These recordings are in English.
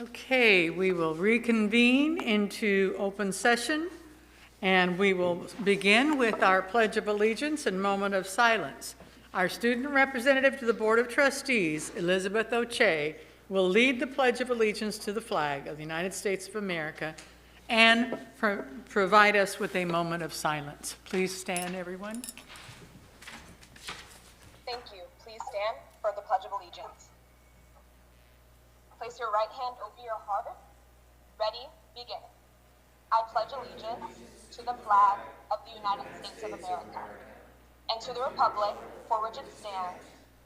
Okay, we will reconvene into open session, and we will begin with our Pledge of Allegiance and moment of silence. Our student representative to the Board of Trustees, Elizabeth O'Shea, will lead the Pledge of Allegiance to the flag of the United States of America and provide us with a moment of silence. Please stand, everyone. Thank you. Please stand for the Pledge of Allegiance. Place your right hand over your heart. Ready, begin. I pledge allegiance to the flag of the United States of America and to the republic for which it stands,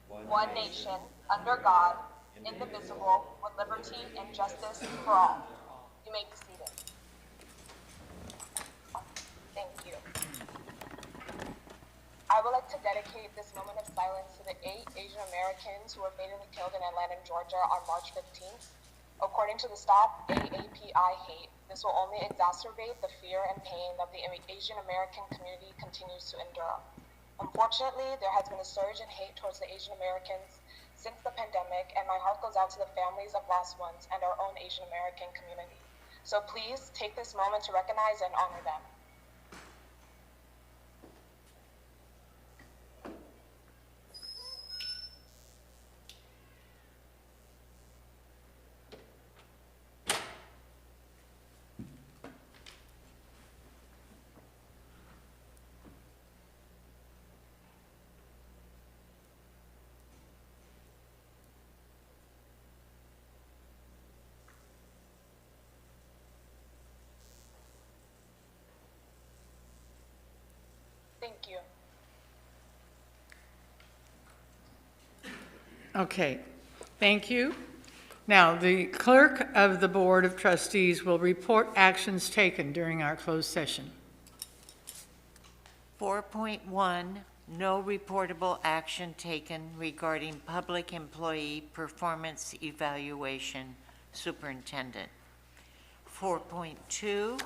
one nation, under God, indivisible, with liberty and justice for all. You may be seated. Thank you. I would like to dedicate this moment of silence to the 8 Asian Americans who were fatally killed in Atlanta, Georgia on March 15th. According to the Stop AAPI Hate, this will only exacerbate the fear and pain that the Asian American community continues to endure. Unfortunately, there has been a surge in hate towards the Asian Americans since the pandemic, and my heart goes out to the families of lost ones and our own Asian American community. So please take this moment to recognize and honor them. Thank you. Okay, thank you. Now, the clerk of the Board of Trustees will report actions taken during our closed session. 4.1, no reportable action taken regarding public employee performance evaluation, Superintendent. 4.2,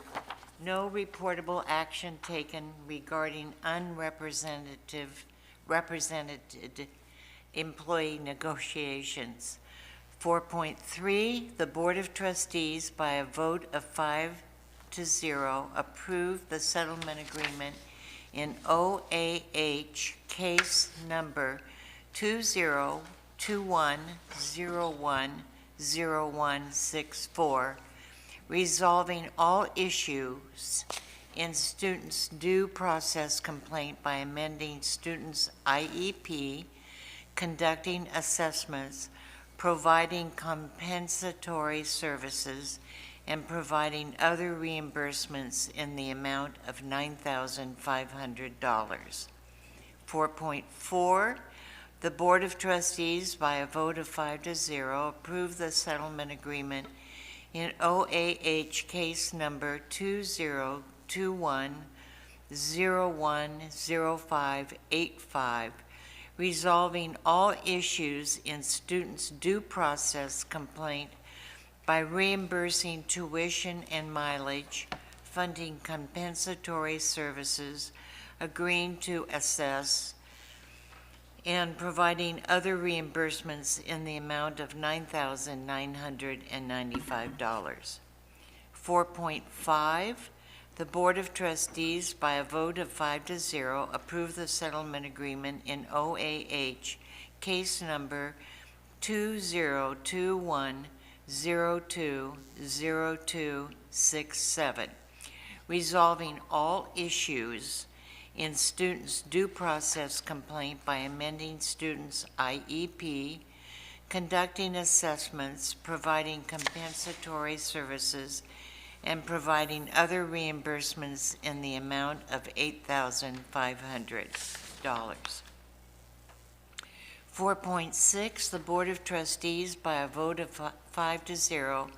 no reportable action taken regarding represented employee negotiations. 4.3, the Board of Trustees, by a vote of 5-0, approved the settlement agreement in OAH case number 2021010164, resolving all issues in students' due process complaint by amending students' IEP, conducting assessments, providing compensatory services, and providing other reimbursements in the amount of $9,500. 4.4, the Board of Trustees, by a vote of 5-0, approved the settlement agreement in OAH case number 2021010585, resolving all issues in students' due process complaint by reimbursing tuition and mileage, funding compensatory services, agreeing to assess, and providing other reimbursements in the amount of $9,995. 4.5, the Board of Trustees, by a vote of 5-0, approved the settlement agreement in OAH case number 2021020267, resolving all issues in students' due process complaint by amending students' IEP, conducting assessments, providing compensatory services, and providing other reimbursements in the amount of $8,500. 4.6, the Board of Trustees, by a vote of 5-0,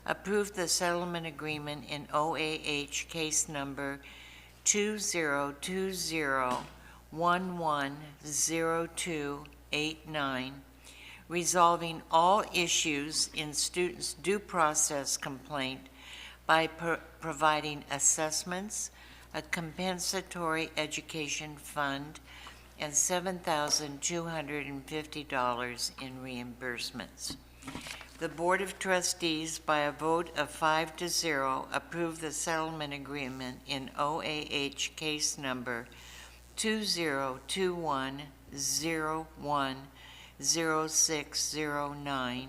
approved the settlement agreement in OAH case number 2020110289, resolving all issues in students' due process complaint by providing assessments, a compensatory education fund, and $7,250 in reimbursements. The Board of Trustees, by a vote of 5-0, approved the settlement agreement in OAH case number 2021010609,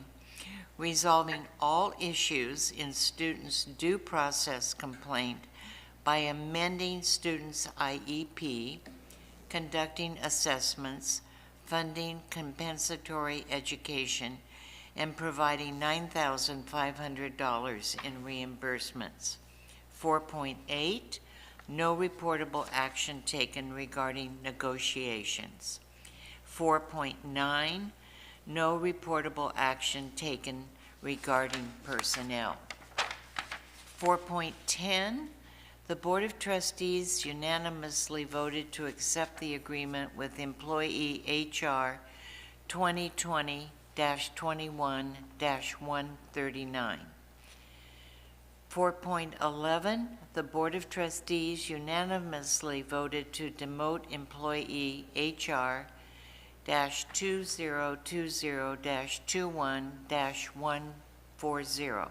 resolving all issues in students' due process complaint by amending students' IEP, conducting assessments, funding compensatory education, and providing $9,500 in reimbursements. 4.8, no reportable action taken regarding negotiations. 4.9, no reportable action taken regarding personnel. 4.10, the Board of Trustees unanimously voted to accept the agreement with Employee HR 2020-21-139. 4.11, the Board of Trustees unanimously voted to demote Employee HR 2020-21-140.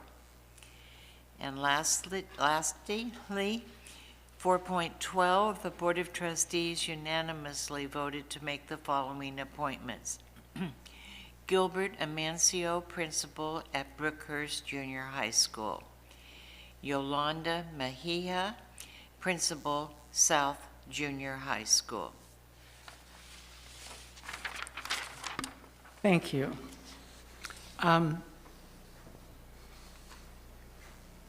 And lastly, 4.12, the Board of Trustees unanimously voted to make the following appointments. Gilbert Amancio, Principal at Brookhurst Junior High School. Yolanda Mejia, Principal, South Junior High School. Thank you.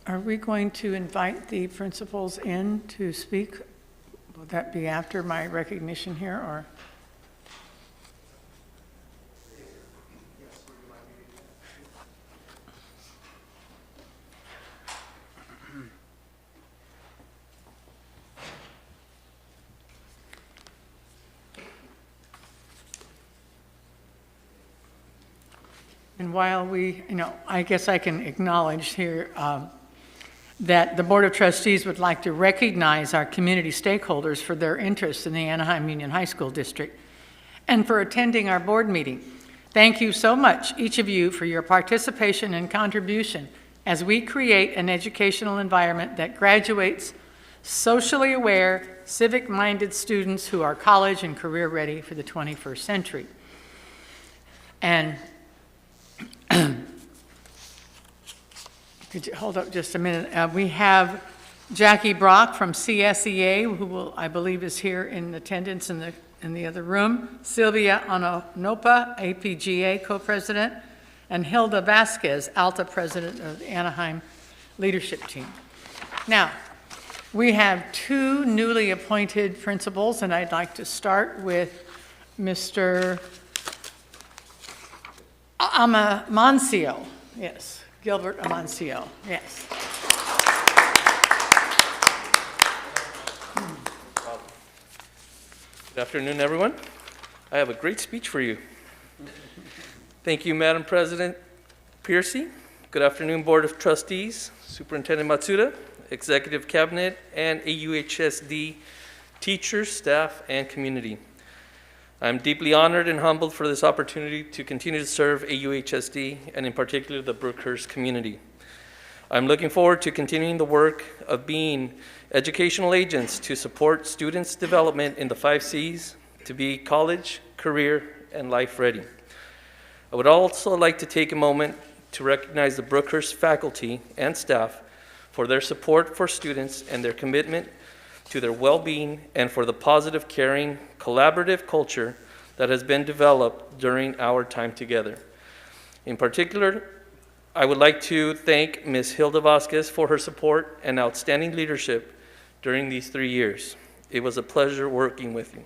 Are we going to invite the principals in to speak? Will that be after my recognition here, or? And while we, I guess I can acknowledge here that the Board of Trustees would like to recognize our community stakeholders for their interest in the Anaheim Union High School District and for attending our board meeting. Thank you so much, each of you, for your participation and contribution as we create an educational environment that graduates socially aware, civic-minded students who are college and career ready for the 21st century. And could you hold up just a minute? We have Jackie Brock from CSEA, who I believe is here in attendance in the other room. Sylvia Anopa, APGA co-president, and Hilda Vasquez, ALTA president of the Anaheim leadership team. Now, we have two newly appointed principals, and I'd like to start with Mr. Amancio. Yes. Gilbert Amancio, yes. Good afternoon, everyone. I have a great speech for you. Thank you, Madam President Piercy. Good afternoon, Board of Trustees, Superintendent Matsuda, Executive Cabinet, and AUHSD teachers, staff, and community. I'm deeply honored and humbled for this opportunity to continue to serve AUHSD and in particular the Brookhurst community. I'm looking forward to continuing the work of being educational agents to support students' development in the 5 C's to be college, career, and life ready. I would also like to take a moment to recognize the Brookhurst faculty and staff for their support for students and their commitment to their well-being and for the positive, caring, collaborative culture that has been developed during our time together. In particular, I would like to thank Ms. Hilda Vasquez for her support and outstanding leadership during these 3 years. It was a pleasure working with you.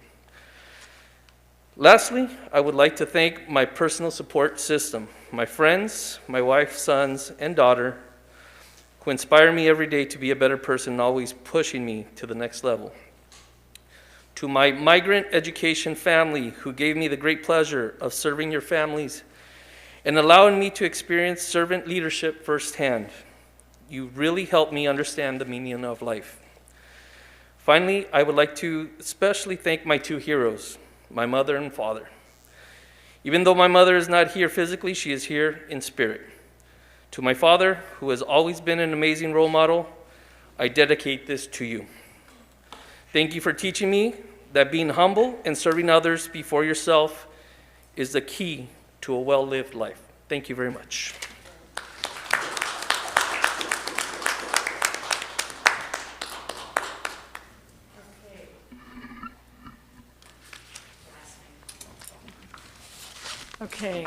Lastly, I would like to thank my personal support system, my friends, my wife, sons, and daughter, who inspire me every day to be a better person, always pushing me to the next level. To my migrant education family, who gave me the great pleasure of serving your families and allowing me to experience servant leadership firsthand. You really helped me understand the meaning of life. Finally, I would like to especially thank my 2 heroes, my mother and father. Even though my mother is not here physically, she is here in spirit. To my father, who has always been an amazing role model, I dedicate this to you. Thank you for teaching me that being humble and serving others before yourself is the key to a well-lived life. Thank you very much. Okay.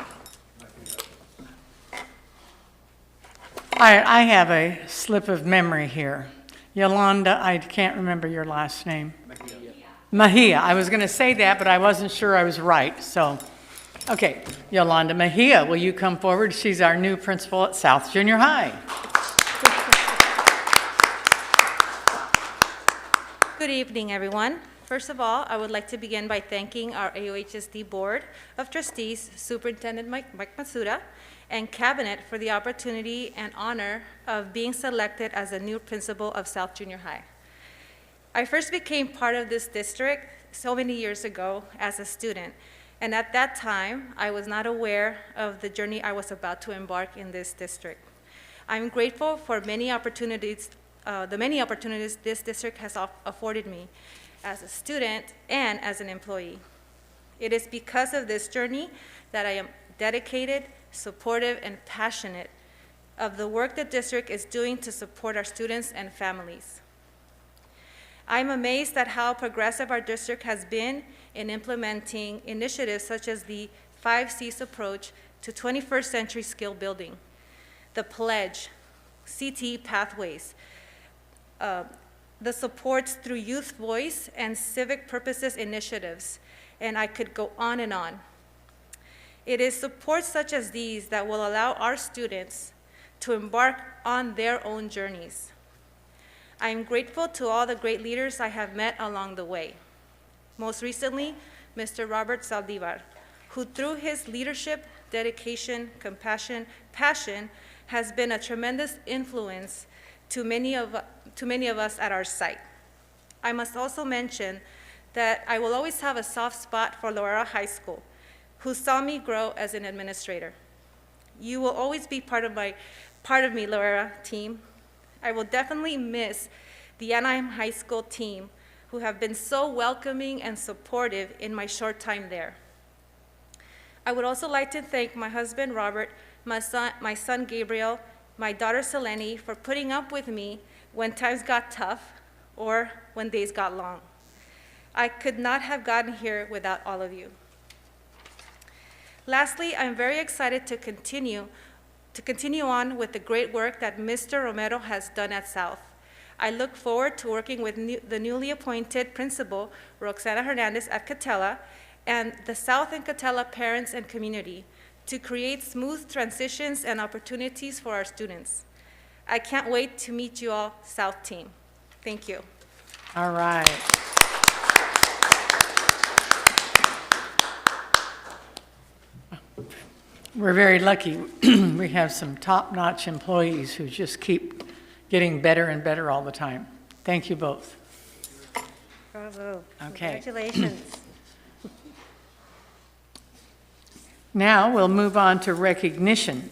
I have a slip of memory here. Yolanda, I can't remember your last name. Mejia. I was going to say that, but I wasn't sure I was right. So, okay, Yolanda Mejia, will you come forward? She's our new principal at South Junior High. Good evening, everyone. First of all, I would like to begin by thanking our AUHSD Board of Trustees, Superintendent Mike Matsuda, and Cabinet for the opportunity and honor of being selected as the new principal of South Junior High. I first became part of this district so many years ago as a student, and at that time, I was not aware of the journey I was about to embark in this district. I'm grateful for many opportunities, the many opportunities this district has afforded me as a student and as an employee. It is because of this journey that I am dedicated, supportive, and passionate of the work the district is doing to support our students and families. I'm amazed at how progressive our district has been in implementing initiatives such as the 5 C's approach to 21st century skill building, the pledge, CTE pathways, the supports through youth voice and civic purposes initiatives, and I could go on and on. It is supports such as these that will allow our students to embark on their own journeys. I am grateful to all the great leaders I have met along the way. Most recently, Mr. Robert Saldivar, who through his leadership, dedication, compassion, passion, has been a tremendous influence to many of us at our site. I must also mention that I will always have a soft spot for Loera High School, who saw me grow as an administrator. You will always be part of me, Loera team. I will definitely miss the Anaheim High School team, who have been so welcoming and supportive in my short time there. I would also like to thank my husband, Robert, my son Gabriel, my daughter Selene for putting up with me when times got tough or when days got long. I could not have gotten here without all of you. Lastly, I'm very excited to continue on with the great work that Mr. Romero has done at South. I look forward to working with the newly appointed principal, Roxana Hernandez at Catella, and the South and Catella parents and community to create smooth transitions and opportunities for our students. I can't wait to meet you all, South team. Thank you. All right. We're very lucky. We have some top-notch employees who just keep getting better and better all the time. Thank you both. Bravo. Okay. Congratulations. Now we'll move on to recognition.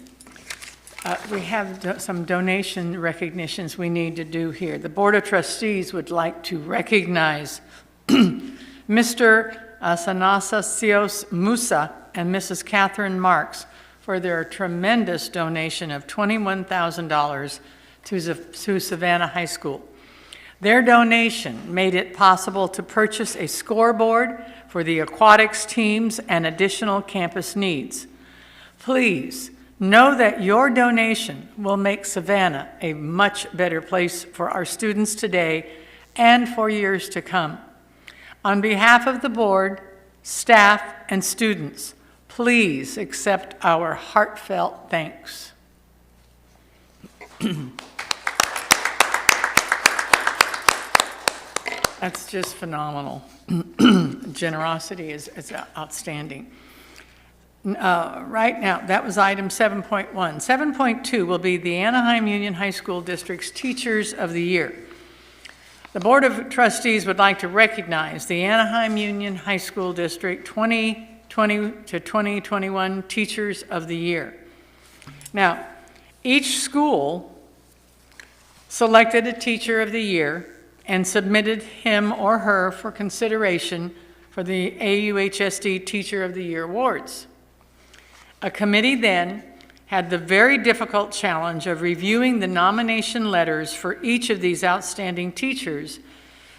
We have some donation recognitions we need to do here. The Board of Trustees would like to recognize Mr. Asanasios Musa and Mrs. Catherine Marks for their tremendous donation of $21,000 to Savannah High School. Their donation made it possible to purchase a scoreboard for the aquatics teams and additional campus needs. Please know that your donation will make Savannah a much better place for our students today and for years to come. On behalf of the board, staff, and students, please accept our heartfelt thanks. That's just phenomenal. Generosity is outstanding. Right now, that was item 7.1. 7.2 will be the Anaheim Union High School District's Teachers of the Year. The Board of Trustees would like to recognize the Anaheim Union High School District 20 2020 to 2021 Teachers of the Year. Now, each school selected a Teacher of the Year and submitted him or her for consideration for the AUHSD Teacher of the Year awards. A committee then had the very difficult challenge of reviewing the nomination letters for each of these outstanding teachers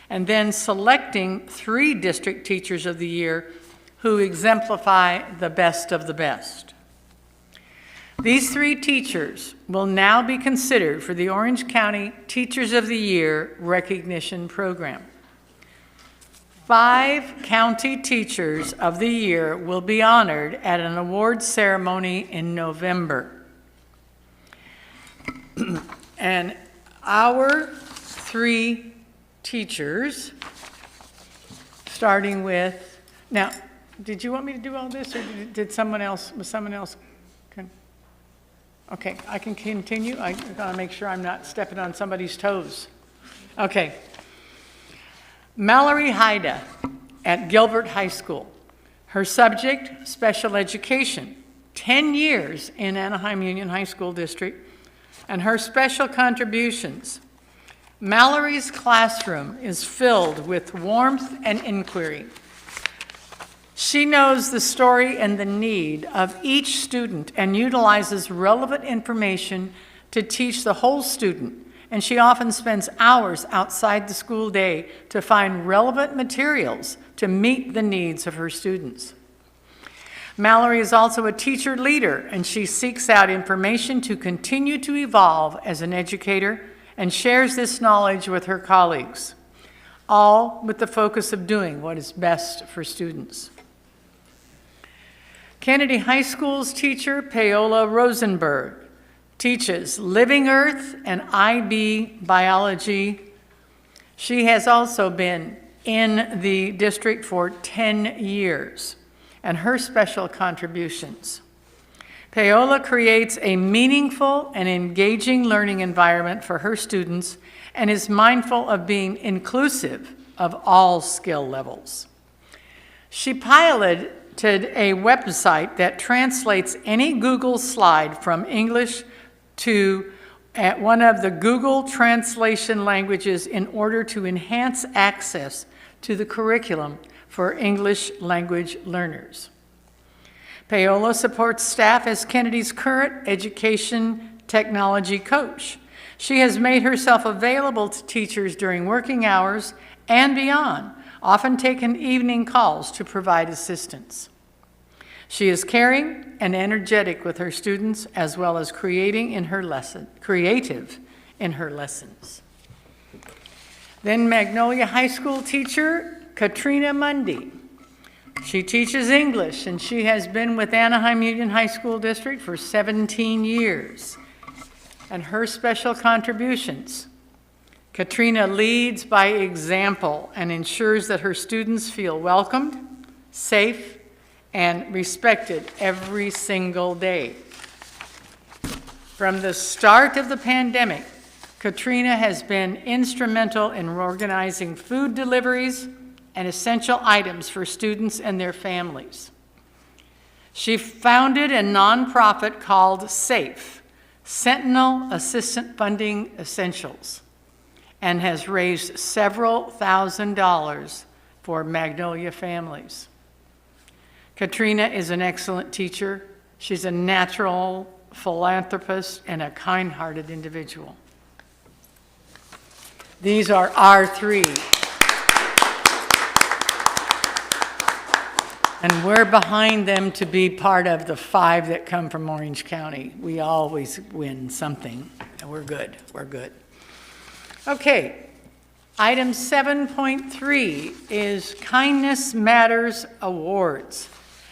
and then selecting 3 District Teachers of the Year who exemplify the best of the best. These 3 teachers will now be considered for the Orange County Teachers of the Year recognition program. 5 county teachers of the year will be honored at an awards ceremony in November. And our 3 teachers, starting with, now, did you want me to do all this, or did someone else, okay, I can continue. I gotta make sure I'm not stepping on somebody's toes. Okay. Mallory Haida at Gilbert High School. Her subject, special education, 10 years in Anaheim Union High School District, and her special contributions. Mallory's classroom is filled with warmth and inquiry. She knows the story and the need of each student and utilizes relevant information to teach the whole student, and she often spends hours outside the school day to find relevant materials to meet the needs of her students. Mallory is also a teacher leader, and she seeks out information to continue to evolve as an educator and shares this knowledge with her colleagues, all with the focus of doing what is best for students. Kennedy High School's teacher, Paola Rosenberg, teaches Living Earth and IB biology. She has also been in the district for 10 years, and her special contributions. Paola creates a meaningful and engaging learning environment for her students and is mindful of being inclusive of all skill levels. She piloted a website that translates any Google slide from English to one of the Google translation languages in order to enhance access to the curriculum for English language learners. Paola supports staff as Kennedy's current education technology coach. She has made herself available to teachers during working hours and beyond, often taking evening calls to provide assistance. She is caring and energetic with her students, as well as creative in her lessons. Then Magnolia High School teacher, Katrina Mundy. She teaches English, and she has been with Anaheim Union High School District for 17 years. And her special contributions: Katrina leads by example and ensures that her students feel welcomed, safe, and respected every single day. From the start of the pandemic, Katrina has been instrumental in organizing food deliveries and essential items for students and their families. She founded a nonprofit called SAFE, Sentinel Assistant Funding Essentials, and has raised several $1,000s for Magnolia families. Katrina is an excellent teacher. She's a natural philanthropist and a kind-hearted individual. These are our 3. And we're behind them to be part of the 5 that come from Orange County. We always win something, and we're good. We're good. Okay, item 7.3 is Kindness Matters Awards.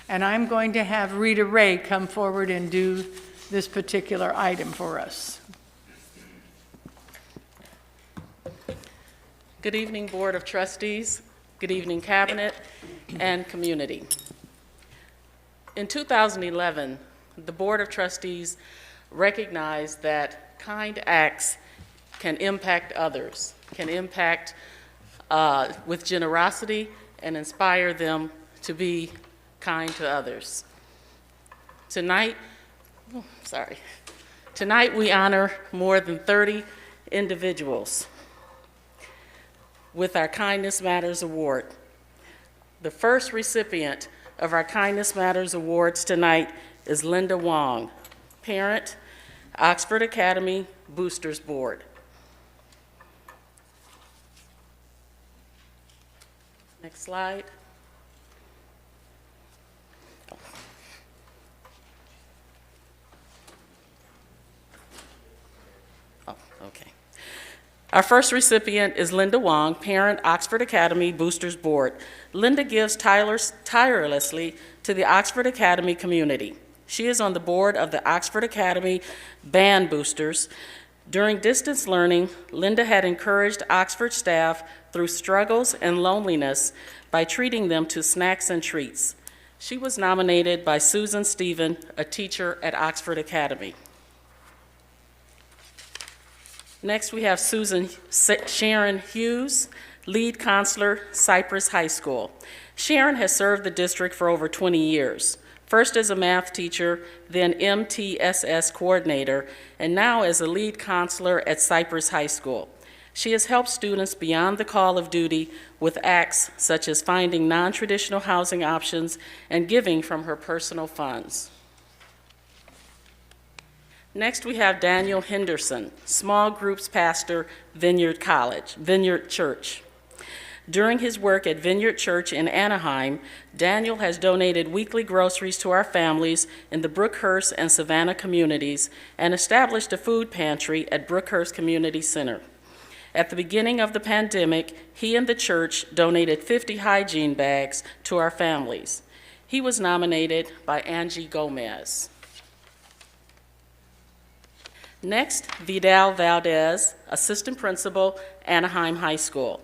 And I'm going to have Rita Ray come forward and do this particular item for us. Good evening, Board of Trustees. Good evening, Cabinet and community. In 2011, the Board of Trustees recognized that kind acts can impact others, can impact with generosity and inspire them to be kind to others. Tonight we honor more than 30 individuals with our Kindness Matters Award. The first recipient of our Kindness Matters Awards tonight is Linda Wong, parent, Oxford Academy Boosters Board. Next slide. Oh, okay. Our first recipient is Linda Wong, parent, Oxford Academy Boosters Board. Linda gives tirelessly to the Oxford Academy community. She is on the board of the Oxford Academy Band Boosters. During distance learning, Linda had encouraged Oxford staff through struggles and loneliness by treating them to snacks and treats. She was nominated by Susan Stephen, a teacher at Oxford Academy. Next, we have Sharon Hughes, lead counselor, Cypress High School. Sharon has served the district for over 20 years, first as a math teacher, then MTSS coordinator, and now as a lead counselor at Cypress High School. She has helped students beyond the call of duty with acts such as finding non-traditional housing options and giving from her personal funds. Next, we have Daniel Henderson, small groups pastor, Vineyard Church. During his work at Vineyard Church in Anaheim, Daniel has donated weekly groceries to our families in the Brookhurst and Savannah communities and established a food pantry at Brookhurst Community Center. At the beginning of the pandemic, he and the church donated 50 hygiene bags to our families. He was nominated by Angie Gomez. Next, Vidal Valdez, assistant principal, Anaheim High School.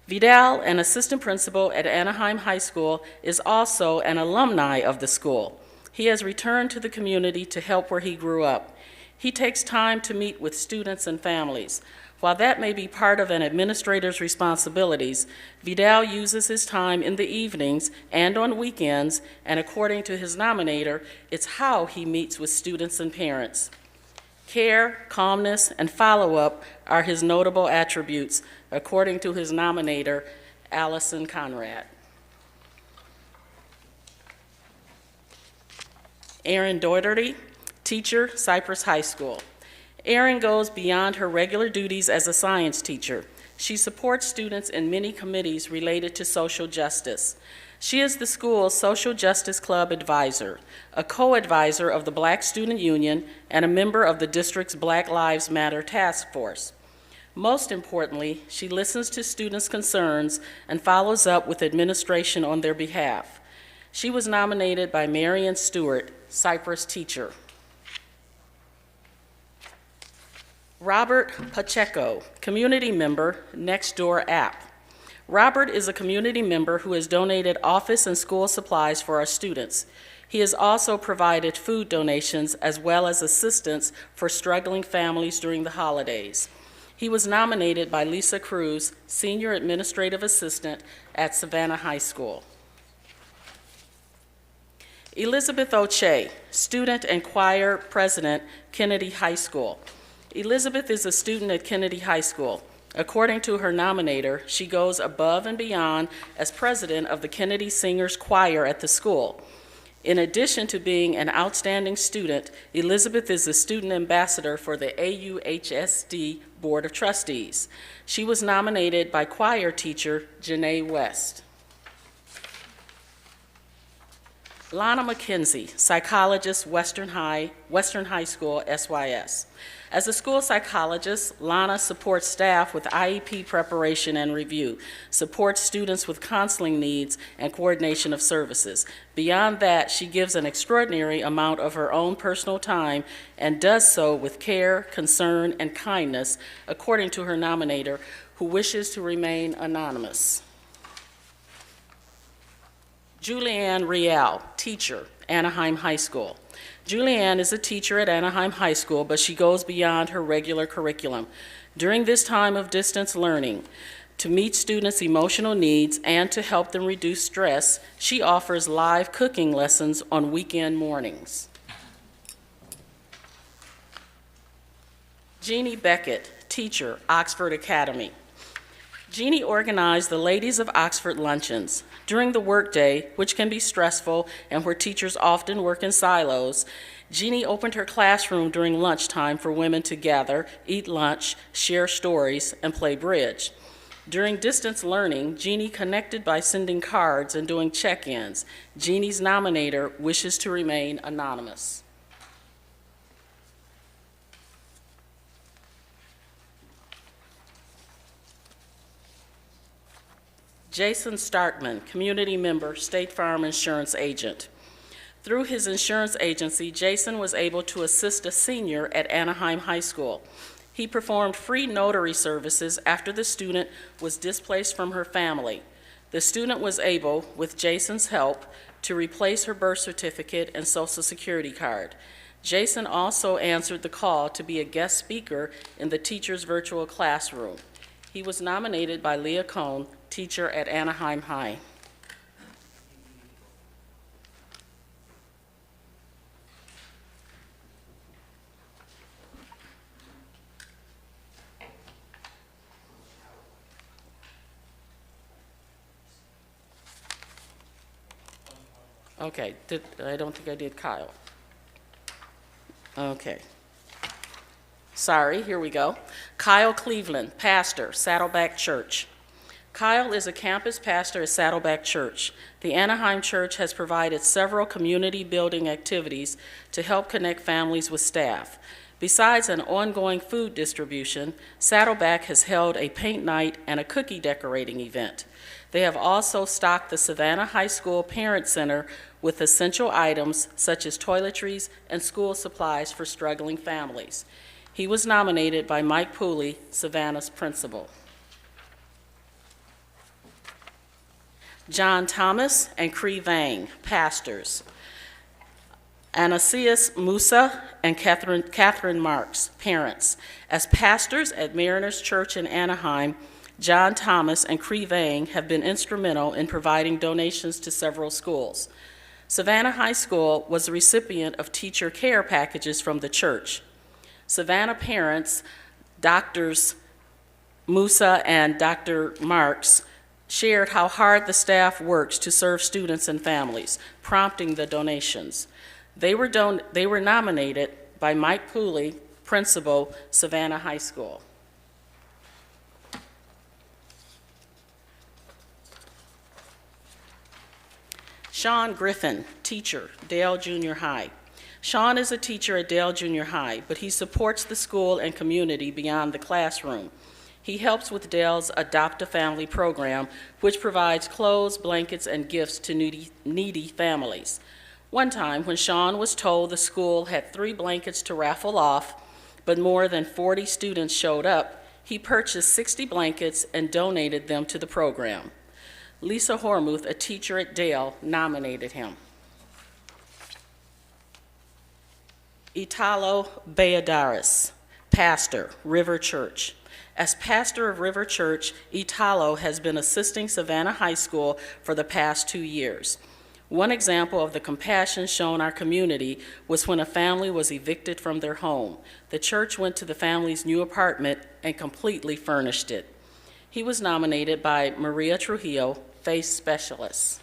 Vidal, an assistant principal at Anaheim High School, is also an alumni of the school. He has returned to the community to help where he grew up. He takes time to meet with students and families. While that may be part of an administrator's responsibilities, Vidal uses his time in the evenings and on weekends, and according to his nominator, it's how he meets with students and parents. Care, calmness, and follow-up are his notable attributes, according to his nominator, Allison Conrad. Erin Doherty, teacher, Cypress High School. Erin goes beyond her regular duties as a science teacher. She supports students in many committees related to social justice. She is the school's Social Justice Club advisor, a co-advisor of the Black Student Union, and a member of the district's Black Lives Matter Task Force. Most importantly, she listens to students' concerns and follows up with administration on their behalf. She was nominated by Marion Stewart, Cypress teacher. Robert Pacheco, community member, Nextdoor app. Robert is a community member who has donated office and school supplies for our students. He has also provided food donations as well as assistance for struggling families during the holidays. He was nominated by Lisa Cruz, Senior Administrative Assistant at Savannah High School. Elizabeth O'Shea, Student and Choir President, Kennedy High School. Elizabeth is a student at Kennedy High School. According to her nominator, she goes above and beyond as president of the Kennedy Singers Choir at the school. In addition to being an outstanding student, Elizabeth is the student ambassador for the AUHSD Board of Trustees. She was nominated by choir teacher Janae West. Lana McKenzie, psychologist, Western High School, SYS. As a school psychologist, Lana supports staff with IEP preparation and review, supports students with counseling needs and coordination of services. Beyond that, she gives an extraordinary amount of her own personal time and does so with care, concern, and kindness, according to her nominator, who wishes to remain anonymous. Julianne Rial, teacher, Anaheim High School. Julianne is a teacher at Anaheim High School, but she goes beyond her regular curriculum. During this time of distance learning, To meet students' emotional needs and to help them reduce stress, she offers live cooking lessons on weekend mornings. Jeannie Beckett, teacher, Oxford Academy. Jeannie organized the Ladies of Oxford luncheons. During the workday, which can be stressful and where teachers often work in silos, Jeannie opened her classroom during lunchtime for women to gather, eat lunch, share stories, and play bridge. During distance learning, Jeannie connected by sending cards and doing check-ins. Jeannie's nominator wishes to remain anonymous. Jason Starkman, community member, State Farm insurance agent. Through his insurance agency, Jason was able to assist a senior at Anaheim High School. He performed free notary services after the student was displaced from her family. The student was able, with Jason's help, to replace her birth certificate and Social Security card. Jason also answered the call to be a guest speaker in the teacher's virtual classroom. He was nominated by Leah Cohn, teacher at Anaheim High. Okay, I don't think I did Kyle. Okay. Sorry, here we go. Kyle Cleveland, pastor, Saddleback Church. Kyle is a campus pastor at Saddleback Church. The Anaheim Church has provided several community building activities to help connect families with staff. Besides an ongoing food distribution, Saddleback has held a paint night and a cookie decorating event. They have also stocked the Savannah High School Parent Center with essential items such as toiletries and school supplies for struggling families. He was nominated by Mike Pooley, Savannah's principal. John Thomas and Cree Vang, pastors. Anasias Musa and Catherine Marks, parents. As pastors at Mariners Church in Anaheim, John Thomas and Cree Vang have been instrumental in providing donations to several schools. Savannah High School was the recipient of teacher care packages from the church. Savannah parents, Drs. Musa and Dr. Marks, shared how hard the staff works to serve students and families, prompting the donations. They were nominated by Mike Pooley, principal, Savannah High School. Sean Griffin, teacher, Dale Junior High. Sean is a teacher at Dale Junior High, but he supports the school and community beyond the classroom. He helps with Dale's Adopt a Family program, which provides clothes, blankets, and gifts to needy families. One time, when Sean was told the school had 3 blankets to raffle off, but more than 40 students showed up, he purchased 60 blankets and donated them to the program. Lisa Hormuth, a teacher at Dale, nominated him. Italo Beadaris, pastor, River Church. As pastor of River Church, Italo has been assisting Savannah High School for the past 2 years. One example of the compassion shown our community was when a family was evicted from their home. The church went to the family's new apartment and completely furnished it. He was nominated by Maria Trujillo, faith specialist.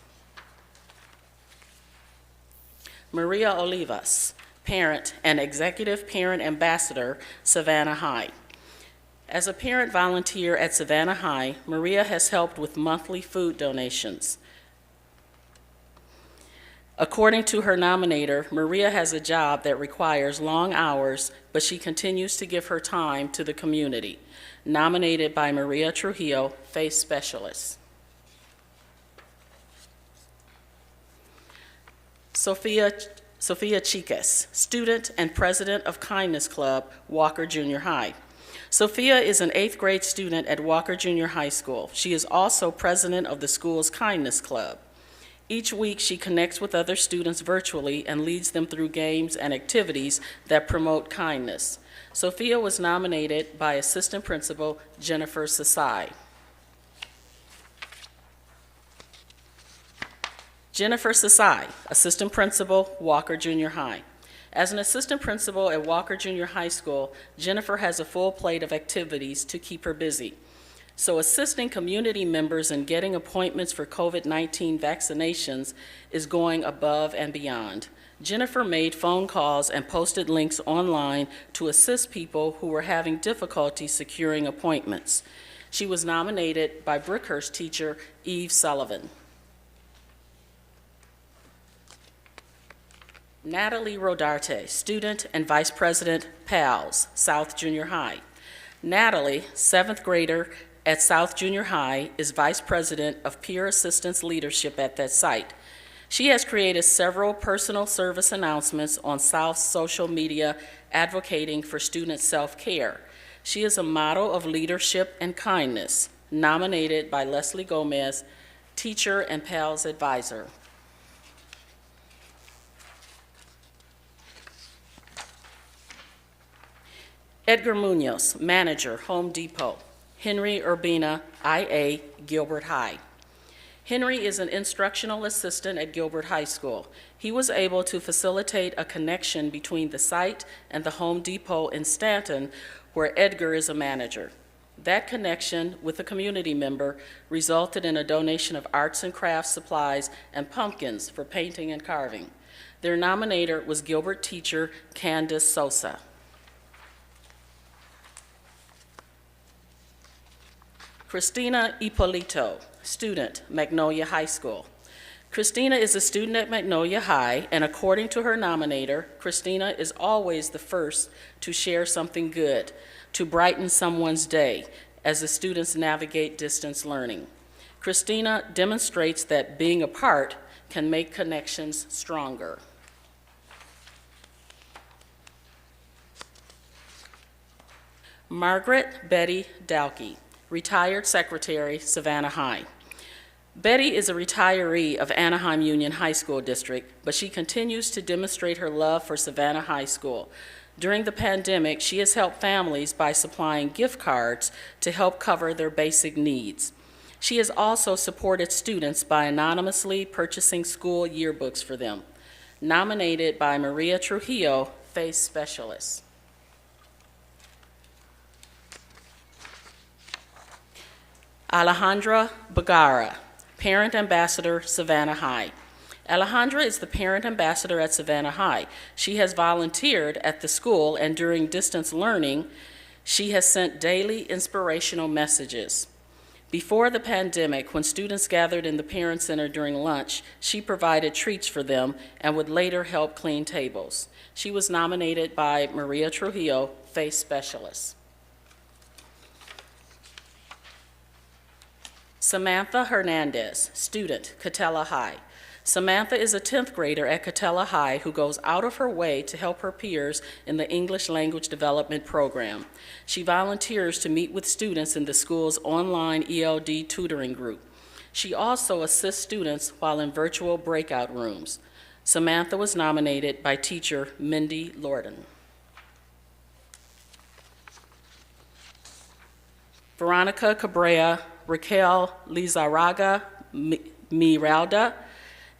Maria Olivas, parent and executive parent ambassador, Savannah High. As a parent volunteer at Savannah High, Maria has helped with monthly food donations. According to her nominator, Maria has a job that requires long hours, but she continues to give her time to the community. Nominated by Maria Trujillo, faith specialist. Sophia Chicas, student and president of Kindness Club, Walker Junior High. Sophia is an 8th grade student at Walker Junior High School. She is also president of the school's Kindness Club. Each week, she connects with other students virtually and leads them through games and activities that promote kindness. Sophia was nominated by Assistant Principal Jennifer Sasai. Jennifer Sasai, Assistant Principal, Walker Junior High. As an assistant principal at Walker Junior High School, Jennifer has a full plate of activities to keep her busy. So assisting community members in getting appointments for COVID-19 vaccinations is going above and beyond. Jennifer made phone calls and posted links online to assist people who were having difficulty securing appointments. She was nominated by Brookhurst teacher Eve Sullivan. Natalie Rodarte, student and vice president, PALS, South Junior High. Natalie, 7th grader at South Junior High, is vice president of peer assistance leadership at that site. She has created several personal service announcements on South's social media advocating for student self-care. She is a model of leadership and kindness, nominated by Leslie Gomez, teacher and PALS advisor. Edgar Munoz, manager, Home Depot. Henry Urbina, IA, Gilbert High. Henry is an instructional assistant at Gilbert High School. He was able to facilitate a connection between the site and the Home Depot in Stanton, where Edgar is a manager. That connection with a community member resulted in a donation of arts and crafts supplies and pumpkins for painting and carving. Their nominator was Gilbert teacher Candace Sosa. Christina Ippolito, student, Magnolia High School. Christina is a student at Magnolia High, and according to her nominator, Christina is always the first to share something good, to brighten someone's day as the students navigate distance learning. Christina demonstrates that being apart can make connections stronger. Margaret Betty Dalkey, retired secretary, Savannah High. Betty is a retiree of Anaheim Union High School District, but she continues to demonstrate her love for Savannah High School. During the pandemic, she has helped families by supplying gift cards to help cover their basic needs. She has also supported students by anonymously purchasing school yearbooks for them. Nominated by Maria Trujillo, FACE Specialist. Alejandra Bagara, Parent Ambassador, Savannah High. Alejandra is the Parent Ambassador at Savannah High. She has volunteered at the school, and during distance learning, she has sent daily inspirational messages. Before the pandemic, when students gathered in the Parent Center during lunch, she provided treats for them and would later help clean tables. She was nominated by Maria Trujillo, FACE Specialist. Samantha Hernandez, student, Catella High. Samantha is a 10th grader at Catella High who goes out of her way to help her peers in the English Language Development Program. She volunteers to meet with students in the school's online ELD tutoring group. She also assists students while in virtual breakout rooms. Samantha was nominated by teacher Mindy Lorden. Veronica Cabrera, Raquel Lizarraga Miralda,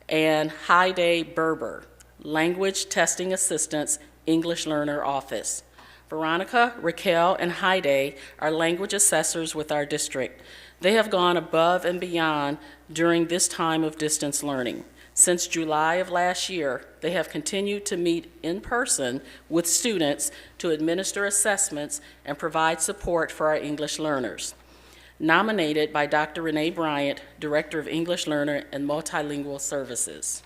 and Haide Berber, Language Testing Assistants, English Learner Office. Veronica, Raquel, and Haide are language assessors with our district. They have gone above and beyond during this time of distance learning. Since July of last year, they have continued to meet in person with students to administer assessments and provide support for our English learners. Nominated by Dr. Renee Bryant, Director of English Learner and Multilingual Services.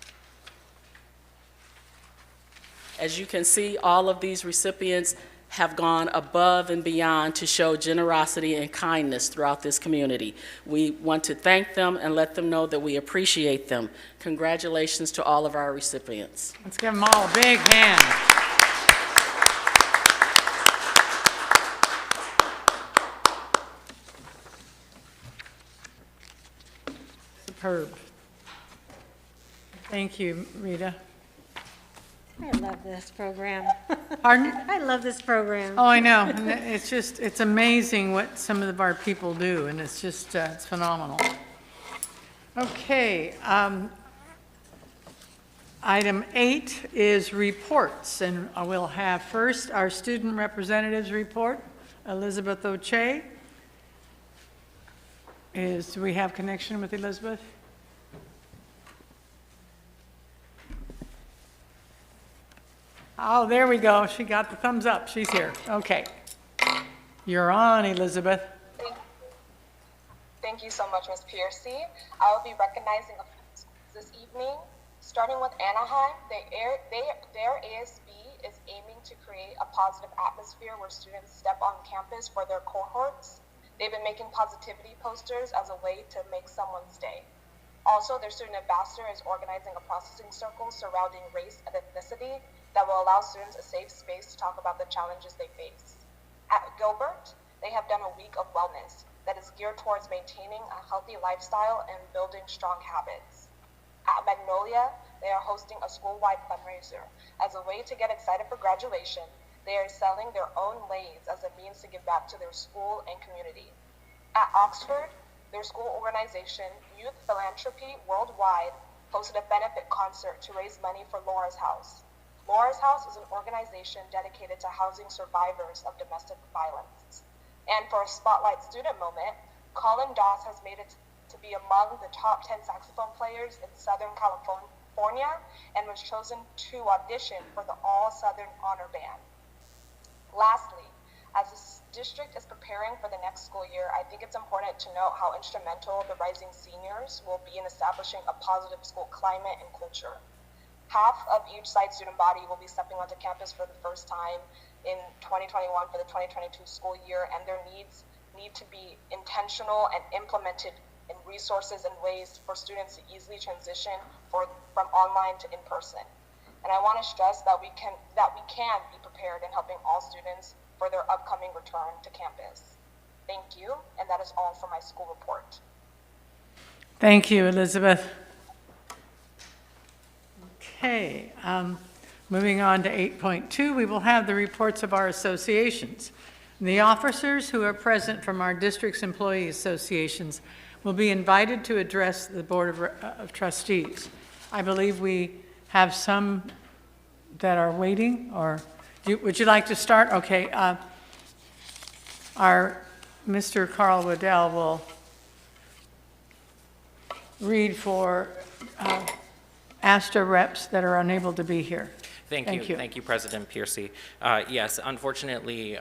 As you can see, all of these recipients have gone above and beyond to show generosity and kindness throughout this community. We want to thank them and let them know that we appreciate them. Congratulations to all of our recipients. Let's give them all a big hand. Superb. Thank you, Rita. I love this program. Pardon? I love this program. Oh, I know. And it's just, it's amazing what some of our people do, and it's just, it's phenomenal. Okay. Item 8 is reports, and we'll have first our student representatives report. Elizabeth O'Che. Do we have connection with Elizabeth? Oh, there we go. She got the thumbs up. She's here. Okay. You're on, Elizabeth. Thank you so much, Ms. Piercy. I will be recognizing a few schools this evening, starting with Anaheim. Their ASB is aiming to create a positive atmosphere where students step on campus for their cohorts. They've been making positivity posters as a way to make someone stay. Also, their student ambassador is organizing a processing circle surrounding race and ethnicity that will allow students a safe space to talk about the challenges they face. At Gilbert, they have done a week of wellness that is geared towards maintaining a healthy lifestyle and building strong habits. At Magnolia, they are hosting a school-wide fundraiser. As a way to get excited for graduation, they are selling their own lays as a means to give back to their school and community. At Oxford, their school organization, Youth Philanthropy Worldwide, hosted a benefit concert to raise money for Laura's House. Laura's House is an organization dedicated to housing survivors of domestic violence. And for a spotlight student moment, Colin Doss has made it to be among the top 10 saxophone players in Southern California and was chosen to audition for the All Southern Honor Band. Lastly, as the district is preparing for the next school year, I think it's important to note how instrumental the rising seniors will be in establishing a positive school climate and culture. Half of each site student body will be stepping onto campus for the first time in 2021 for the 2022 school year, and their needs need to be intentional and implemented in resources and ways for students to easily transition from online to in-person. And I want to stress that we can be prepared in helping all students for their upcoming return to campus. Thank you, and that is all for my school report. Thank you, Elizabeth. Okay, moving on to 8.2, we will have the reports of our associations. The officers who are present from our district's employee associations will be invited to address the Board of Trustees. I believe we have some that are waiting, or would you like to start? Okay, our Mr. Carl Waddell will read for ASTA reps that are unable to be here. Thank you, President Piercy. Yes, unfortunately,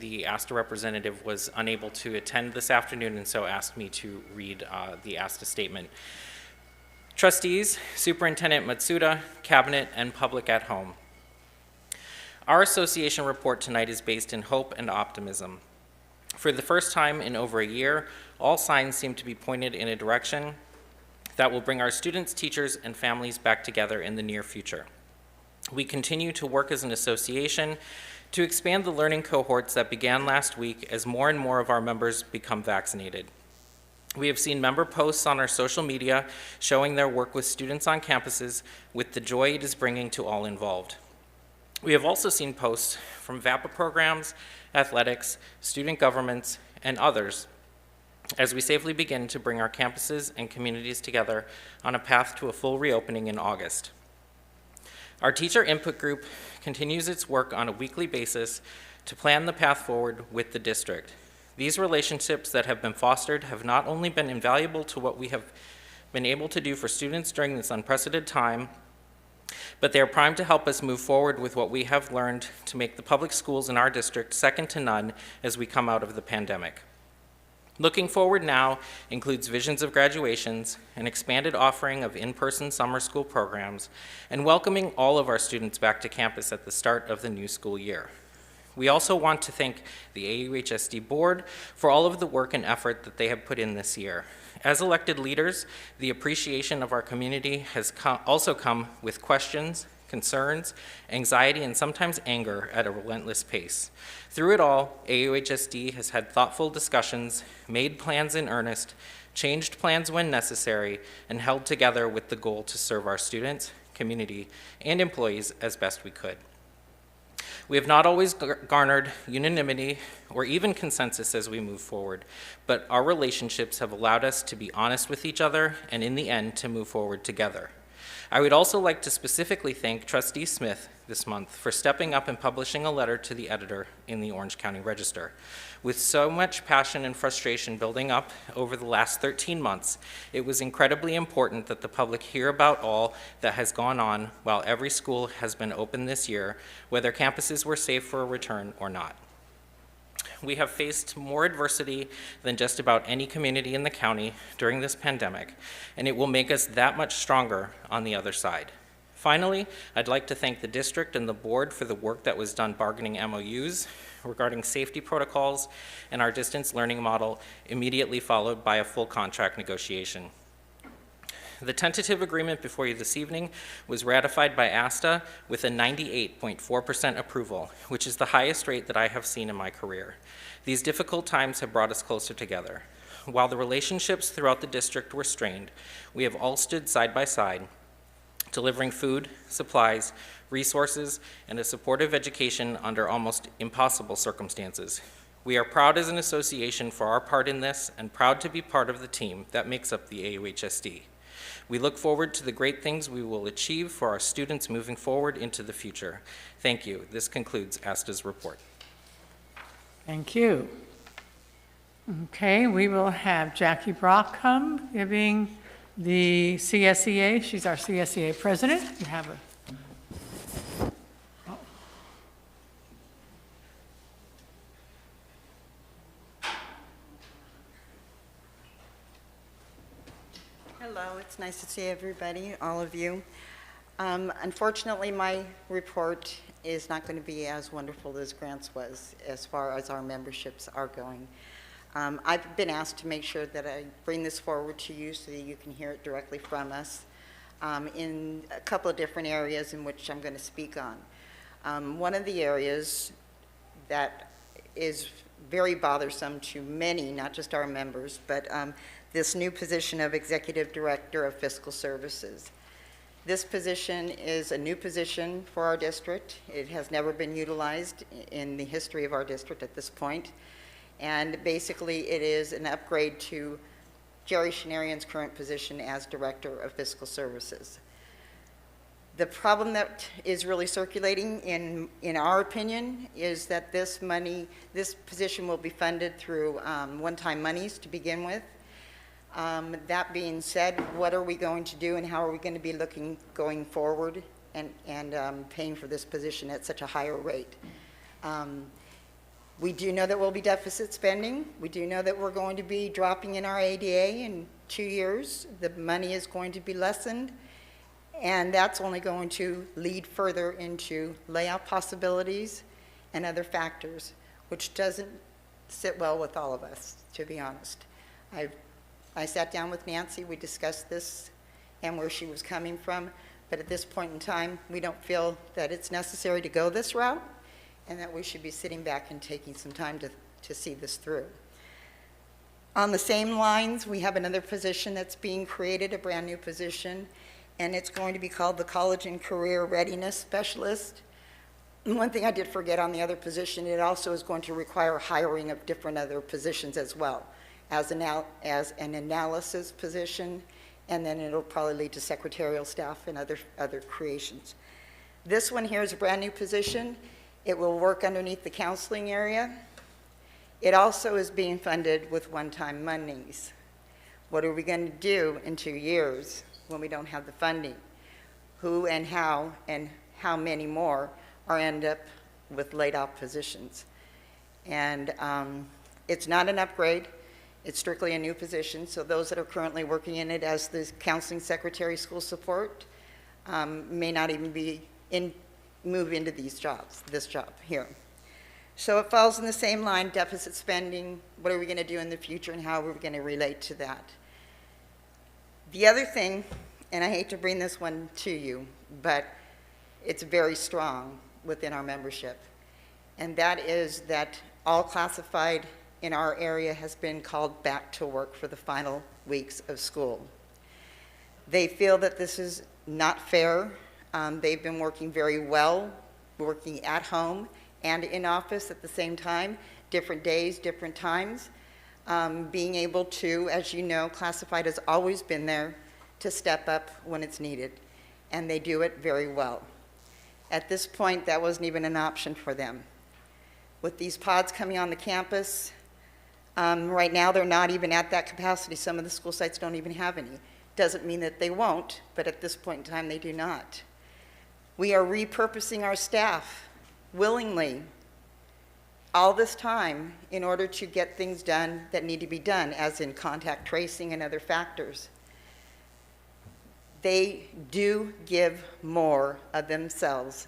the ASTA representative was unable to attend this afternoon and so asked me to read the ASTA statement. Trustees, Superintendent Matsuda, Cabinet, and public at home. Our association report tonight is based in hope and optimism. For the first time in over a year, all signs seem to be pointed in a direction that will bring our students, teachers, and families back together in the near future. We continue to work as an association to expand the learning cohorts that began last week as more and more of our members become vaccinated. We have seen member posts on our social media showing their work with students on campuses with the joy it is bringing to all involved. We have also seen posts from VAPA programs, athletics, student governments, and others as we safely begin to bring our campuses and communities together on a path to a full reopening in August. Our teacher input group continues its work on a weekly basis to plan the path forward with the district. These relationships that have been fostered have not only been invaluable to what we have been able to do for students during this unprecedented time, but they are primed to help us move forward with what we have learned to make the public schools in our district second to none as we come out of the pandemic. Looking forward now includes visions of graduations, an expanded offering of in-person summer school programs, and welcoming all of our students back to campus at the start of the new school year. We also want to thank the AUHSD board for all of the work and effort that they have put in this year. As elected leaders, the appreciation of our community has also come with questions, concerns, anxiety, and sometimes anger at a relentless pace. Through it all, AUHSD has had thoughtful discussions, made plans in earnest, changed plans when necessary, and held together with the goal to serve our students, community, and employees as best we could. We have not always garnered unanimity or even consensus as we move forward, but our relationships have allowed us to be honest with each other and in the end to move forward together. I would also like to specifically thank Trustee Smith this month for stepping up and publishing a letter to the editor in the Orange County Register. With so much passion and frustration building up over the last 13 months, it was incredibly important that the public hear about all that has gone on while every school has been open this year, whether campuses were safe for a return or not. We have faced more adversity than just about any community in the county during this pandemic, and it will make us that much stronger on the other side. Finally, I'd like to thank the district and the board for the work that was done bargaining MOUs regarding safety protocols and our distance learning model, immediately followed by a full contract negotiation. The tentative agreement before you this evening was ratified by ASTA with a 98.4% approval, which is the highest rate that I have seen in my career. These difficult times have brought us closer together. While the relationships throughout the district were strained, we have all stood side by side, delivering food, supplies, resources, and a supportive education under almost impossible circumstances. We are proud as an association for our part in this and proud to be part of the team that makes up the AUHSD. We look forward to the great things we will achieve for our students moving forward into the future. Thank you. This concludes ASTA's report. Thank you. Okay, we will have Jackie Brock come giving the CSEA. She's our CSEA president. You have a Hello, it's nice to see everybody, all of you. Unfortunately, my report is not going to be as wonderful as Grant's was as far as our memberships are going. I've been asked to make sure that I bring this forward to you so that you can hear it directly from us in a couple of different areas in which I'm going to speak on. One of the areas that is very bothersome to many, not just our members, but this new position of Executive Director of Fiscal Services. This position is a new position for our district. It has never been utilized in the history of our district at this point. And basically, it is an upgrade to Jerry Shenarian's current position as Director of Fiscal Services. The problem that is really circulating, in our opinion, is that this position will be funded through one-time monies to begin with. That being said, what are we going to do and how are we going to be looking going forward and paying for this position at such a higher rate? We do know that we'll be deficit spending. We do know that we're going to be dropping in our ADA in 2 years. The money is going to be lessened, and that's only going to lead further into layoff possibilities and other factors, which doesn't sit well with all of us, to be honest. I sat down with Nancy, we discussed this and where she was coming from, but at this point in time, we don't feel that it's necessary to go this route and that we should be sitting back and taking some time to see this through. On the same lines, we have another position that's being created, a brand new position, and it's going to be called the College and Career Readiness Specialist. And one thing I did forget on the other position, it also is going to require hiring of different other positions as well, as an analysis position, and then it'll probably lead to secretarial staff and other creations. This one here is a brand new position. It will work underneath the counseling area. It also is being funded with one-time monies. What are we going to do in 2 years when we don't have the funding? Who and how many more are end up with laid-off positions? And it's not an upgrade. It's strictly a new position, so those that are currently working in it as the counseling secretary school support may not even move into this job here. So it falls in the same line, deficit spending, what are we going to do in the future and how are we going to relate to that? The other thing, and I hate to bring this one to you, but it's very strong within our membership, and that is that all classified in our area has been called back to work for the final weeks of school. They feel that this is not fair. They've been working very well, working at home and in office at the same time, different days, different times. Being able to, as you know, classified has always been there to step up when it's needed. and they do it very well. At this point, that wasn't even an option for them. With these pods coming on the campus, right now they're not even at that capacity. Some of the school sites don't even have any. Doesn't mean that they won't, but at this point in time, they do not. We are repurposing our staff willingly all this time in order to get things done that need to be done, as in contact tracing and other factors. They do give more of themselves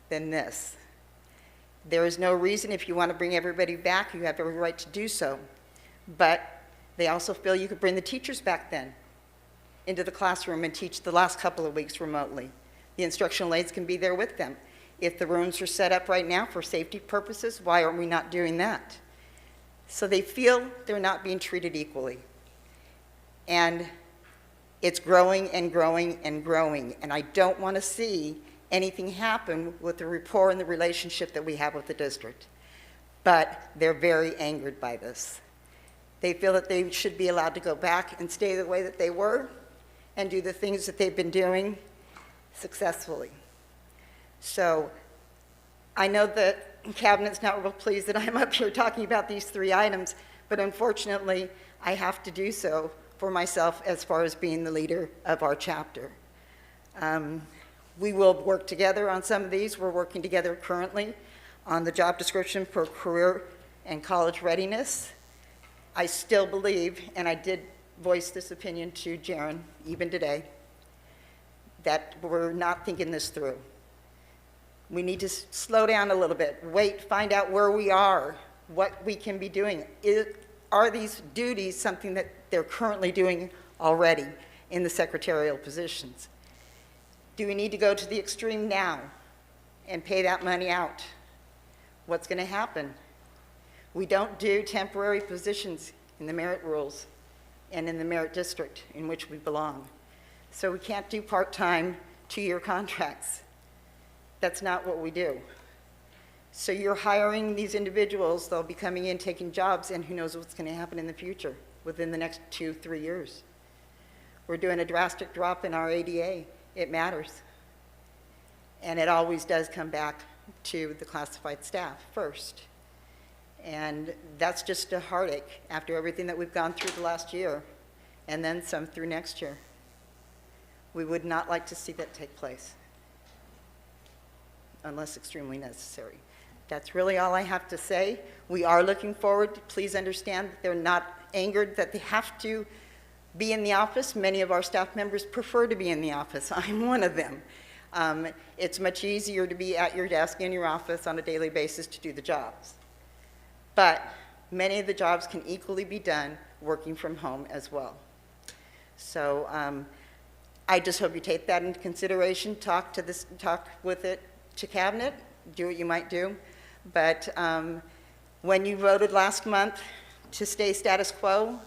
than this. There is no reason, if you want to bring everybody back, you have every right to do so. But they also feel you could bring the teachers back then into the classroom and teach the last couple of weeks remotely. The instructional aides can be there with them. If the rooms are set up right now for safety purposes, why are we not doing that? So they feel they're not being treated equally. And it's growing and growing and growing. And I don't want to see anything happen with the rapport and the relationship that we have with the district. But they're very angered by this. They feel that they should be allowed to go back and stay the way that they were and do the things that they've been doing successfully. So I know that Cabinet's not real pleased that I'm up here talking about these 3 items, but unfortunately, I have to do so for myself as far as being the leader of our chapter. We will work together on some of these. We're working together currently on the job description for career and college readiness. I still believe, and I did voice this opinion to Jaron even today, that we're not thinking this through. We need to slow down a little bit, wait, find out where we are, what we can be doing. Are these duties something that they're currently doing already in the secretarial positions? Do we need to go to the extreme now and pay that money out? What's going to happen? We don't do temporary positions in the merit rules and in the merit district in which we belong. So we can't do part-time 2-year contracts. That's not what we do. So you're hiring these individuals, they'll be coming in, taking jobs, and who knows what's going to happen in the future within the next 2-3 years. We're doing a drastic drop in our ADA. It matters. And it always does come back to the classified staff first. And that's just a heartache after everything that we've gone through the last year, and then some through next year. We would not like to see that take place, unless extremely necessary. That's really all I have to say. We are looking forward. Please understand that they're not angered that they have to be in the office. Many of our staff members prefer to be in the office. I'm one of them. It's much easier to be at your desk in your office on a daily basis to do the jobs. But many of the jobs can equally be done working from home as well. So I just hope you take that into consideration, talk with it to Cabinet, do what you might do. But when you voted last month to stay status quo,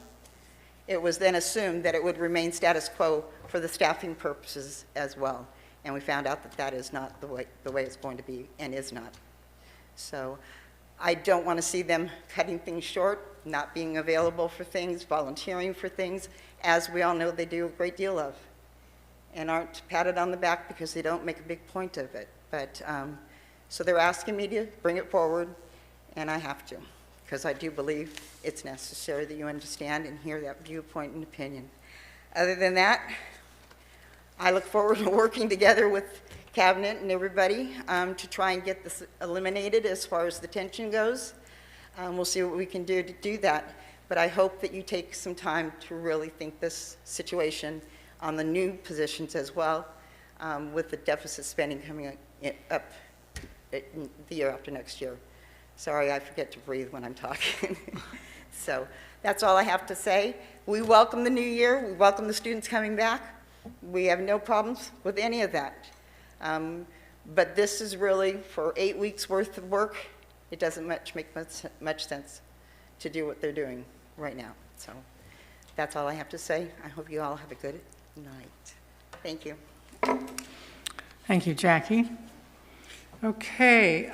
it was then assumed that it would remain status quo for the staffing purposes as well. And we found out that that is not the way it's going to be, and is not. So I don't want to see them cutting things short, not being available for things, volunteering for things, as we all know they do a great deal of, and aren't patted on the back because they don't make a big point of it. But so they're asking me to bring it forward, and I have to, because I do believe it's necessary that you understand and hear that viewpoint and opinion. Other than that, I look forward to working together with Cabinet and everybody to try and get this eliminated as far as the tension goes. We'll see what we can do to do that. But I hope that you take some time to really think this situation on the new positions as well, with the deficit spending coming up the year after next year. Sorry, I forget to breathe when I'm talking. So that's all I have to say. We welcome the new year. We welcome the students coming back. We have no problems with any of that. But this is really for 8 weeks worth of work. It doesn't make much sense to do what they're doing right now. So that's all I have to say. I hope you all have a good night. Thank you. Thank you, Jackie. Okay,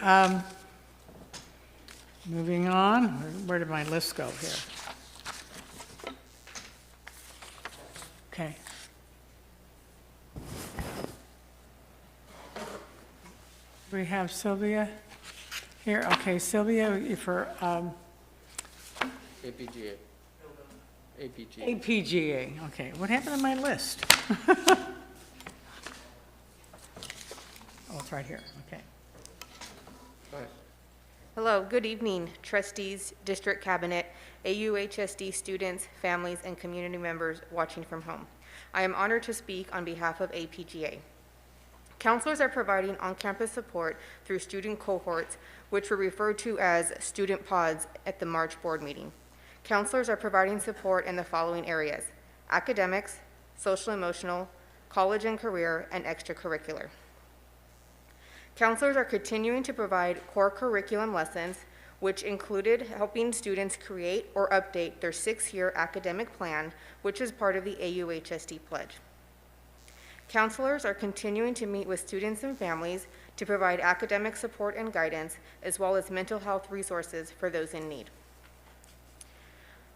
moving on. Where did my list go here? Okay. We have Sylvia here. Okay, Sylvia, for APGA. APGA. APGA. Okay, what happened to my list? Oh, it's right here. Okay. Hello, good evening, trustees, district cabinet, AUHSD students, families, and community members watching from home. I am honored to speak on behalf of APGA. Counselors are providing on-campus support through student cohorts, which were referred to as student pods at the March board meeting. Counselors are providing support in the following areas: academics, social emotional, college and career, and extracurricular. Counselors are continuing to provide core curriculum lessons, which included helping students create or update their 6-year academic plan, which is part of the AUHSD pledge. Counselors are continuing to meet with students and families to provide academic support and guidance, as well as mental health resources for those in need.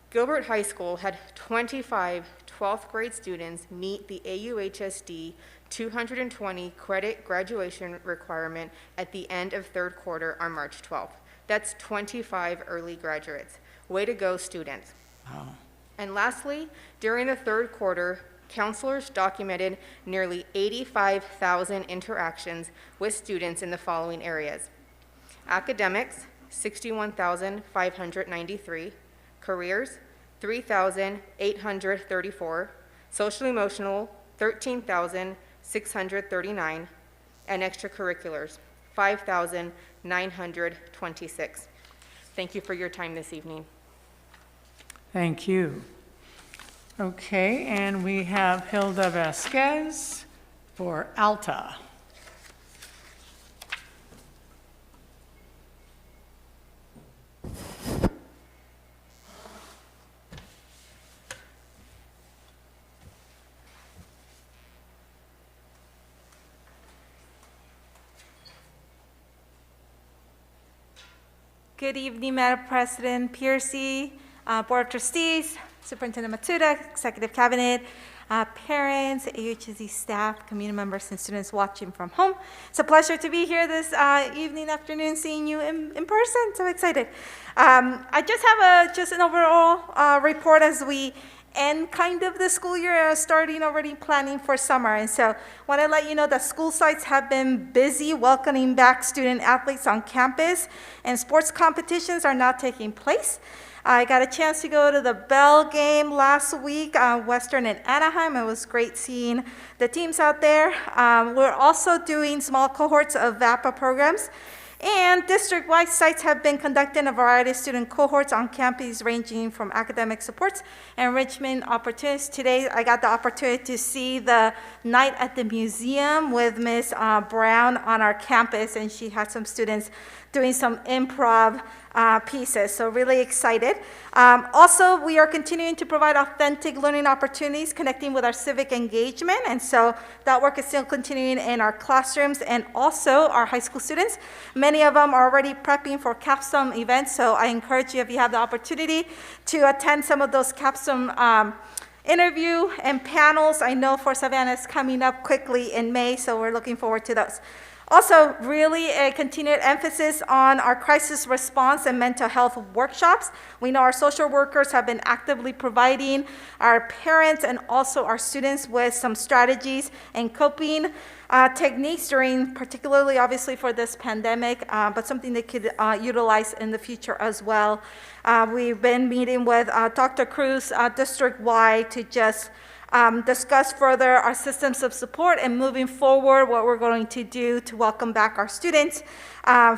Gilbert High School had 25 12th grade students meet the AUHSD 220 credit graduation requirement at the end of third quarter on March 12th. That's 25 early graduates. Way to go, students. Wow. And lastly, during the third quarter, counselors documented nearly 85,000 interactions with students in the following areas: academics, 61,593, careers, 3,834, social emotional, 13,639, and extracurriculars, 5,926. Thank you for your time this evening. Thank you. Okay, and we have Hilda Vasquez for Alta. Good evening, Madam President Piercy, Board of Trustees, Superintendent Matsuda, Executive Cabinet, parents, AUHSD staff, community members, and students watching from home. It's a pleasure to be here this evening, afternoon, seeing you in person. So excited. I just have an overall report as we end kind of the school year, starting already planning for summer. And so I want to let you know that school sites have been busy welcoming back student athletes on campus, and sports competitions are now taking place. I got a chance to go to the Bell game last week, Western and Anaheim. It was great seeing the teams out there. We're also doing small cohorts of VAPA programs. And district-wide sites have been conducting a variety of student cohorts on campus, ranging from academic supports and enrichment opportunities. Today, I got the opportunity to see the night at the museum with Ms. Brown on our campus, and she had some students doing some improv pieces, so really excited. Also, we are continuing to provide authentic learning opportunities, connecting with our civic engagement, and so that work is still continuing in our classrooms and also our high school students. Many of them are already prepping for capstone events, so I encourage you, if you have the opportunity, to attend some of those capstone interview and panels. I know for Savannah is coming up quickly in May, so we're looking forward to those. Also, really a continued emphasis on our crisis response and mental health workshops. We know our social workers have been actively providing our parents and also our students with some strategies and coping techniques during, particularly obviously for this pandemic, but something they could utilize in the future as well. We've been meeting with Dr. Cruz district-wide to just discuss further our systems of support and moving forward what we're going to do to welcome back our students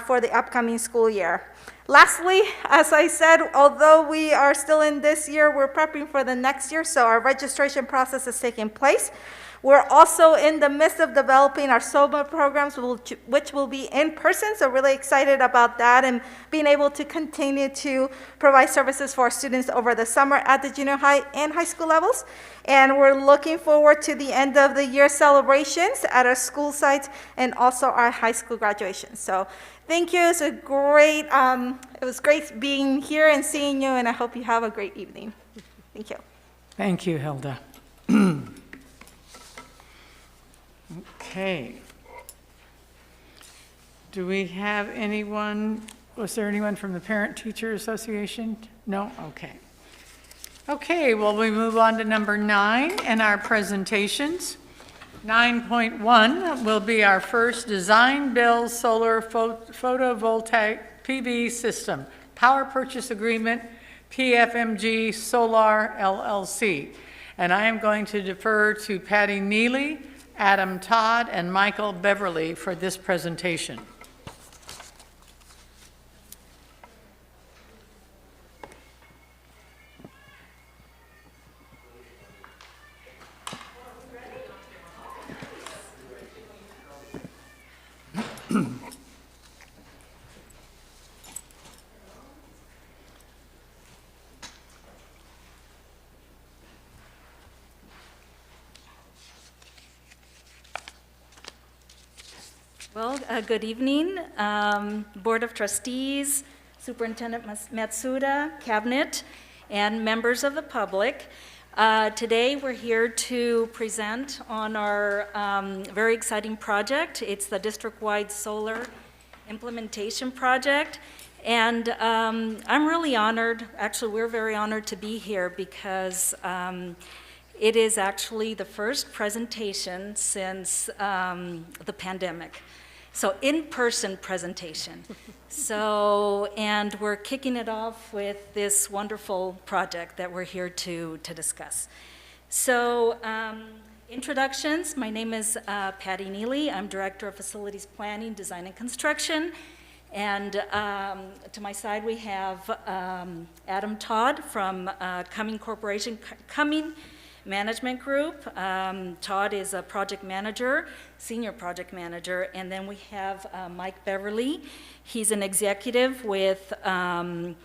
for the upcoming school year. Lastly, as I said, although we are still in this year, we're prepping for the next year, so our registration process is taking place. We're also in the midst of developing our SOMA programs, which will be in person, so really excited about that and being able to continue to provide services for our students over the summer at the junior high and high school levels. And we're looking forward to the end of the year celebrations at our school sites and also our high school graduations. So thank you. It was great being here and seeing you, and I hope you have a great evening. Thank you. Thank you, Hilda. Okay. Do we have anyone, was there anyone from the Parent Teacher Association? No? Okay. Okay, well, we move on to number 9 in our presentations. 9.1 will be our first design build solar photovoltaic PV system, power purchase agreement, PFMG Solar LLC. And I am going to defer to Patty Neely, Adam Todd, and Michael Beverly for this presentation. Well, good evening, Board of Trustees, Superintendent Matsuda, Cabinet, and members of the public. Today, we're here to present on our very exciting project. It's the district-wide solar implementation project. And I'm really honored, actually, we're very honored to be here because it is actually the first presentation since the pandemic. So in-person presentation. So, and we're kicking it off with this wonderful project that we're here to discuss. So, introductions, my name is Patty Neely. I'm Director of Facilities Planning, Design and Construction. And to my side we have Adam Todd from Cumming Corporation, Cumming Management Group. Todd is a project manager, senior project manager, and then we have Mike Beverly. He's an executive with the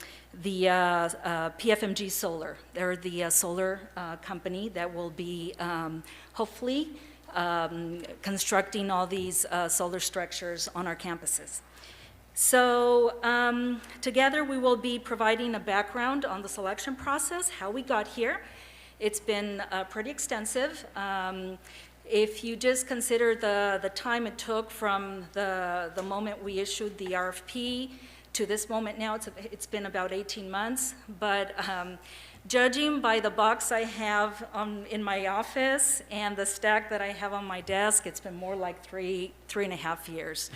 PFMG Solar. They're the solar company that will be hopefully constructing all these solar structures on our campuses. So together we will be providing a background on the selection process, how we got here. It's been pretty extensive. If you just consider the time it took from the moment we issued the RFP to this moment now, it's been about 18 months. But judging by the box I have in my office and the stack that I have on my desk, it's been more like three and a half years.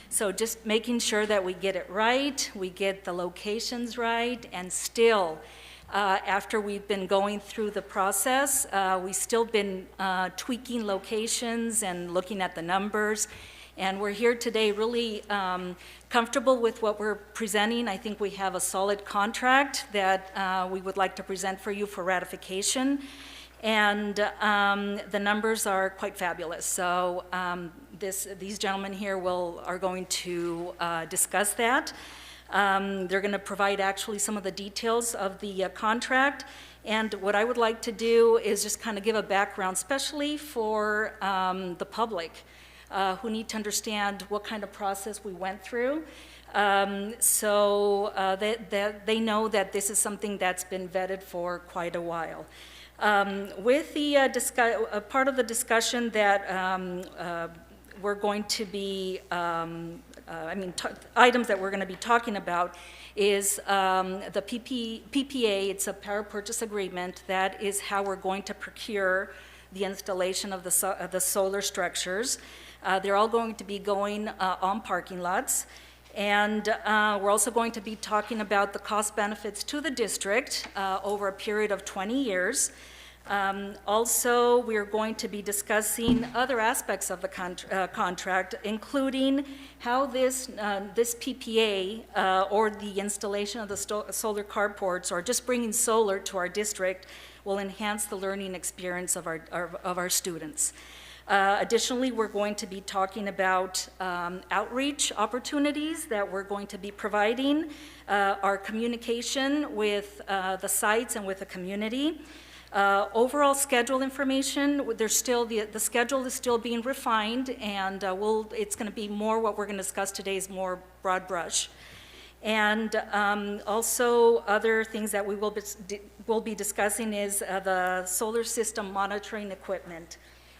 So just making sure that we get it right, we get the locations right, and still, after we've been going through the process, we've still been tweaking locations and looking at the numbers. And we're here today really comfortable with what we're presenting. I think we have a solid contract that we would like to present for you for ratification. And the numbers are quite fabulous. So these gentlemen here are going to discuss that. They're going to provide actually some of the details of the contract. And what I would like to do is just kind of give a background, especially for the public who need to understand what kind of process we went through. So that they know that this is something that's been vetted for quite a while. With the part of the discussion that we're going to be items that we're going to be talking about is the PPA. It's a power purchase agreement. That is how we're going to procure the installation of the solar structures. They're all going to be going on parking lots. And we're also going to be talking about the cost benefits to the district over a period of 20 years. Also, we're going to be discussing other aspects of the contract, including how this PPA or the installation of the solar carports or just bringing solar to our district will enhance the learning experience of our students. Additionally, we're going to be talking about outreach opportunities that we're going to be providing, our communication with the sites and with the community. Overall schedule information, there's still the schedule is still being refined, and it's going to be more what we're going to discuss today is more broad brush. And also other things that we will be discussing is the solar system monitoring equipment.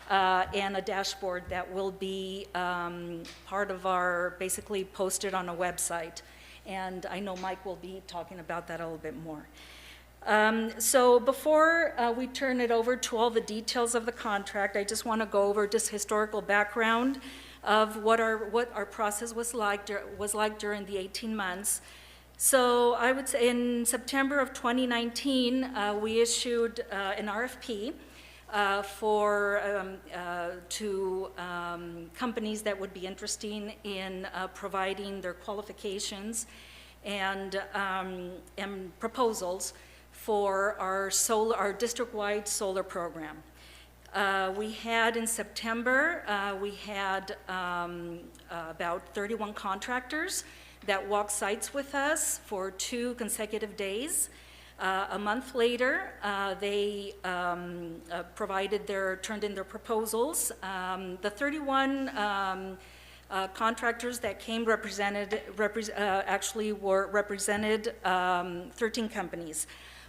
and a dashboard that will be part of our, basically posted on a website. And I know Mike will be talking about that a little bit more. So before we turn it over to all the details of the contract, I just want to go over just historical background of what our process was like during the 18 months. So I would say in September of 2019, we issued an RFP to companies that would be interested in providing their qualifications and proposals for our district-wide solar program. We had in September, we had about 31 contractors that walked sites with us for 2 consecutive days. A month later, they turned in their proposals. The 31 contractors that came actually represented 13 companies.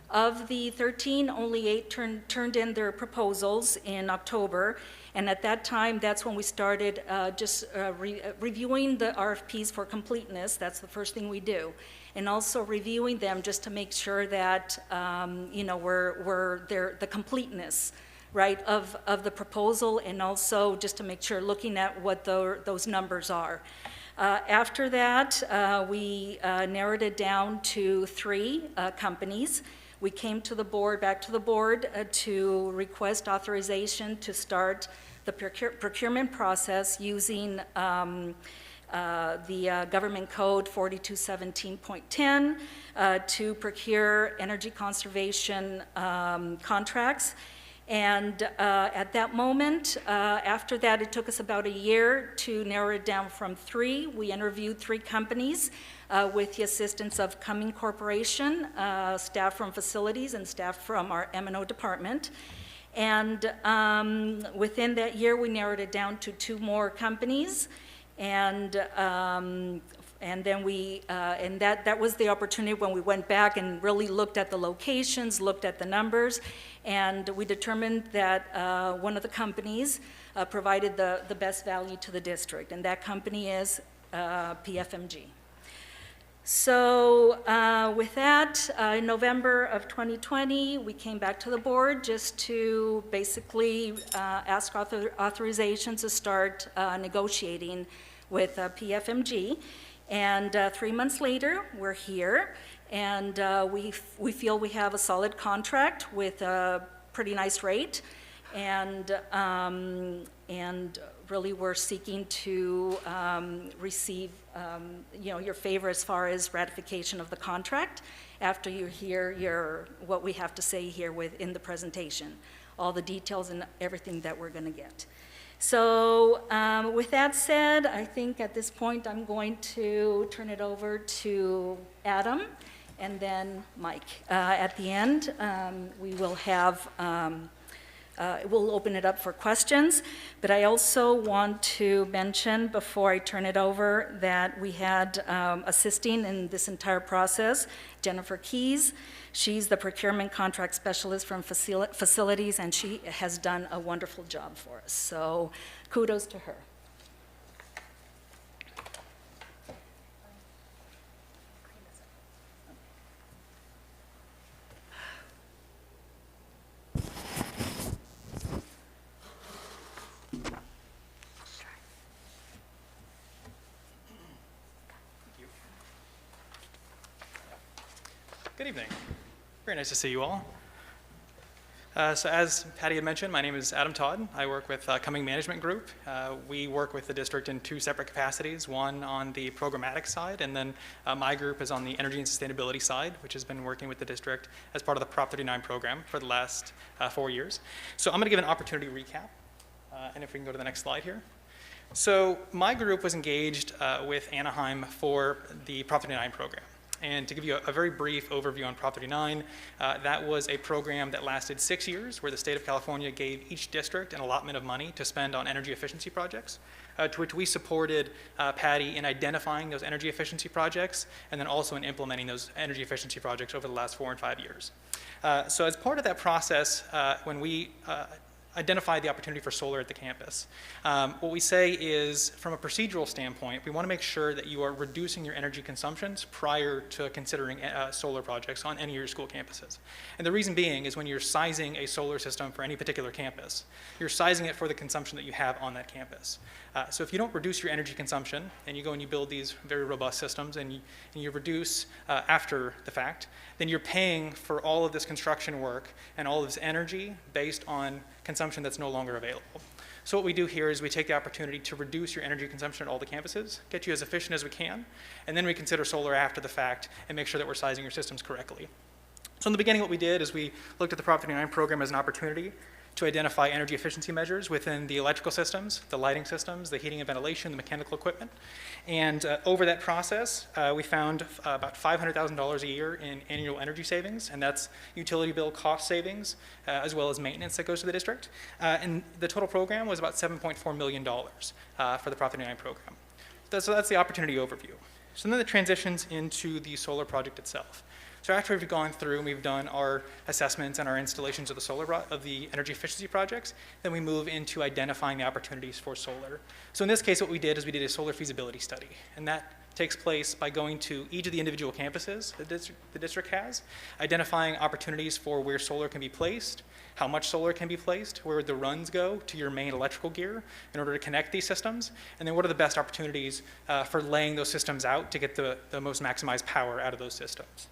Of the 13, only 8 turned in their proposals in October, and at that time, that's when we started reviewing the RFPs for completeness. That's the first thing we do, and also reviewing them just to make sure that the completeness, right, of the proposal, and also just to make sure, looking at what those numbers are. After that, we narrowed it down to 3 companies. We came to the board, back to the board, to request authorization to start the procurement process using the Government Code 4217.10 to procure energy conservation contracts. And at that moment, after that, it took us about a year to narrow it down from 3. We interviewed 3 companies with the assistance of Cumming Corporation, staff from facilities and staff from our M&O department. And within that year, we narrowed it down to 2 more companies. And then that was the opportunity when we went back and really looked at the locations, looked at the numbers, and we determined that one of the companies provided the best value to the district, and that company is PFMG. So with that, in November of 2020, we came back to the board just to basically ask authorization to start negotiating with PFMG. And 3 months later, we're here, and we feel we have a solid contract with a pretty nice rate, and really we're seeking to receive your favor as far as ratification of the contract after you hear what we have to say here in the presentation, all the details and everything that we're going to get. So with that said, I think at this point I'm going to turn it over to Adam and then Mike. At the end, we will have, we'll open it up for questions, but I also want to mention before I turn it over that we had assisting in this entire process, Jennifer Keys. She's the procurement contract specialist from facilities, and she has done a wonderful job for us. So kudos to her. Good evening. Very nice to see you all. So as Patty had mentioned, my name is Adam Todd. I work with Cumming Management Group. We work with the district in 2 separate capacities, one on the programmatic side, and then my group is on the energy and sustainability side, which has been working with the district as part of the Prop 39 program for the last 4 years. So I'm going to give an opportunity recap, and if we can go to the next slide here. So my group was engaged with Anaheim for the Prop 39 program. And to give you a very brief overview on Prop 39, that was a program that lasted 6 years where the state of California gave each district an allotment of money to spend on energy efficiency projects, to which we supported Patty in identifying those energy efficiency projects and then also in implementing those energy efficiency projects over the last 4 and 5 years. So as part of that process, when we identify the opportunity for solar at the campus. What we say is, from a procedural standpoint, we want to make sure that you are reducing your energy consumptions prior to considering solar projects on any of your school campuses. And the reason being is when you're sizing a solar system for any particular campus, you're sizing it for the consumption that you have on that campus. So if you don't reduce your energy consumption and you go and you build these very robust systems and you reduce after the fact, then you're paying for all of this construction work and all of this energy based on consumption that's no longer available. So what we do here is we take the opportunity to reduce your energy consumption at all the campuses, get you as efficient as we can, and then we consider solar after the fact and make sure that we're sizing your systems correctly. So in the beginning, what we did is we looked at the Prop 39 program as an opportunity to identify energy efficiency measures within the electrical systems, the lighting systems, the heating and ventilation, the mechanical equipment. And over that process, we found about $500,000 a year in annual energy savings, and that's utility bill cost savings, as well as maintenance that goes to the district. And the total program was about $7.4 million for the Prop 39 program. So that's the opportunity overview. So then it transitions into the solar project itself. So after we've gone through and we've done our assessments and our installations of the energy efficiency projects, then we move into identifying the opportunities for solar. So in this case, what we did is we did a solar feasibility study, and that takes place by going to each of the individual campuses the district has, identifying opportunities for where solar can be placed, how much solar can be placed, where the runs go to your main electrical gear in order to connect these systems, and then what are the best opportunities for laying those systems out to get the most maximized power out of those systems.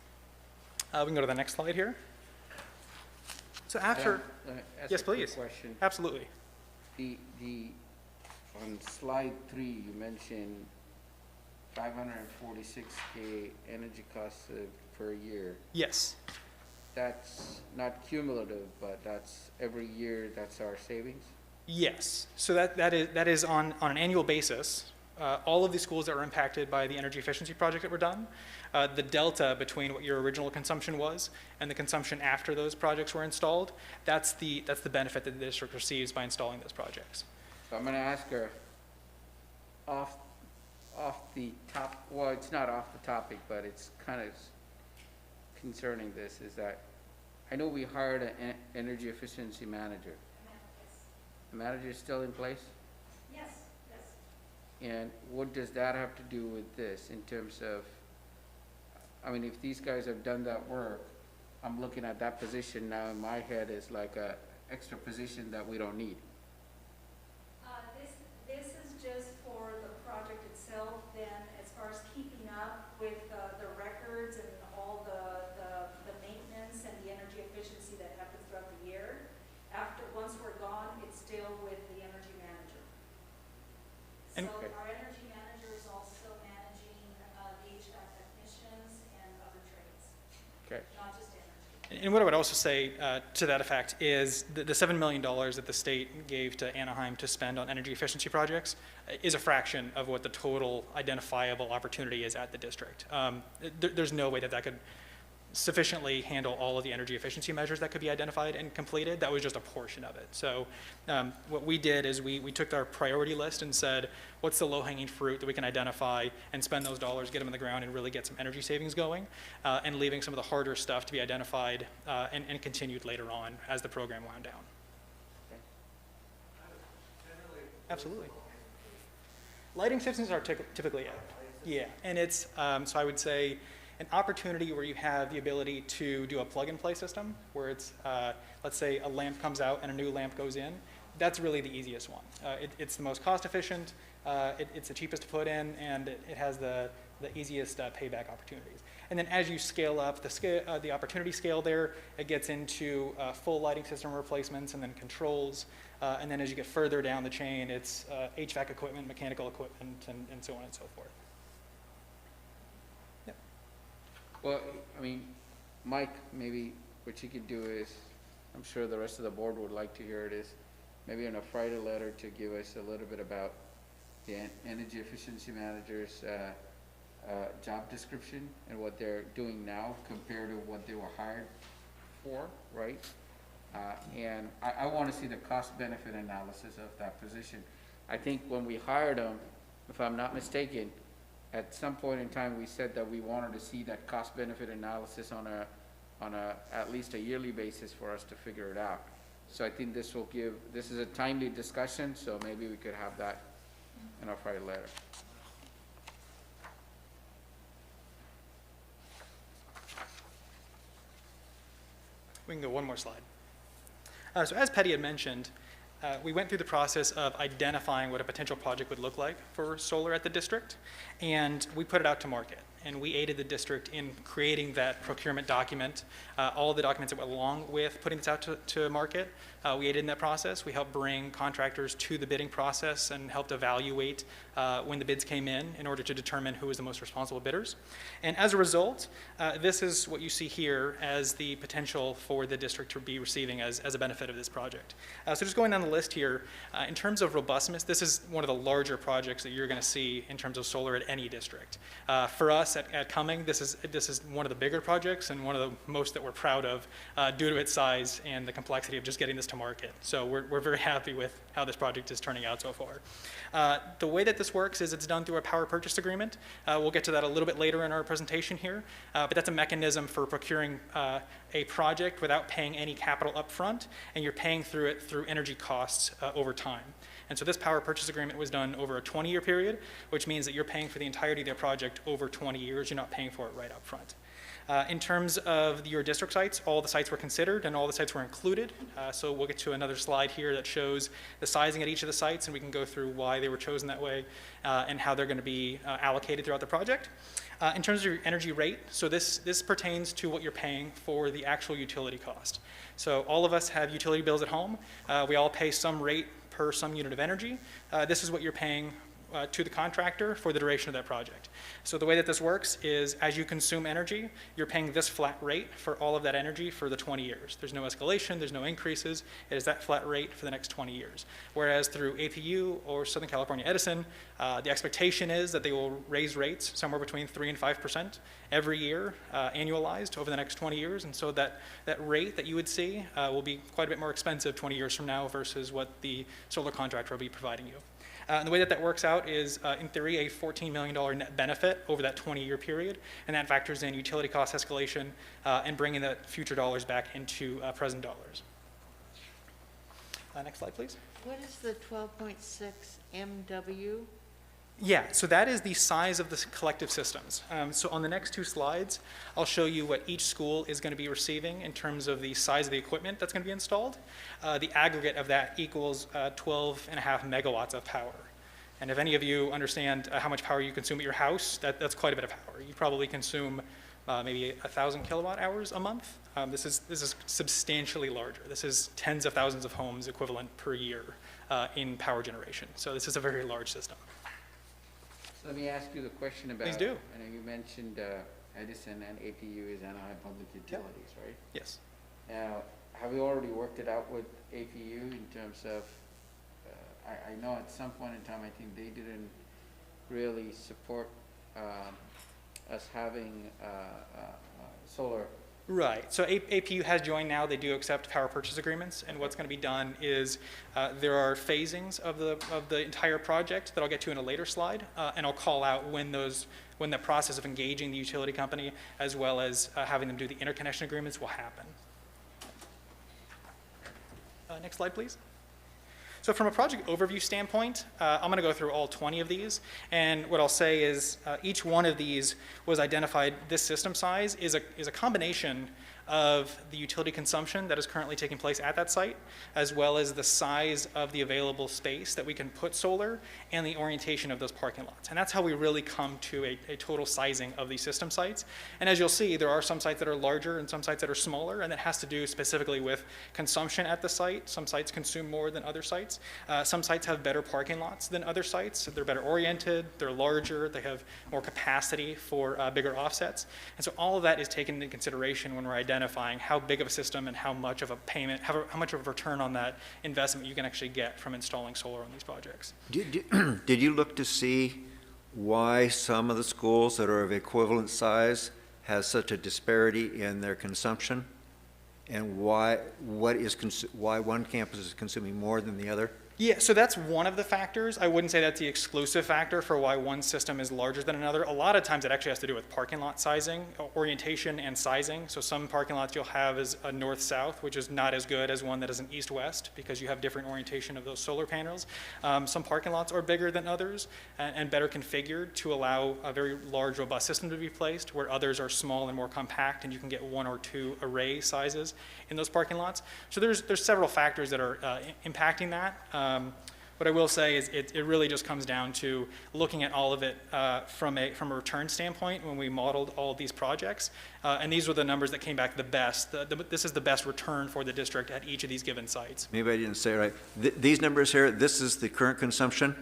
We can go to the next slide here. So after, yes, please. Question. Absolutely. On slide 3, you mentioned 546K energy costs per year. Yes. That's not cumulative, but that's every year, that's our savings? Yes. So that is on an annual basis. All of the schools that were impacted by the energy efficiency project that were done, the delta between what your original consumption was and the consumption after those projects were installed, that's the benefit that the district receives by installing those projects. So I'm going to ask her off the top, well, it's not off the topic, but it's kind of concerning this, is that I know we hired an energy efficiency manager. The manager is still in place? Yes. And what does that have to do with this in terms of, I mean, if these guys have done that work, I'm looking at that position now in my head as like a extra position that we don't need. This is just for the project itself. Then as far as keeping up with the records and all the maintenance and the energy efficiency that happens throughout the year, once we're gone, it's still with the energy manager. And So our energy manager is also managing the HVAC technicians and other trades, Okay. not just energy. And what I would also say to that effect is the $7 million that the state gave to Anaheim to spend on energy efficiency projects is a fraction of what the total identifiable opportunity is at the district. There's no way that could sufficiently handle all of the energy efficiency measures that could be identified and completed. That was just a portion of it. So what we did is we took our priority list and said, what's the low-hanging fruit that we can identify and spend those dollars, get them in the ground, and really get some energy savings going, and leaving some of the harder stuff to be identified and continued later on as the program wound down. Absolutely. Lighting systems are typically it. Yeah, and it's, so I would say, an opportunity where you have the ability to do a plug-and-play system, where it's, let's say a lamp comes out and a new lamp goes in. That's really the easiest one. It's the most cost-efficient, it's the cheapest to put in, and it has the easiest payback opportunities. And then as you scale up the opportunity scale there, it gets into full lighting system replacements and then controls. And then as you get further down the chain, it's HVAC equipment, mechanical equipment, and so on and so forth. Well, I mean, Mike, maybe what you could do is, I'm sure the rest of the board would like to hear it, is maybe in a Friday letter to give us a little bit about the energy efficiency manager's job description and what they're doing now compared to what they were hired for, right? And I want to see the cost-benefit analysis of that position. I think when we hired them, if I'm not mistaken, at some point in time, we said that we wanted to see that cost-benefit analysis on a at least a yearly basis for us to figure it out. So I think this will give, this is a timely discussion, so maybe we could have that in our Friday letter. We can go one more slide. So as Patty had mentioned, we went through the process of identifying what a potential project would look like for solar at the district, and we put it out to market. And we aided the district in creating that procurement document, all of the documents that went along with putting this out to market. We aided in that process. We helped bring contractors to the bidding process and helped evaluate when the bids came in order to determine who was the most responsible bidders. And as a result, this is what you see here as the potential for the district to be receiving as a benefit of this project. So just going down the list here, in terms of robustness, this is one of the larger projects that you're going to see in terms of solar at any district. For us at Cumming, this is one of the bigger projects and one of the most that we're proud of due to its size and the complexity of just getting this to market. So we're very happy with how this project is turning out so far. The way that this works is it's done through a power purchase agreement. We'll get to that a little bit later in our presentation here, but that's a mechanism for procuring a project without paying any capital upfront, and you're paying through it through energy costs over time. And so this power purchase agreement was done over a 20-year period, which means that you're paying for the entirety of the project over 20 years. You're not paying for it right up front. In terms of your district sites, all the sites were considered and all the sites were included. So we'll get to another slide here that shows the sizing at each of the sites, and we can go through why they were chosen that way and how they're going to be allocated throughout the project. In terms of your energy rate, so this pertains to what you're paying for the actual utility cost. So all of us have utility bills at home. We all pay some rate per some unit of energy. This is what you're paying to the contractor for the duration of that project. So the way that this works is as you consume energy, you're paying this flat rate for all of that energy for the 20 years. There's no escalation, there's no increases. It is that flat rate for the next 20 years. Whereas through APU or Southern California Edison, the expectation is that they will raise rates somewhere between 3% and 5% every year, annualized over the next 20 years. And so that rate that you would see will be quite a bit more expensive 20 years from now versus what the solar contractor will be providing you. And the way that works out is, in theory, a $14 million net benefit over that 20-year period, and that factors in utility cost escalation and bringing the future dollars back into present dollars. Next slide, please. What is the 12.6 MW? Yeah, so that is the size of the collective systems. So on the next two slides, I'll show you what each school is going to be receiving in terms of the size of the equipment that's going to be installed. The aggregate of that equals 12.5 megawatts of power. And if any of you understand how much power you consume at your house, that's quite a bit of power. You probably consume maybe 1,000 kilowatt hours a month. This is substantially larger. This is tens of thousands of homes equivalent per year in power generation. So this is a very large system. Let me ask you the question about. Please do. I know you mentioned Edison and APU is Anaheim Public Utilities, right? Yes. Now, have you already worked it out with APU in terms of, I know at some point in time, I think they didn't really support us having solar. Right. So APU has joined now. They do accept power purchase agreements, and what's going to be done is there are phasings of the entire project that I'll get to in a later slide, and I'll call out when the process of engaging the utility company as well as having them do the interconnection agreements will happen. Next slide, please. So from a project overview standpoint, I'm going to go through all 20 of these, and what I'll say is each one of these was identified. This system size is a combination of the utility consumption that is currently taking place at that site, as well as the size of the available space that we can put solar and the orientation of those parking lots. And that's how we really come to a total sizing of these system sites. And as you'll see, there are some sites that are larger and some sites that are smaller, and that has to do specifically with consumption at the site. Some sites consume more than other sites. Some sites have better parking lots than other sites. They're better oriented, they're larger, they have more capacity for bigger offsets. And so all of that is taken into consideration when we're identifying how big of a system and how much of a payment, how much of a return on that investment you can actually get from installing solar on these projects. Did you look to see why some of the schools that are of equivalent size has such a disparity in their consumption? And why one campus is consuming more than the other? Yeah, so that's one of the factors. I wouldn't say that's the exclusive factor for why one system is larger than another. A lot of times it actually has to do with parking lot sizing, orientation, and sizing. So some parking lots you'll have is a north-south, which is not as good as one that is an east-west because you have different orientation of those solar panels. Some parking lots are bigger than others and better configured to allow a very large, robust system to be placed, where others are small and more compact, and you can get 1 or 2 array sizes in those parking lots. So there's several factors that are impacting that. What I will say is it really just comes down to looking at all of it from a return standpoint when we modeled all of these projects. And these were the numbers that came back the best. This is the best return for the district at each of these given sites. Maybe I didn't say it right. These numbers here, this is the current consumption?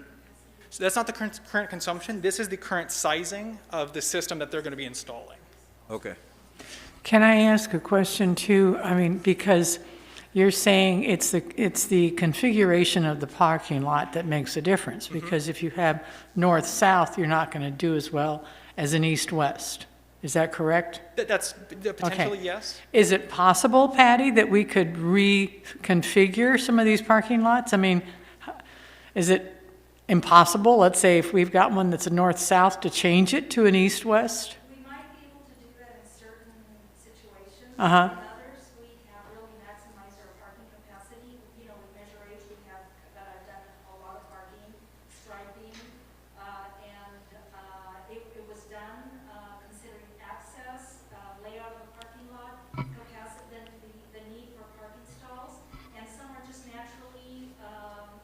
So that's not the current consumption. This is the current sizing of the system that they're going to be installing. Okay. Can I ask a question too? I mean, because you're saying it's the configuration of the parking lot that makes a difference, because if you have north-south, you're not going to do as well as an east-west. Is that correct? That's potentially Okay. yes. Is it possible, Patty, that we could reconfigure some of these parking lots? I mean, is it impossible, let's say if we've got one that's a north-south, to change it to an east-west? We might be able to do that in certain situations. Uh-huh. In others, we have really maximized our parking capacity. You know, with Measure H, we have done a lot of parking, striping, and it was done considering access, layout of the parking lot, capacity, then the need for parking stalls, and some are just naturally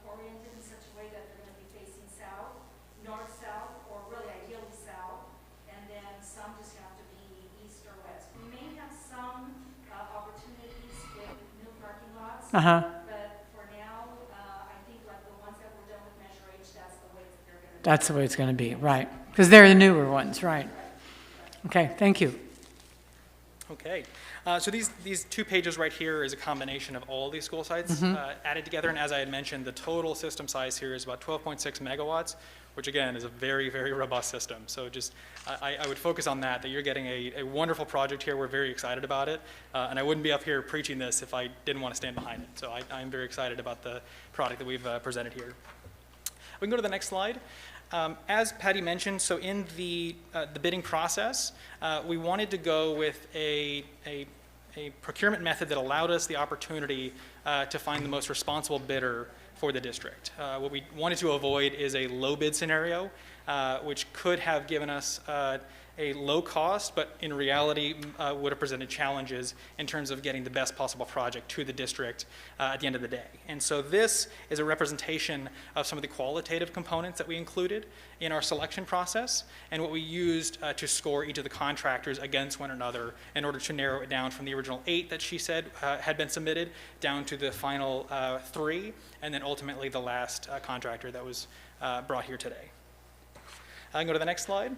oriented in such a way that they're going to be facing south, north-south, or really ideally south, and then some just have to be east or west. We may have some opportunities with new parking lots, but for now, I think like the ones that were done with Measure H, that's the way that they're going to be. That's the way it's going to be, right? Because they're the newer ones, right? Okay, thank you. Okay. So these 2 pages right here is a combination of all these school sites added together. And as I had mentioned, the total system size here is about 12.6 megawatts, which again is a very, very robust system. So just I would focus on that you're getting a wonderful project here. We're very excited about it. And I wouldn't be up here preaching this if I didn't want to stand behind it. So I'm very excited about the product that we've presented here. We can go to the next slide. As Patty mentioned, so in the bidding process, we wanted to go with a procurement method that allowed us the opportunity to find the most responsible bidder for the district. What we wanted to avoid is a low bid scenario, which could have given us a low cost, but in reality would have presented challenges in terms of getting the best possible project to the district at the end of the day. And so this is a representation of some of the qualitative components that we included in our selection process and what we used to score each of the contractors against one another in order to narrow it down from the original 8 that she said had been submitted down to the final 3, and then ultimately the last contractor that was brought here today. I can go to the next slide.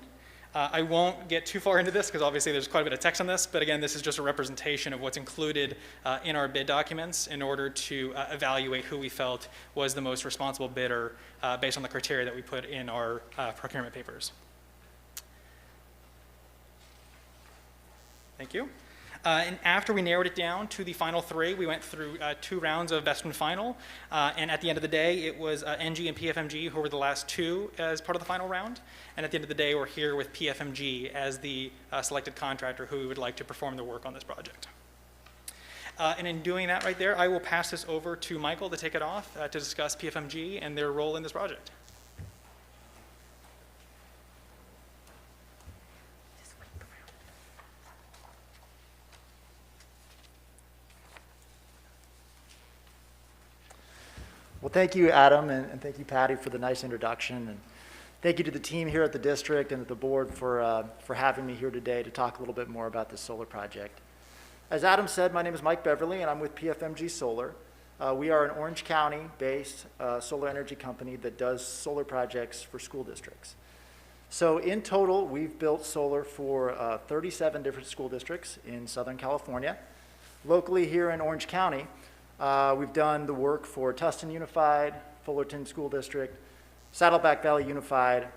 I won't get too far into this because obviously there's quite a bit of text on this, but again, this is just a representation of what's included in our bid documents in order to evaluate who we felt was the most responsible bidder based on the criteria that we put in our procurement papers. Thank you. And after we narrowed it down to the final 3, we went through 2 rounds of best and final. And at the end of the day, it was NG and PFMG who were the last 2 as part of the final round. And at the end of the day, we're here with PFMG as the selected contractor who would like to perform the work on this project. And in doing that right there, I will pass this over to Michael to take it off to discuss PFMG and their role in this project. Well, thank you, Adam, and thank you, Patty, for the nice introduction. And thank you to the team here at the district and at the board for having me here today to talk a little bit more about this solar project. As Adam said, my name is Mike Beverly, and I'm with PFMG Solar. We are an Orange County-based solar energy company that does solar projects for school districts. So in total, we've built solar for 37 different school districts in Southern California. Locally here in Orange County, we've done the work for Tustin Unified, Fullerton School District, Saddleback Valley Unified,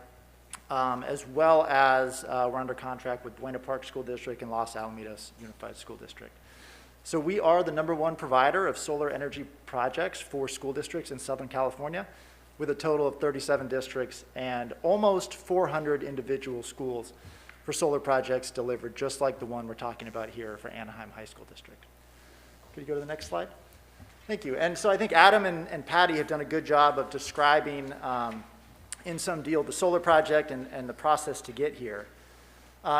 as well as we're under contract with Buena Park School District and Los Alamitos Unified School District. So we are the #1 provider of solar energy projects for school districts in Southern California, with a total of 37 districts and almost 400 individual schools for solar projects delivered, just like the one we're talking about here for Anaheim High School District. Could you go to the next slide? Thank you. And so I think Adam and Patty have done a good job of describing in some deal the solar project and the process to get here.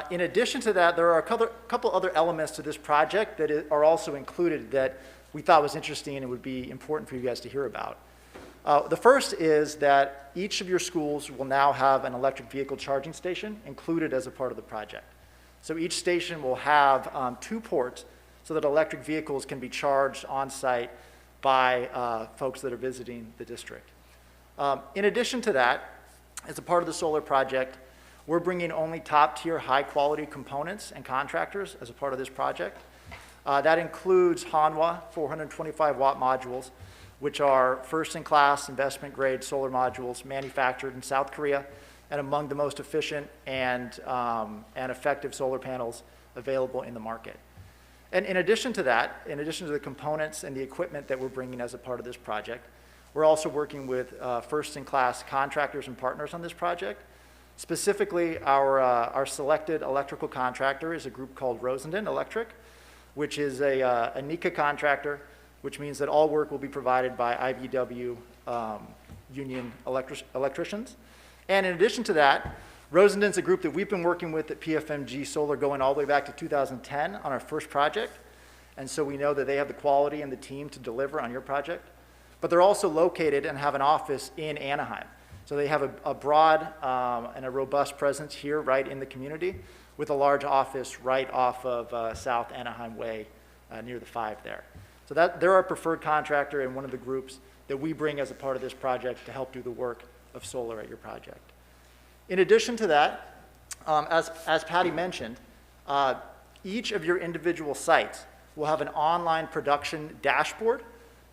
In addition to that, there are a couple other elements to this project that are also included that we thought was interesting and would be important for you guys to hear about. The first is that each of your schools will now have an electric vehicle charging station included as a part of the project. So each station will have 2 ports so that electric vehicles can be charged on site by folks that are visiting the district. In addition to that, as a part of the solar project, we're bringing only top-tier, high-quality components and contractors as a part of this project. That includes Hanwha 425-watt modules, which are first-in-class, investment-grade solar modules manufactured in South Korea and among the most efficient and effective solar panels available in the market. And in addition to that, in addition to the components and the equipment that we're bringing as a part of this project, we're also working with first-in-class contractors and partners on this project. Specifically, our selected electrical contractor is a group called Rosendin Electric, which is a NECA contractor, which means that all work will be provided by IBEW union electricians. And in addition to that, Rosendin's a group that we've been working with at PFMG Solar going all the way back to 2010 on our first project. And so we know that they have the quality and the team to deliver on your project. But they're also located and have an office in Anaheim. So they have a broad and a robust presence here right in the community with a large office right off of South Anaheim Way near the 5 there. So they're our preferred contractor and one of the groups that we bring as a part of this project to help do the work of solar at your project. In addition to that, as Patty mentioned, each of your individual sites will have an online production dashboard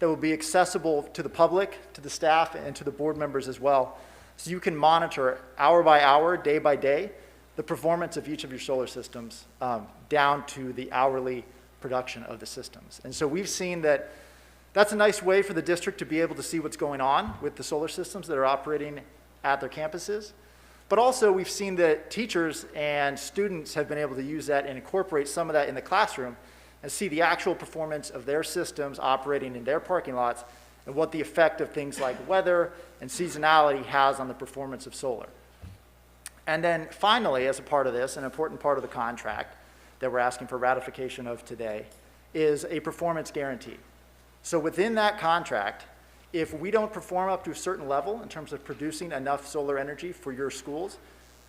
that will be accessible to the public, to the staff, and to the board members as well. So you can monitor hour by hour, day by day, the performance of each of your solar systems down to the hourly production of the systems. And so we've seen that that's a nice way for the district to be able to see what's going on with the solar systems that are operating at their campuses. But also we've seen that teachers and students have been able to use that and incorporate some of that in the classroom and see the actual performance of their systems operating in their parking lots and what the effect of things like weather and seasonality has on the performance of solar. And then finally, as a part of this, an important part of the contract that we're asking for ratification of today is a performance guarantee. So within that contract, if we don't perform up to a certain level in terms of producing enough solar energy for your schools,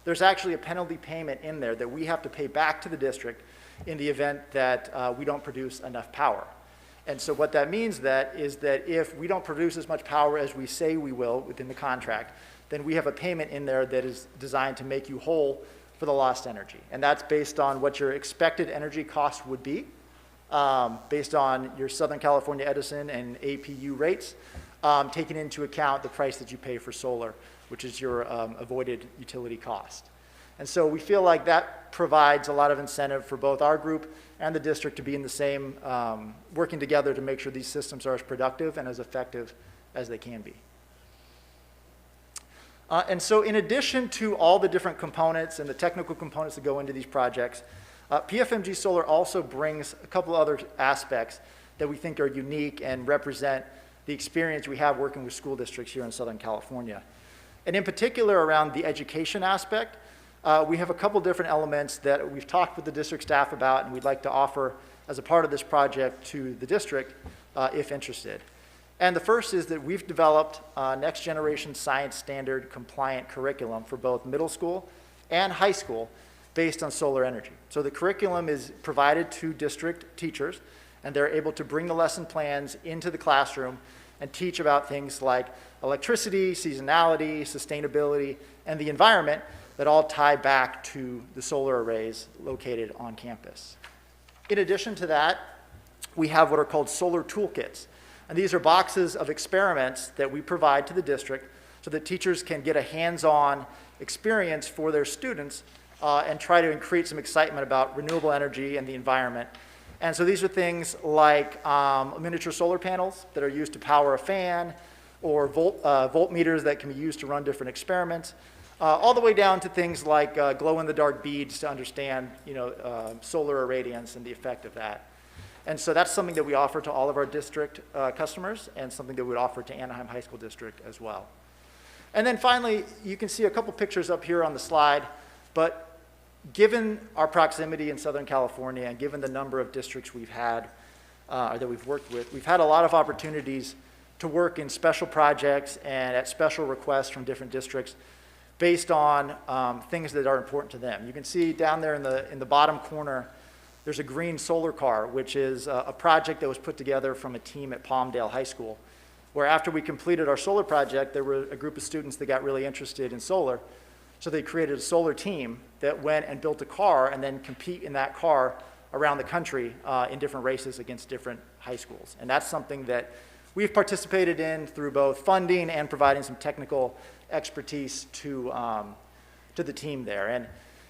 there's actually a penalty payment in there that we have to pay back to the district in the event that we don't produce enough power. And so what that means is that if we don't produce as much power as we say we will within the contract, then we have a payment in there that is designed to make you whole for the lost energy. And that's based on what your expected energy cost would be, based on your Southern California Edison and APU rates, taking into account the price that you pay for solar, which is your avoided utility cost. And so we feel like that provides a lot of incentive for both our group and the district to be in the same, working together to make sure these systems are as productive and as effective as they can be. And so in addition to all the different components and the technical components that go into these projects, PFMG Solar also brings a couple other aspects that we think are unique and represent the experience we have working with school districts here in Southern California. And in particular around the education aspect, we have a couple different elements that we've talked with the district staff about and we'd like to offer as a part of this project to the district if interested. And the first is that we've developed next generation science standard compliant curriculum for both middle school and high school based on solar energy. So the curriculum is provided to district teachers and they're able to bring the lesson plans into the classroom and teach about things like electricity, seasonality, sustainability, and the environment that all tie back to the solar arrays located on campus. In addition to that, we have what are called solar toolkits. And these are boxes of experiments that we provide to the district so that teachers can get a hands-on experience for their students and try to create some excitement about renewable energy and the environment And so these are things like miniature solar panels that are used to power a fan, or voltmeters that can be used to run different experiments, all the way down to things like glow-in-the-dark beads to understand, solar irradiance and the effect of that. And so that's something that we offer to all of our district customers, and something that we would offer to Anaheim High School District as well. And then finally, you can see a couple pictures up here on the slide, but given our proximity in Southern California and given the number of districts we've had, that we've worked with, we've had a lot of opportunities to work in special projects and at special requests from different districts based on things that are important to them. You can see down there in the bottom corner, there's a green solar car, which is a project that was put together from a team at Palmdale High School, where after we completed our solar project, there were a group of students that got really interested in solar. So they created a solar team that went and built a car and then compete in that car around the country in different races against different high schools. And that's something that we've participated in through both funding and providing some technical expertise to the team there. And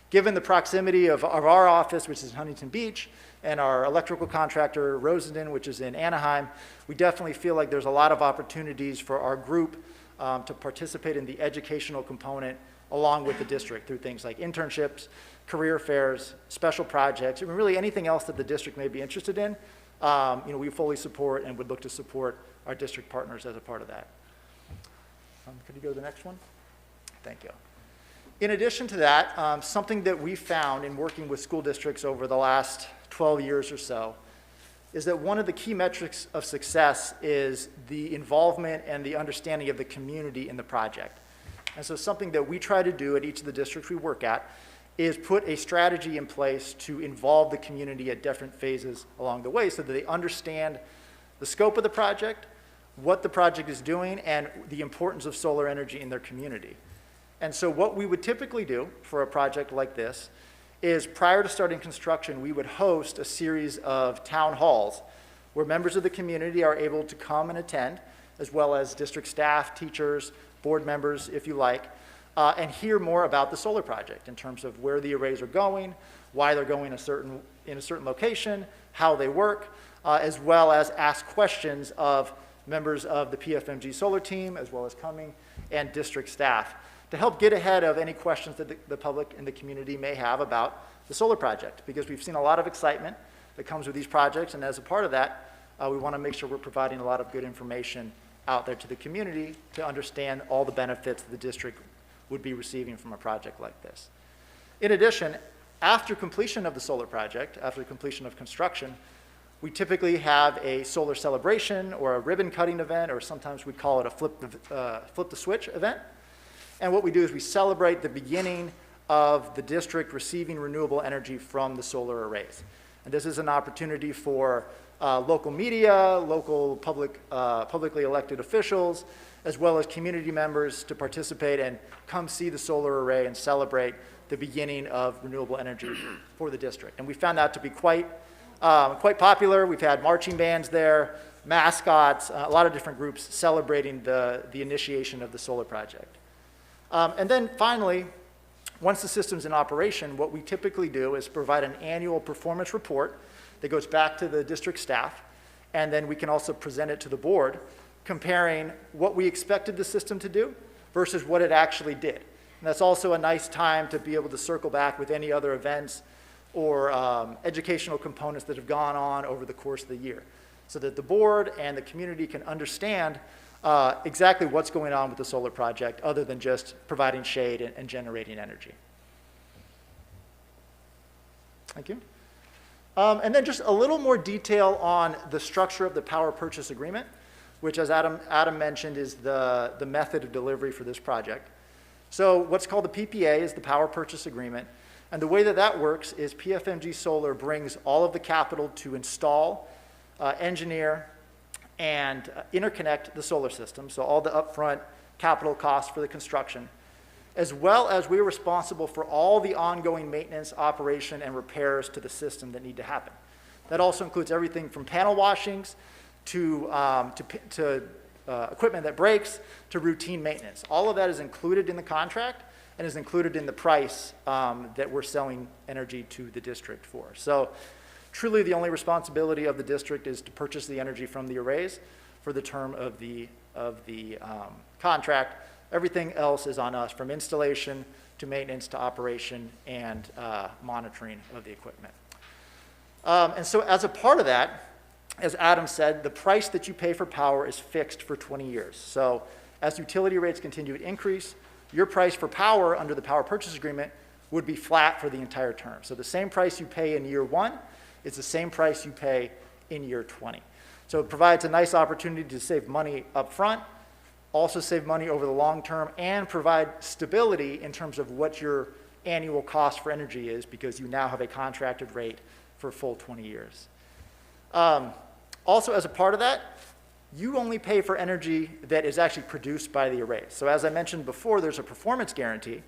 given the proximity of our office, which is in Huntington Beach, and our electrical contractor, Rosenden, which is in Anaheim, we definitely feel like there's a lot of opportunities for our group to participate in the educational component along with the district through things like internships, career fairs, special projects, and really anything else that the district may be interested in. We fully support and would look to support our district partners as a part of that. Could you go to the next one? Thank you. In addition to that, something that we found in working with school districts over the last 12 years or so is that one of the key metrics of success is the involvement and the understanding of the community in the project. And so something that we try to do at each of the districts we work at is put a strategy in place to involve the community at different phases along the way so that they understand the scope of the project, what the project is doing, and the importance of solar energy in their community. And so what we would typically do for a project like this is prior to starting construction, we would host a series of town halls where members of the community are able to come and attend, as well as district staff, teachers, board members, if you like, and hear more about the solar project in terms of where the arrays are going, why they're going in a certain location, how they work, as well as ask questions of members of the PFMG solar team, as well as Cumming and district staff, to help get ahead of any questions that the public and the community may have about the solar project, because we've seen a lot of excitement that comes with these projects, and as a part of that, we want to make sure we're providing a lot of good information out there to the community to understand all the benefits the district would be receiving from a project like this. In addition, after completion of the solar project, after completion of construction, we typically have a solar celebration or a ribbon cutting event, or sometimes we call it a flip the switch event. And what we do is we celebrate the beginning of the district receiving renewable energy from the solar arrays. And this is an opportunity for local media, local publicly elected officials, as well as community members to participate and come see the solar array and celebrate the beginning of renewable energy for the district. And we found that to be quite popular. We've had marching bands there, mascots, a lot of different groups celebrating the initiation of the solar project. And then finally, once the system's in operation, what we typically do is provide an annual performance report that goes back to the district staff, and then we can also present it to the board, comparing what we expected the system to do versus what it actually did. And that's also a nice time to be able to circle back with any other events or educational components that have gone on over the course of the year, so that the board and the community can understand exactly what's going on with the solar project other than just providing shade and generating energy. Thank you. And then just a little more detail on the structure of the power purchase agreement, which, as Adam mentioned, is the method of delivery for this project. So what's called the PPA is the power purchase agreement. And the way that that works is PFMG Solar brings all of the capital to install, engineer, and interconnect the solar system, so all the upfront capital costs for the construction, as well as we're responsible for all the ongoing maintenance, operation, and repairs to the system that need to happen. That also includes everything from panel washings to equipment that breaks to routine maintenance. All of that is included in the contract and is included in the price that we're selling energy to the district for. So Truly, the only responsibility of the district is to purchase the energy from the arrays for the term of the contract. Everything else is on us, from installation to maintenance to operation and monitoring of the equipment. And so as a part of that, as Adam said, the price that you pay for power is fixed for 20 years. So as utility rates continue to increase, your price for power under the power purchase agreement would be flat for the entire term. So the same price you pay in year 1 is the same price you pay in year 20. So it provides a nice opportunity to save money up front, also save money over the long term, and provide stability in terms of what your annual cost for energy is, because you now have a contracted rate for a full 20 years. Also, as a part of that, you only pay for energy that is actually produced by the arrays. So as I mentioned before, there's a performance guarantee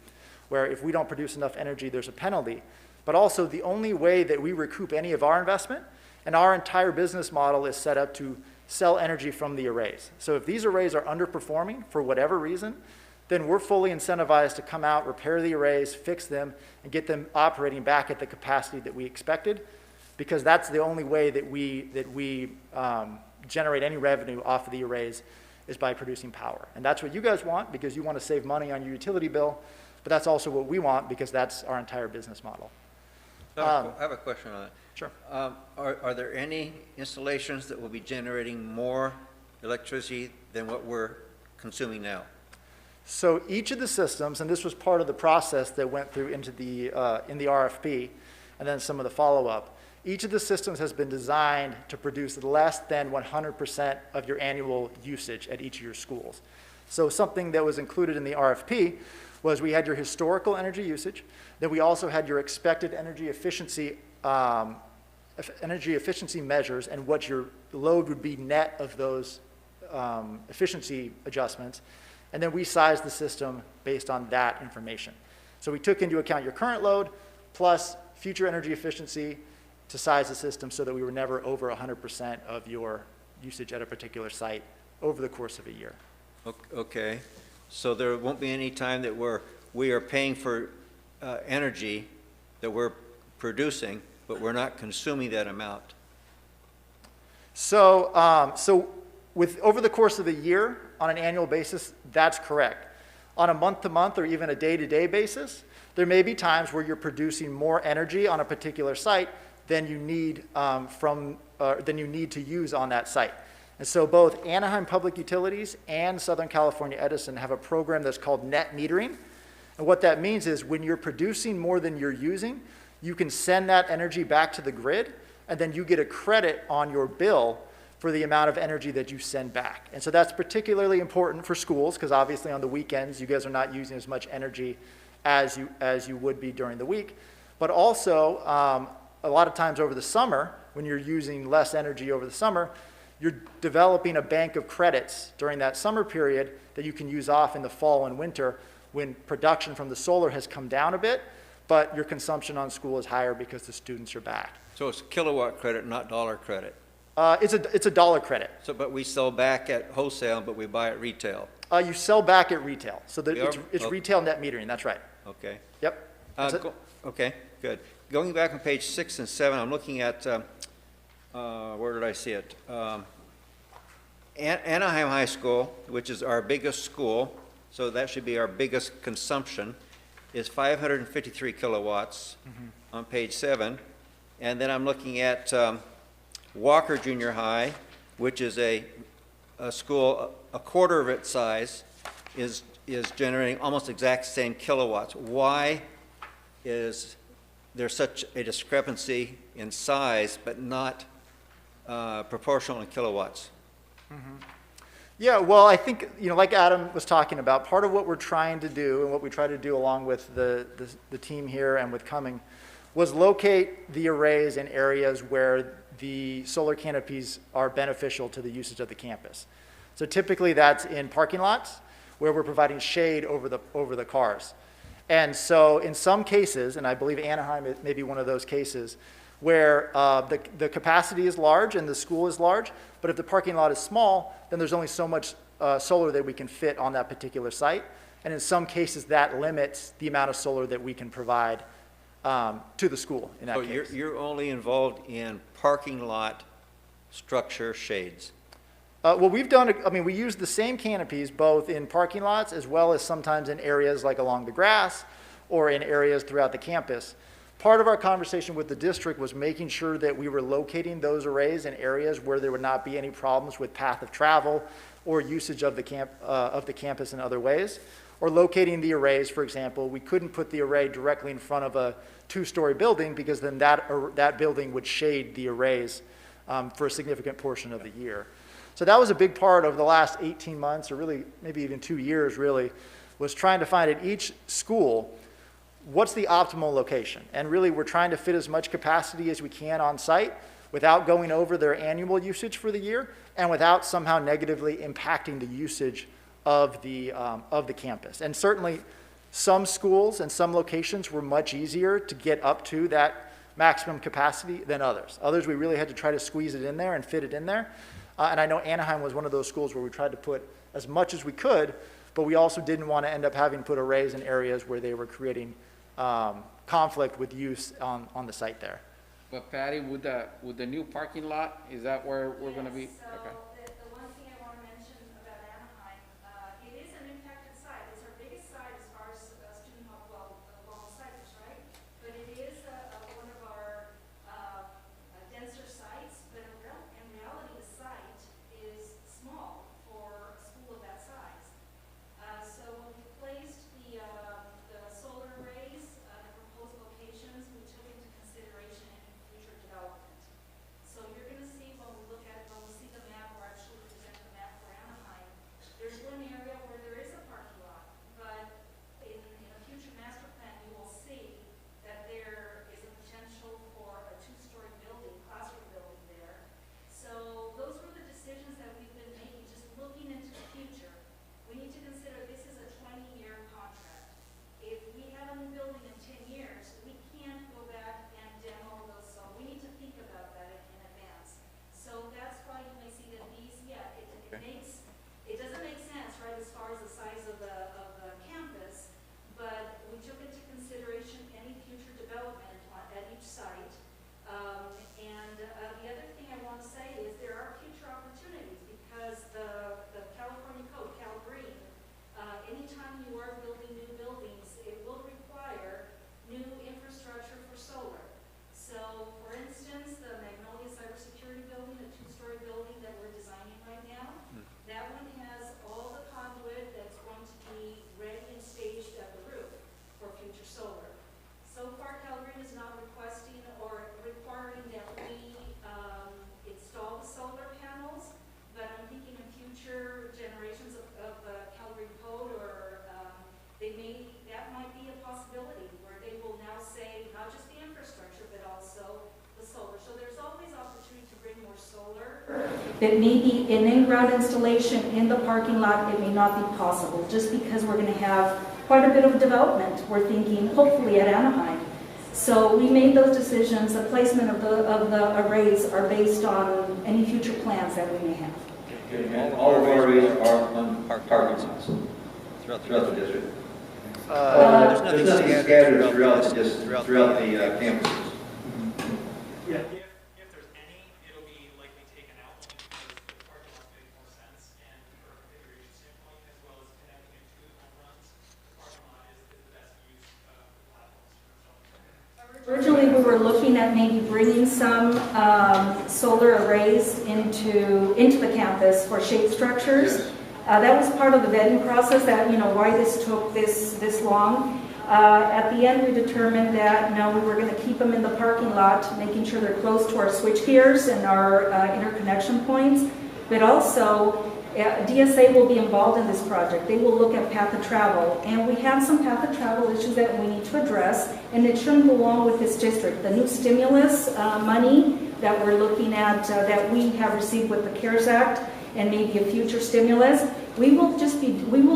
where if we don't produce enough energy, there's a penalty. But also, the only way that we recoup any of our investment, and our entire business model is set up to sell energy from the arrays. So if these arrays are underperforming for whatever reason, then we're fully incentivized to come out, repair the arrays, fix them, and get them operating back at the capacity that we expected, because that's the only way that we generate any revenue off of the arrays, is by producing power. And that's what you guys want, because you want to save money on your utility bill, but that's also what we want, because that's our entire business model. I have a question on it. Sure. Are there any installations that will be generating more electricity than what we're consuming now? So each of the systems, and this was part of the process that went through into the, in the RFP, and then some of the follow-up, each of the systems has been designed to produce less than 100% of your annual usage at each of your schools. So something that was included in the RFP was we had your historical energy usage, then we also had your expected energy efficiency measures and what your load would be net of those efficiency adjustments. And then we sized the system based on that information. So we took into account your current load plus future energy efficiency to size the system so that we were never over 100% of your usage at a particular site over the course of a year. Okay. So there won't be any time that we are paying for energy that we're producing, but we're not consuming that amount. So, over the course of the year, on an annual basis, that's correct. On a month-to-month or even a day-to-day basis, there may be times where you're producing more energy on a particular site than you need to use on that site. And so both Anaheim Public Utilities and Southern California Edison have a program that's called net metering. And what that means is when you're producing more than you're using, you can send that energy back to the grid, and then you get a credit on your bill for the amount of energy that you send back. And so that's particularly important for schools, because obviously on the weekends, you guys are not using as much energy as you would be during the week. But also, a lot of times over the summer, when you're using less energy over the summer, you're developing a bank of credits during that summer period that you can use off in the fall and winter when production from the solar has come down a bit, but your consumption on school is higher because the students are back. So it's kilowatt credit, not dollar credit? It's a dollar credit. So, but we sell back at wholesale, but we buy at retail? You sell back at retail. So it's retail net metering, that's right. Okay. Yep. Okay, good. Going back on page 6 and 7, I'm looking at, where did I see it? Anaheim High School, which is our biggest school, so that should be our biggest consumption, is 553 kilowatts on page 7. And then I'm looking at Walker Junior High, which is a school a quarter of its size, is generating almost exact same kilowatts. Why is there such a discrepancy in size but not proportional in kilowatts? Yeah, well, I think, like Adam was talking about, part of what we're trying to do and what we try to do along with the team here and with Cumming was locate the arrays in areas where the solar canopies are beneficial to the usage of the campus. So typically that's in parking lots where we're providing shade over the cars. And so in some cases, and I believe Anaheim may be one of those cases, where the capacity is large and the school is large, but if the parking lot is small, then there's only so much solar that we can fit on that particular site. And in some cases, that limits the amount of solar that we can provide to the school in that So case. you're only involved in parking lot structure shades? Well, we've done, I mean, we use the same canopies both in parking lots as well as sometimes in areas like along the grass or in areas throughout the campus. Part of our conversation with the district was making sure that we were locating those arrays in areas where there would not be any problems with path of travel or usage of the campus in other ways. Or locating the arrays, for example, we couldn't put the array directly in front of a two-story building because then that building would shade the arrays for a significant portion of the year. So that was a big part of the last 18 months, or really maybe even 2 years really, was trying to find at each school what's the optimal location. And really we're trying to fit as much capacity as we can on site without going over their annual usage for the year and without somehow negatively impacting the usage of the campus. And certainly some schools and some locations were much easier to get up to that maximum capacity than others. Others we really had to try to squeeze it in there and fit it in there. And I know Anaheim was one of those schools where we tried to put as much as we could, but we also didn't want to end up having to put arrays in areas where they were creating conflict with use on the site there. But Patty, with the new parking lot, is that where we're gonna be? So Okay. the one thing I want to mention about Anaheim, it is an impacted site. It's our biggest site as far as student sites, right? But it is one of our denser sites, but in reality the site is small for a school of that size. So when we placed the solar arrays, the proposed locations, we took into consideration any future development. So you're going to see when we see the map, or actually present the map for Anaheim, there's one area where there is a parking lot, but in a future master plan, you will see that there is a potential for a two-story building, classroom building there. So those were the decisions that we've been making, just looking into the future. We need to consider this is a 20-year contract. If we have a new building in 10 years, we can't go back and demo those, so we need to think about that in advance. So that's why you may see that these, it doesn't make sense, right, as far as the size of the campus, but we took into consideration any future development at each site. The other thing I want to say is there are future opportunities because the California Code, Cal Green, anytime you are building new buildings, it will require new infrastructure for solar. So, for instance, the Magnolia Cybersecurity Building, a two-story building that we're designing right now, that one has all the conduit that's going to be ready and staged at the roof for future solar. So far, Cal Green is not requesting or requiring that we install the solar panels, but I'm thinking in future generations of Cal Green Code, or that might be a possibility where they will now say not just the infrastructure, but also the solar. So there's always opportunity to bring more solar. It may be an in-ground installation in the parking lot. It may not be possible just because we're going to have quite a bit of development. We're thinking hopefully at Anaheim. So we made those decisions. The placement of the arrays are based on any future plans that we may have. And all of our arrays are on parking lots throughout the district? There's nothing scattered throughout the campuses. Yeah. If there's any, it'll be likely taken out because the parking lots make more sense, and for a configuration standpoint, as well as connecting it to the home runs, the parking lot is the best use of the platforms. Originally, we were looking at maybe bringing some solar arrays into the campus for shade structures. That was part of the vetting process, that, why this took this long. At the end, we determined that, no, we were going to keep them in the parking lot, making sure they're close to our switch gears and our interconnection points. But also, DSA will be involved in this project. They will look at path of travel. And we have some path of travel issues that we need to address, and it shouldn't go along with this district. The new stimulus money that we're looking at, that we have received with the CARES Act, and maybe a future stimulus, we will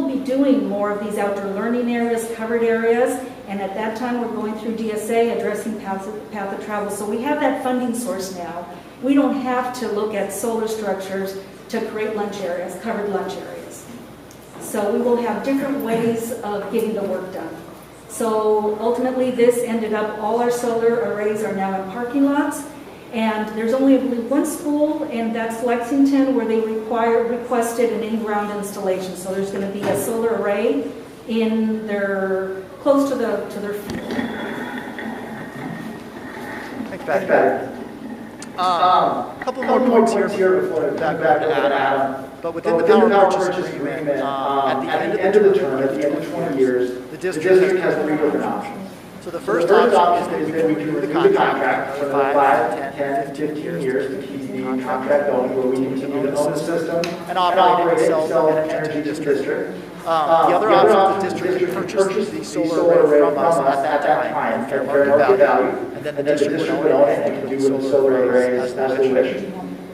be doing more of these outdoor learning areas, covered areas, and at that time we're going through DSA addressing path of travel. So we have that funding source now. We don't have to look at solar structures to create lunch areas, covered lunch areas. So we will have different ways of getting the work done. So ultimately, this ended up, all our solar arrays are now in parking lots. And there's only, I believe, one school, and that's Lexington, where they requested an in-ground installation. So there's going to be a solar array in their, close to their field. Thanks, Patty. A couple more points here before I back to Adam. But within the power purchase agreement, at the end of the term, at the end of 20 years, the district has 3 different options. So the first option is that we can renew the contract for 5, 10, 15 years to keep the contract going, where we continue to own the system and operate it and sell energy to the district. The other option is the district can purchase the solar array from us at that time at fair market value, and then the district would own it and can do with the solar arrays as they wish.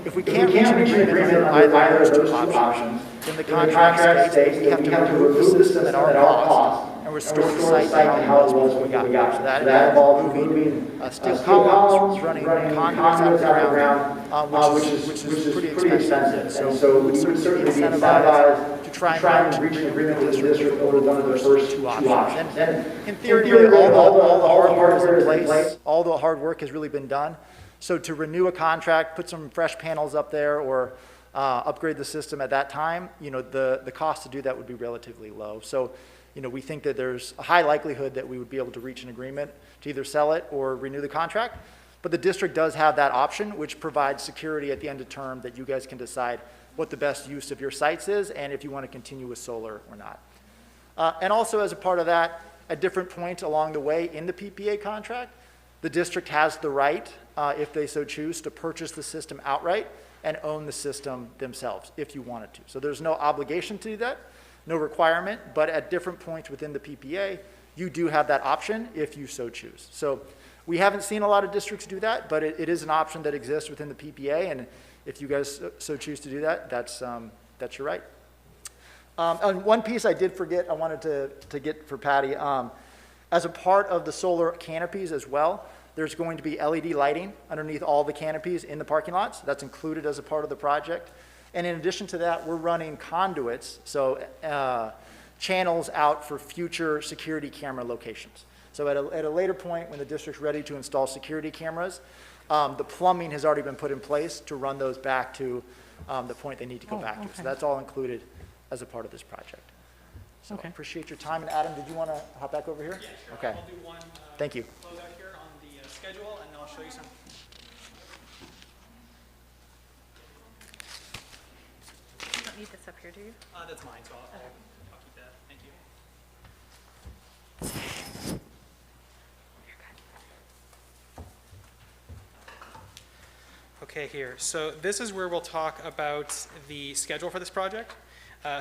If we can't reach an agreement on either of those two options, then the contract states that we have to remove the system at our cost and restore the site to how it was when we got here. So that involves moving steel columns, running conduits out of the ground, which is pretty expensive. So we would certainly be incentivized to try and reach an agreement with the district over one of the first two options. And in theory, all the hard work is in place. All the hard work has really been done. So to renew a contract, put some fresh panels up there, or upgrade the system at that time, the cost to do that would be relatively low. So, we think that there's a high likelihood that we would be able to reach an agreement to either sell it or renew the contract. But the district does have that option, which provides security at the end of term that you guys can decide what the best use of your sites is and if you want to continue with solar or not. And also as a part of that, at different points along the way in the PPA contract, the district has the right, if they so choose, to purchase the system outright and own the system themselves if you wanted to. So there's no obligation to do that, no requirement, but at different points within the PPA, you do have that option if you so choose. So we haven't seen a lot of districts do that, but it is an option that exists within the PPA, and if you guys so choose to do that, that's your right. And one piece I did forget I wanted to get for Patty, as a part of the solar canopies as well, there's going to be LED lighting underneath all the canopies in the parking lots. That's included as a part of the project. And in addition to that, we're running conduits, so channels out for future security camera locations. So at a later point, when the district's ready to install security cameras, the plumbing has already been put in place to run those back to the point they need to go back to. So that's all included as a part of this project. So I appreciate your time. And Adam, did you want to hop back over here? Yeah, sure. Okay. I'll do one Thank you. closeout here on the schedule, and then I'll show you some. You don't need this up here, do you? That's mine, so I'll keep that. Thank you. Okay, here. So this is where we'll talk about the schedule for this project.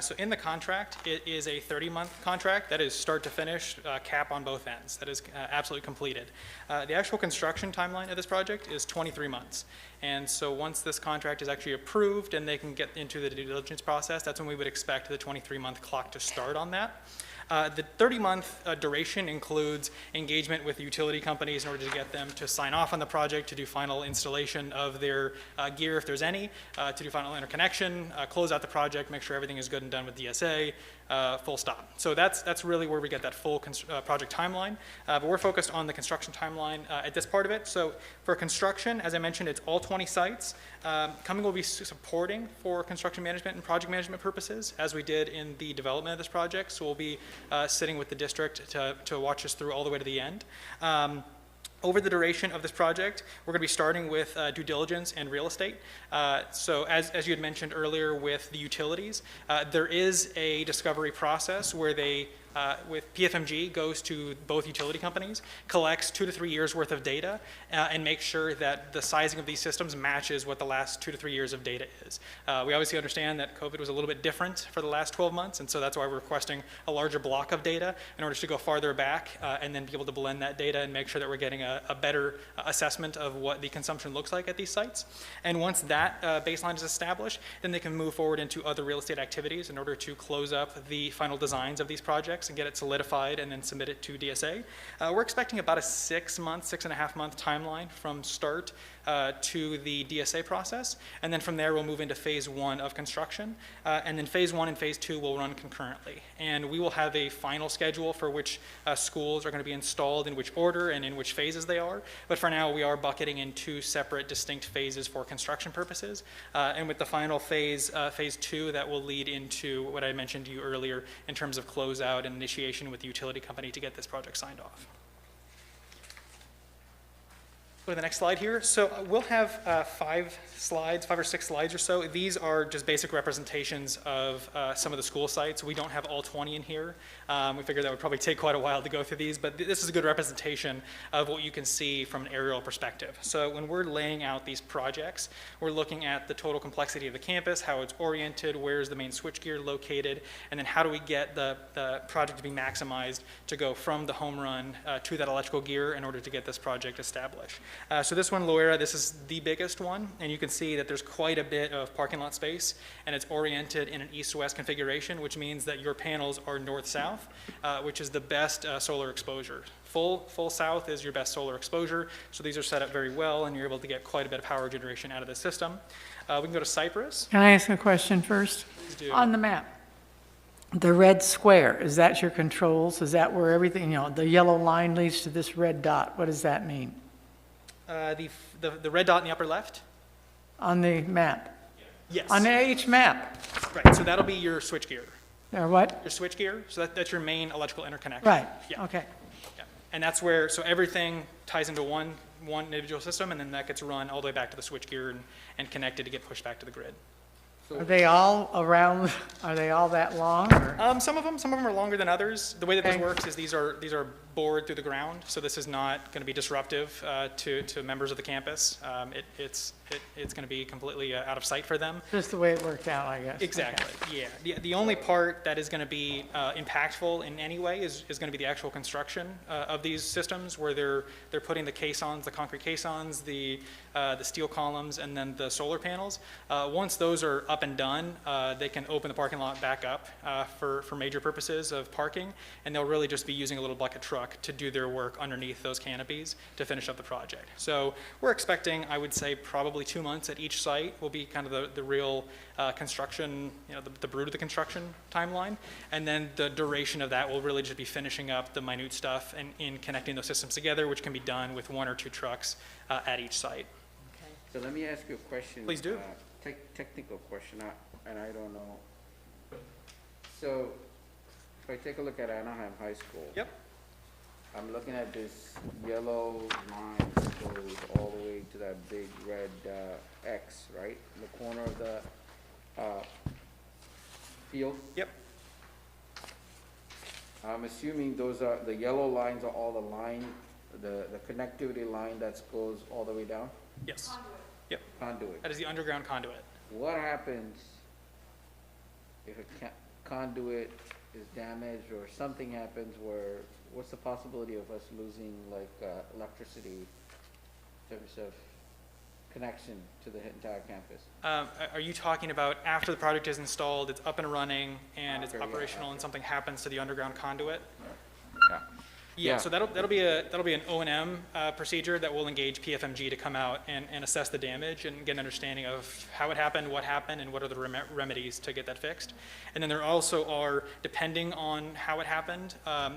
So in the contract, it is a 30-month contract. That is start to finish, cap on both ends. That is absolutely completed. The actual construction timeline of this project is 23 months. And so once this contract is actually approved and they can get into the due diligence process, that's when we would expect the 23-month clock to start on that. The 30-month duration includes engagement with utility companies in order to get them to sign off on the project, to do final installation of their gear if there's any, to do final interconnection, close out the project, make sure everything is good and done with DSA, full stop. So that's really where we get that full project timeline. But we're focused on the construction timeline at this part of it. So for construction, as I mentioned, it's all 20 sites. Cumming will be supporting for construction management and project management purposes, as we did in the development of this project. So we'll be sitting with the district to watch us through all the way to the end. Over the duration of this project, we're going to be starting with due diligence and real estate. So as you had mentioned earlier with the utilities, there is a discovery process where they, with PFMG, goes to both utility companies, collects 2 to 3 years worth of data, and makes sure that the sizing of these systems matches what the last 2 to 3 years of data is. We obviously understand that COVID was a little bit different for the last 12 months, and so that's why we're requesting a larger block of data in order to go farther back and then be able to blend that data and make sure that we're getting a better assessment of what the consumption looks like at these sites. And once that baseline is established, then they can move forward into other real estate activities in order to close up the final designs of these projects and get it solidified and then submit it to DSA. We're expecting about a 6.5 month timeline from start to the DSA process, and then from there we'll move into phase 1 of construction, and then phase 1 and phase 2 will run concurrently. And we will have a final schedule for which schools are going to be installed in which order and in which phases they are, but for now we are bucketing in 2 separate distinct phases for construction purposes, and with the final phase, phase 2, that will lead into what I mentioned to you earlier in terms of closeout and initiation with the utility company to get this project signed off. Go to the next slide here. So we'll have 5 or 6 slides or so. These are just basic representations of some of the school sites. We don't have all 20 in here. We figured that would probably take quite a while to go through these, but this is a good representation of what you can see from an aerial perspective. So when we're laying out these projects, we're looking at the total complexity of the campus, how it's oriented, where's the main switchgear located, and then how do we get the project to be maximized to go from the home run to that electrical gear in order to get this project established. So this one, Loera, this is the biggest one, and you can see that there's quite a bit of parking lot space, and it's oriented in an east-west configuration, which means that your panels are north-south, which is the best solar exposure. Full south is your best solar exposure, so these are set up very well, and you're able to get quite a bit of power generation out of the system. We can go to Cypress. Can I ask a question first? Please do. On the map, the red square, is that your controls? Is that where everything, the yellow line leads to this red dot? What does that mean? The red dot in the upper left? On the map? Yes. On each map? Right, so that'll be your switchgear. Or what? Your switchgear, so that's your main electrical interconnection. Right, Yeah. okay. Yeah. And that's where, so everything ties into one individual system, and then that gets run all the way back to the switchgear and connected to get pushed back to the grid. Are they all around, are they all that long? Or? Some of them are longer than others. The way that this works is these are bored through the ground, so this is not going to be disruptive to members of the campus. It's going to be completely out of sight for them. Just the way it worked out, I guess. Exactly, Okay. yeah. The only part that is going to be impactful in any way is going to be the actual construction of these systems, where they're putting the caissons, the concrete caissons, the steel columns, and then the solar panels. Once those are up and done, they can open the parking lot back up for major purposes of parking, and they'll really just be using a little bucket truck to do their work underneath those canopies to finish up the project. So we're expecting, I would say, probably 2 months at each site will be kind of the real construction, the brood of the construction timeline, and then the duration of that will really just be finishing up the minute stuff and in connecting those systems together, which can be done with 1 or 2 trucks at each site. So let me ask you a question. Please do. Technical question, and I don't know. So if I take a look at Anaheim High School. Yep. I'm looking at this yellow line that goes all the way to that big red X, right? In the corner of the field. Yep. I'm assuming those are, the yellow lines are all the line, the connectivity line that goes all the way down? Yes. Yep. Conduit. That is the underground conduit. What happens if a conduit is damaged or something happens where, what's the possibility of us losing like electricity in terms of connection to the entire campus? Are you talking about after the project is installed, it's up and running, and it's After, yeah, operational, and something happens to the underground conduit? Yeah. Yeah, so that'll be an O&M procedure that will engage PFMG to come out and assess the damage and get an understanding of how it happened, what happened, and what are the remedies to get that fixed. And then there also are, depending on how it happened,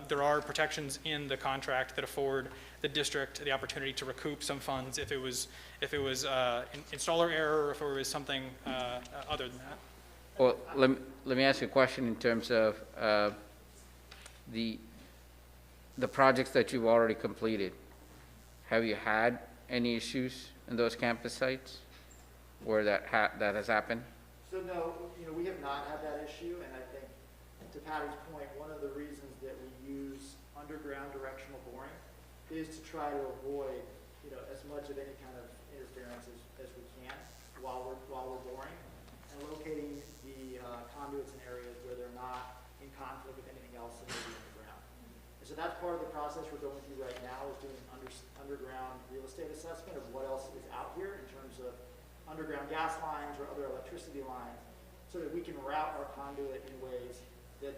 there are protections in the contract that afford the district the opportunity to recoup some funds if it was installer error or if it was something other than that. Well, let me ask you a question in terms of the projects that you've already completed. Have you had any issues in those campus sites where that has happened? So no, we have not had that issue, and I think, to Patty's point, one of the reasons that we use underground directional boring is to try to avoid, as much of any kind of interference as we can while we're boring, and locating the conduits in areas where they're not in conflict with anything else that may be in the ground. And so that's part of the process we're going through right now, is doing underground real estate assessment of what else is out here in terms of underground gas lines or other electricity lines, so that we can route our conduit in ways that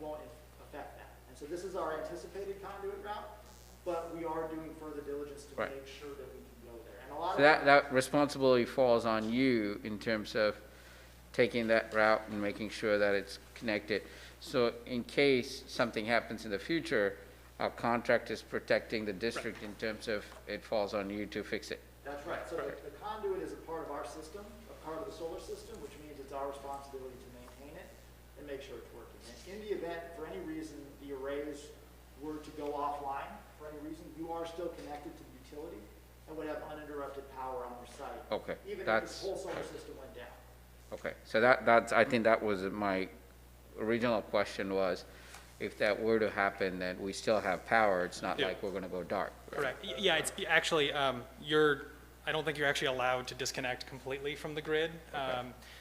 won't affect that. And so this is our anticipated conduit route, but we are doing further diligence to make sure that we can go there. And a lot So of that responsibility falls on you in terms of taking that route and making sure that it's connected. So in case something happens in the future, our contract is protecting the district in terms of it falls on you to fix it. That's right. So the conduit is a part of our system, a part of the solar system, which means it's our responsibility to maintain it and make sure it's working. And in the event, for any reason, the arrays were to go offline, for any reason, you are still connected to the utility and would have uninterrupted power on your site. Okay, Even if that's- the whole solar system went down. Okay, so I think that was my original question was, if that were to happen, then we still have power. It's not like we're gonna go dark. Correct. Yeah, it's actually, I don't think you're actually allowed to disconnect completely from the grid.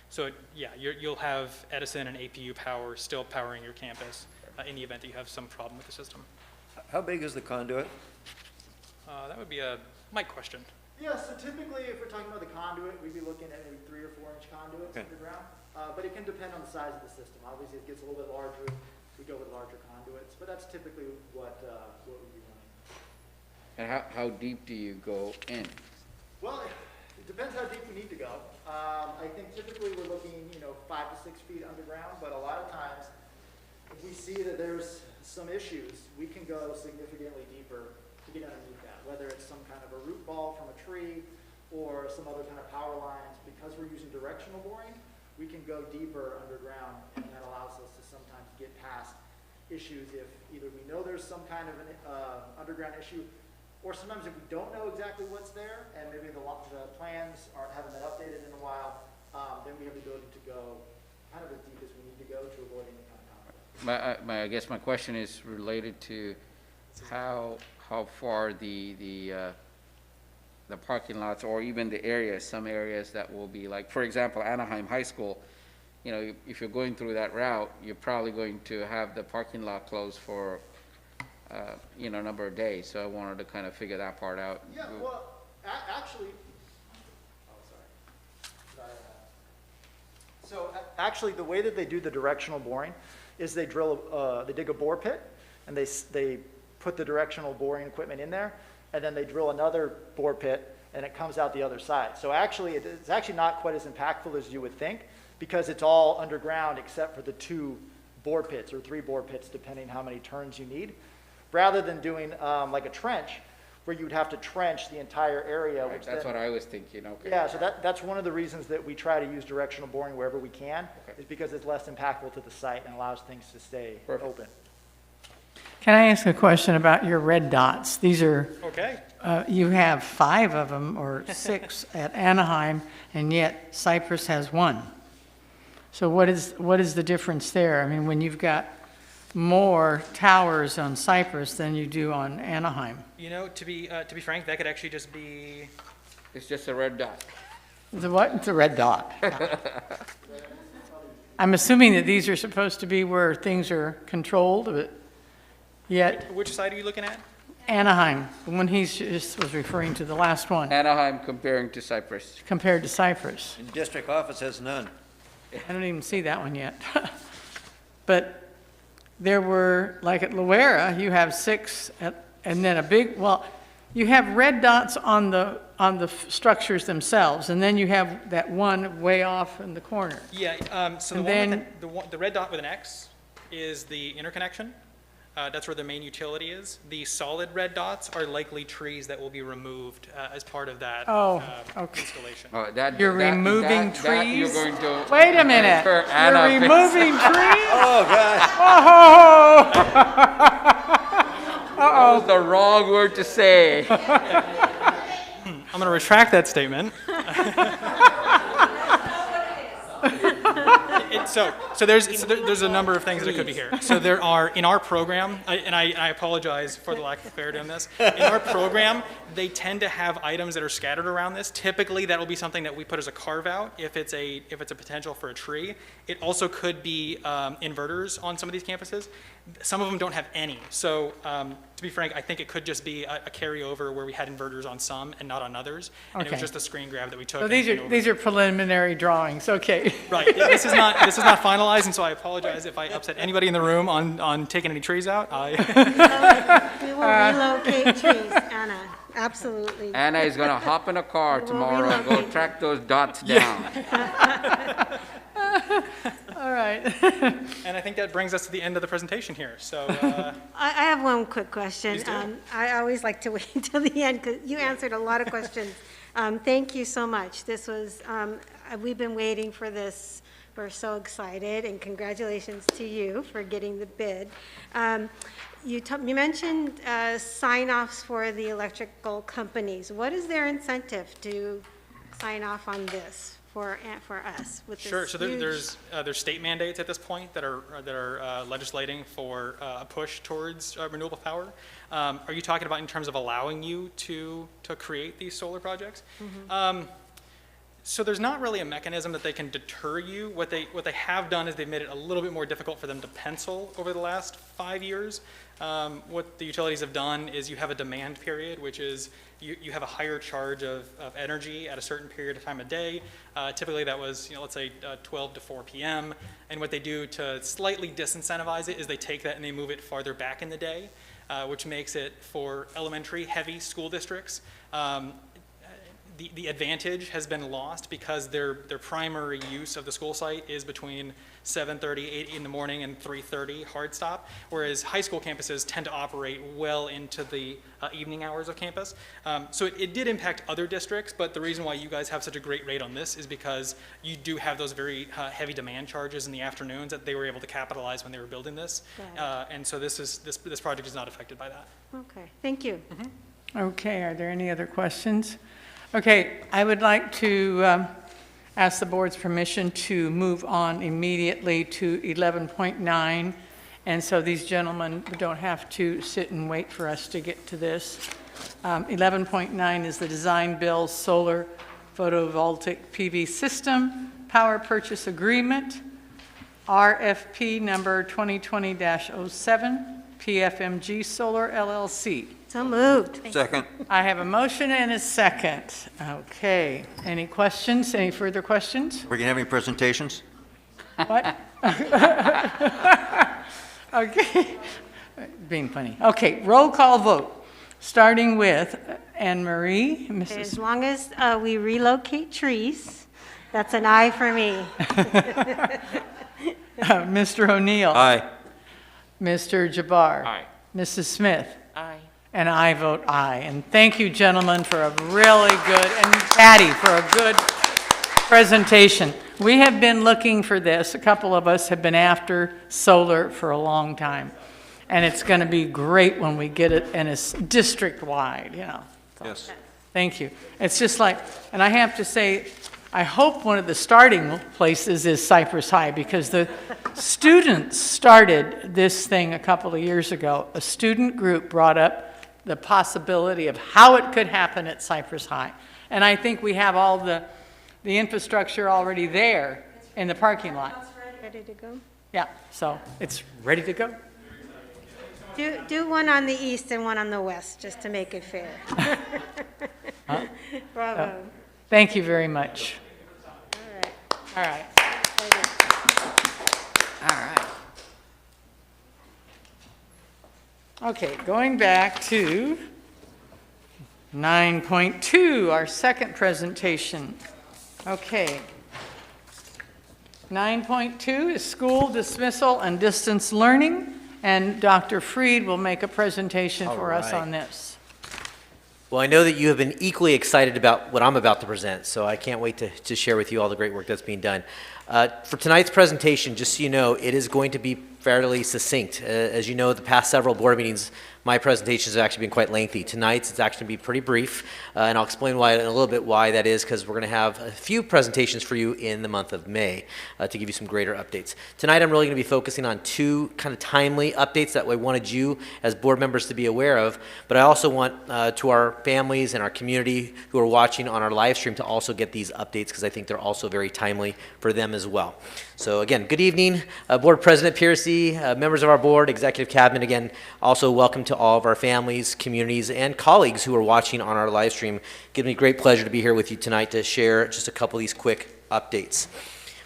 So you'll have Edison and APU power still powering your campus in the event that you have some problem with the system. How big is the conduit? That would be a Mike question. Yeah, so typically, if we're talking about the conduit, we'd be looking at maybe 3 or 4 inch conduits underground. But it can depend on the size of the system. Obviously, it gets a little bit larger, we go with larger conduits, but that's typically what we'd be running. And how deep do you go in? Well, it depends how deep we need to go. I think typically we're looking, 5 to 6 feet underground, but a lot of times, if we see that there's some issues, we can go significantly deeper to get underneath that, whether it's some kind of a root ball from a tree or some other kind of power lines. Because we're using directional boring, we can go deeper underground, and that allows us to sometimes get past issues if either we know there's some kind of an underground issue, or sometimes if we don't know exactly what's there, and maybe the plans haven't been updated in a while, then we have the ability to go kind of as deep as we need to go to avoid any kind of conflict. I guess my question is related to how far the parking lots, or even the areas, some areas that will be like, for example, Anaheim High School, if you're going through that route, you're probably going to have the parking lot closed for, a number of days. So I wanted to kind of figure that part out. Yeah, well, actually, actually, the way that they do the directional boring is they dig a bore pit, and they put the directional boring equipment in there, and then they drill another bore pit, and it comes out the other side. So actually, it's actually not quite as impactful as you would think, because it's all underground except for the 2 bore pits or 3 bore pits, depending how many turns you need, rather than doing like a trench, where you would have to trench the entire area. Right, that's what I was thinking, okay. Yeah, so that's one of the reasons that we try to use directional boring wherever we can, is because it's less impactful to the site and allows things to stay open. Can I ask a question about your red dots? These are, Okay. you have 5 of them or 6 at Anaheim, and yet Cypress has 1. So what is the difference there? I mean, when you've got more towers on Cypress than you do on Anaheim. To be frank, that could actually just be. It's just a red dot. The what? It's a red dot. I'm assuming that these are supposed to be where things are controlled, but yet Which side are you looking at? Anaheim, the one he just was referring to, the last one, Anaheim comparing to Cypress. compared to Cypress. And district office has none. I don't even see that one yet. But there were, like at Luera, you have 6, and then a big, you have red dots on the structures themselves, and then you have that one way off in the corner. Yeah, so the red dot with an X is the interconnection. That's where the main utility is. The solid red dots are likely trees that will be removed as part of that installation. You're removing trees? You're going to Wait a minute. You're removing trees? Oh, God. Oh! That was the wrong word to say. I'm going to retract that statement. So there's a number of things that could be here. So there are, in our program, and I apologize for the lack of clarity on this, in our program, they tend to have items that are scattered around this. Typically, that will be something that we put as a carve-out if it's a potential for a tree. It also could be inverters on some of these campuses. some of them don't have any. So to be frank, I think it could just be a carryover where we had inverters on some and not on others. And it was Okay. just a screen grab that we took. So and these are preliminary drawings, okay. Right, this is not finalized, and so I apologize if I upset anybody in the room on taking any trees out. We will relocate trees, Anna, absolutely. Anna is gonna hop in a car We'll tomorrow and go relocate. track those dots down. All right. And I think that brings us to the end of the presentation here. So I have one quick question. Please do. I always like to wait until the end because you answered a lot of questions. Thank you so much. This was, we've been waiting for this. We're so excited, and congratulations to you for getting the bid. You mentioned sign-offs for the electrical companies. What is their incentive to sign off on this for us with this sure. So huge- there's state mandates at this point that are legislating for a push towards renewable power. Are you talking about in terms of allowing you to create these solar projects? So there's not really a mechanism that they can deter you. What they have done is they've made it a little bit more difficult for them to pencil over the last 5 years. What the utilities have done is you have a demand period, which is you have a higher charge of energy at a certain period of time of day. Typically that was, let's say 12 to 4 p.m. And what they do to slightly disincentivize it is they take that and they move it farther back in the day, which makes it for elementary heavy school districts. The advantage has been lost because their primary use of the school site is between 7:30, 8 in the morning and 3:30 hard stop, whereas high school campuses tend to operate well into the evening hours of campus. So it did impact other districts, but the reason why you guys have such a great rate on this is because you do have those very heavy demand charges in the afternoons that they were able to capitalize when they were building this. And so this project is not affected by that. Okay, thank you. Okay, are there any other questions? Okay, I would like to ask the board's permission to move on immediately to 11.9. And so these gentlemen don't have to sit and wait for us to get to this. 11.9 is the design build solar photovoltaic PV system power purchase agreement, RFP number 2020-07, PFMG Solar LLC. So moved. Second. I have a motion and a second. Okay, any questions, any further questions? We're gonna have any presentations? What? Okay, being funny. Okay, roll call vote, starting with Anne Marie, As Mrs. long as we relocate trees, that's an aye for me. Mr. O'Neill. Aye. Mr. Jabbar. Aye. Mrs. Smith. Aye. And I vote aye. And thank you, gentlemen, for a really good, and Patty, for a good presentation. We have been looking for this. A couple of us have been after solar for a long time. And it's going to be great when we get it, and it's district-wide, So, Yes. thank you. It's just like, and I have to say, I hope one of the starting places is Cypress High, because the students started this thing a couple of years ago. A student group brought up the possibility of how it could happen at Cypress High. And I think we have all the infrastructure already there in the parking lot. Ready to go? Yeah, so it's ready to go. Do one on the east and one on the west, just to make it fair. Bravo. Thank you very much. All right. All right. All right. Okay, going back to 9.2, our second presentation. Okay. 9.2 is school dismissal and distance learning, and Dr. Freed will make a presentation for us on this. Well, I know that you have been equally excited about what I'm about to present, so I can't wait to share with you all the great work that's being done. For tonight's presentation, just so you know, it is going to be fairly succinct. As you know, the past several board meetings, my presentations have actually been quite lengthy. Tonight's it's actually going to be pretty brief, and I'll explain why in a little bit why that is, because we're going to have a few presentations for you in the month of May to give you some greater updates. Tonight I'm really going to be focusing on two kind of timely updates that I wanted you as board members to be aware of, but I also want to our families and our community who are watching on our live stream to also get these updates, because I think they're also very timely for them as well. So again, good evening, Board President Piercy, members of our board, Executive Cabinet. Again, also welcome to all of our families, communities, and colleagues who are watching on our live stream. It gives me great pleasure to be here with you tonight to share just a couple of these quick updates.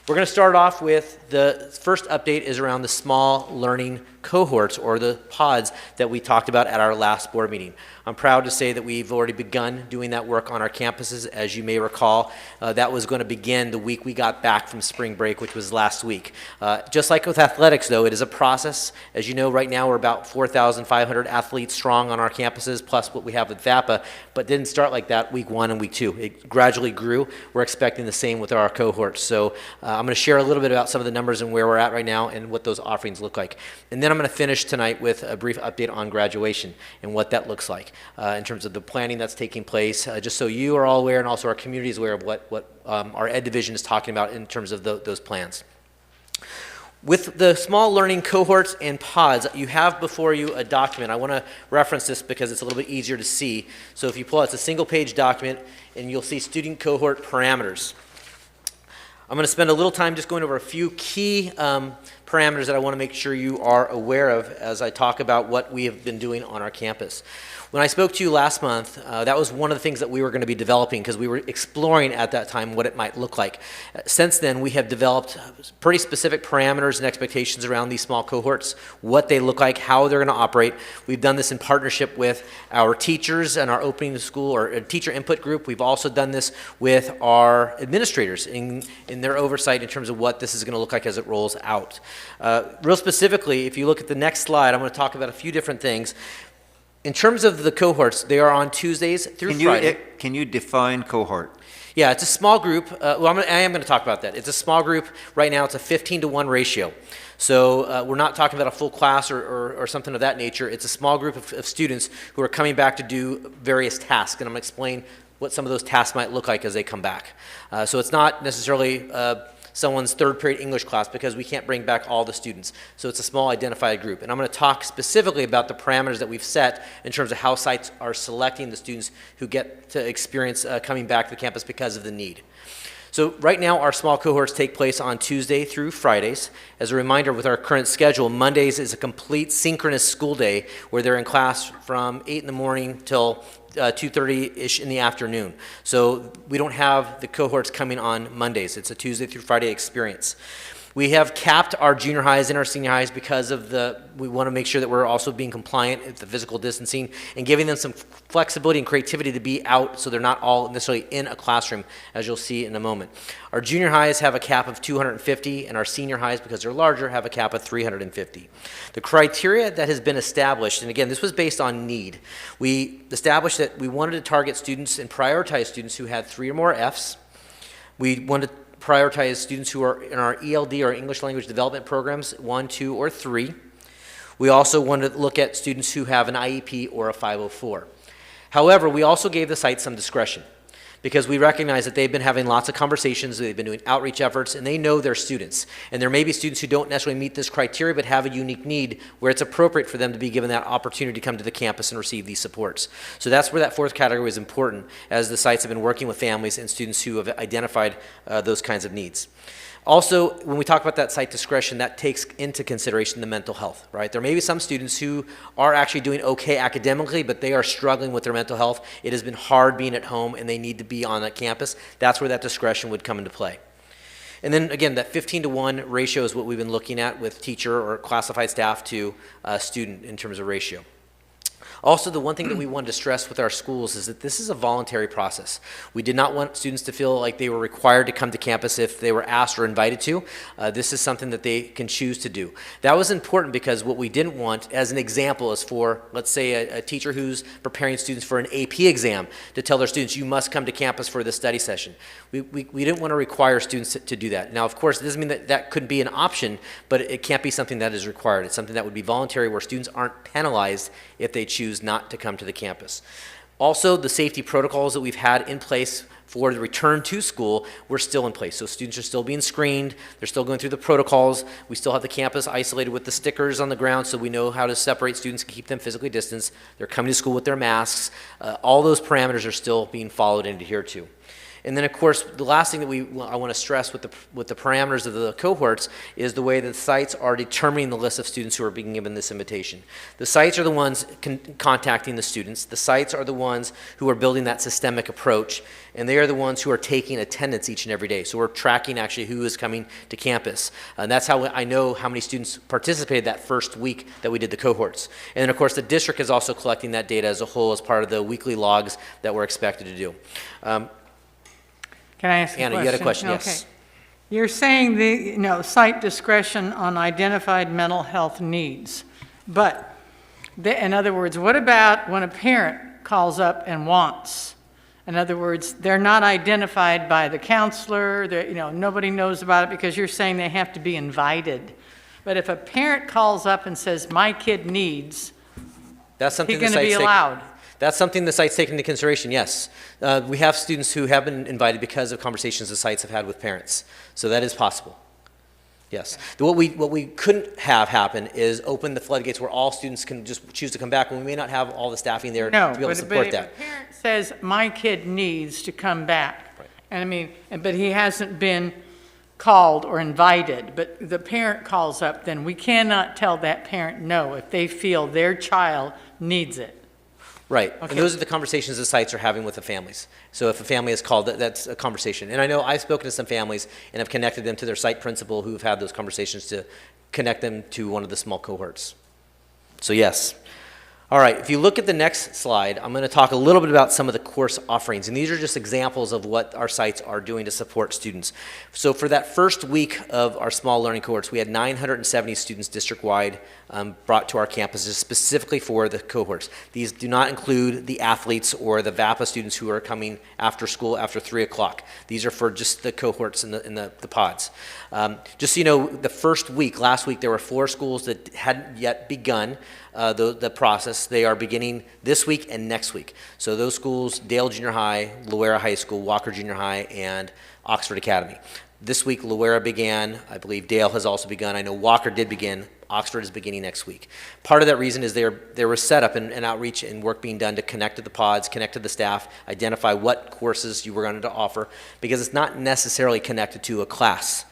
We're going to start off with the first update is around the small learning cohorts, or the pods, that we talked about at our last board meeting. I'm proud to say that we've already begun doing that work on our campuses. As you may recall, that was going to begin the week we got back from spring break, which was last week. Just like with athletics, though, it is a process. As you know, right now we're about 4,500 athletes strong on our campuses, plus what we have with VAPA, but didn't start like that week 1 and week 2. It gradually grew. We're expecting the same with our cohorts. So I'm going to share a little bit about some of the numbers and where we're at right now and what those offerings look like. And then I'm going to finish tonight with a brief update on graduation and what that looks like in terms of the planning that's taking place, just so you are all aware and also our community is aware of what our Ed Division is talking about in terms of those plans. With the small learning cohorts and pods, you have before you a document. I want to reference this because it's a little bit easier to see. So if you pull out, it's a single page document, and you'll see student cohort parameters. I'm going to spend a little time just going over a few key parameters that I want to make sure you are aware of as I talk about what we have been doing on our campus. When I spoke to you last month, that was one of the things that we were going to be developing, because we were exploring at that time what it might look like. Since then, we have developed pretty specific parameters and expectations around these small cohorts, what they look like, how they're going to operate. We've done this in partnership with our teachers and our opening the school or teacher input group. We've also done this with our administrators in their oversight in terms of what this is going to look like as it rolls out. Real specifically, if you look at the next slide, I'm going to talk about a few different things. In terms of the cohorts, they are on Tuesdays through Friday. Can you define cohort? Yeah, it's a small group. Well, I am going to talk about that. It's a small group. Right now, it's a 15-to-1 ratio. So we're not talking about a full class or something of that nature. It's a small group of students who are coming back to do various tasks, and I'm going to explain what some of those tasks might look like as they come back. So it's not necessarily someone's third period English class, because we can't bring back all the students. So it's a small identified group. And I'm going to talk specifically about the parameters that we've set in terms of how sites are selecting the students who get to experience coming back to the campus because of the need. So right now our small cohorts take place on Tuesday through Fridays. As a reminder, with our current schedule, Mondays is a complete synchronous school day where they're in class from 8 in the morning till 2:30-ish in the afternoon. So we don't have the cohorts coming on Mondays. It's a Tuesday through Friday experience. We have capped our junior highs and our senior highs because of we want to make sure that we're also being compliant with the physical distancing and giving them some flexibility and creativity to be out so they're not all necessarily in a classroom, as you'll see in a moment. Our junior highs have a cap of 250, and our senior highs, because they're larger, have a cap of 350. The criteria that has been established, and again, this was based on need. We established that we wanted to target students and prioritize students who had 3 or more Fs. We wanted to prioritize students who are in our ELD or English Language Development programs, 1, 2, or 3. We also wanted to look at students who have an IEP or a 504. However, we also gave the site some discretion, because we recognize that they've been having lots of conversations, they've been doing outreach efforts, and they know their students. And there may be students who don't necessarily meet this criteria but have a unique need where it's appropriate for them to be given that opportunity to come to the campus and receive these supports. So that's where that fourth category is important, as the sites have been working with families and students who have identified those kinds of needs. Also, when we talk about that site discretion, that takes into consideration the mental health, right? There may be some students who are actually doing okay academically, but they are struggling with their mental health. It has been hard being at home, and they need to be on a campus. That's where that discretion would come into play. And then again, that 15-to-1 ratio is what we've been looking at with teacher or classified staff to student in terms of ratio. Also, the one thing that we wanted to stress with our schools is that this is a voluntary process. We did not want students to feel like they were required to come to campus if they were asked or invited to. This is something that they can choose to do. That was important because what we didn't want, as an example, is for, let's say, a teacher who's preparing students for an AP exam to tell their students, you must come to campus for this study session. We didn't want to require students to do that. Now, of course, it doesn't mean that that couldn't be an option, but it can't be something that is required. It's something that would be voluntary where students aren't penalized if they choose not to come to the campus. Also, the safety protocols that we've had in place for the return to school were still in place. So students are still being screened, they're still going through the protocols. We still have the campus isolated with the stickers on the ground so we know how to separate students and keep them physically distanced. They're coming to school with their masks. All those parameters are still being followed and adhered to. And then, of course, the last thing that I want to stress with the parameters of the cohorts is the way that sites are determining the list of students who are being given this invitation. The sites are the ones contacting the students. The sites are the ones who are building that systemic approach, and they are the ones who are taking attendance each and every day. So we're tracking actually who is coming to campus. And that's how I know how many students participated that first week that we did the cohorts. And then, of course, the district is also collecting that data as a whole as part of the weekly logs that we're expected to do. Can I ask a question? Anna, you had a question, Okay. yes. You're saying cite discretion on identified mental health needs. But, in other words, what about when a parent calls up and wants? In other words, they're not identified by the counselor, nobody knows about it because you're saying they have to be invited. But if a parent calls up and says, my kid needs, That's something he's going to be allowed? That's something the site's taken into consideration, yes. We have students who have been invited because of conversations the sites have had with parents. So that is possible. Yes. Okay. What we couldn't have happen is open the floodgates where all students can just choose to come back when we may not have all the staffing there to be able to support that. If a parent says, my kid needs to come back, right. And but he hasn't been called or invited, but the parent calls up, then we cannot tell that parent no if they feel their child needs it. Right, Okay. and those are the conversations the sites are having with the families. So if a family is called, that's a conversation. And I know I've spoken to some families and have connected them to their site principal who have had those conversations to connect them to one of the small cohorts. So yes. All right, if you look at the next slide, I'm going to talk a little bit about some of the course offerings. And these are just examples of what our sites are doing to support students. So for that first week of our small learning cohorts, we had 970 students district-wide brought to our campuses specifically for the cohorts. These do not include the athletes or the VAPA students who are coming after school after 3 o'clock. These are for just the cohorts in the pods. Just so you know, the first week, last week, there were 4 schools that hadn't yet begun the process. They are beginning this week and next week. So those schools, Dale Junior High, Loera High School, Walker Junior High, and Oxford Academy. This week, Loera began. I believe Dale has also begun. I know Walker did begin. Oxford is beginning next week. Part of that reason is there was setup and outreach and work being done to connect to the pods, connect to the staff, identify what courses you were going to offer, because it's not necessarily connected to a class.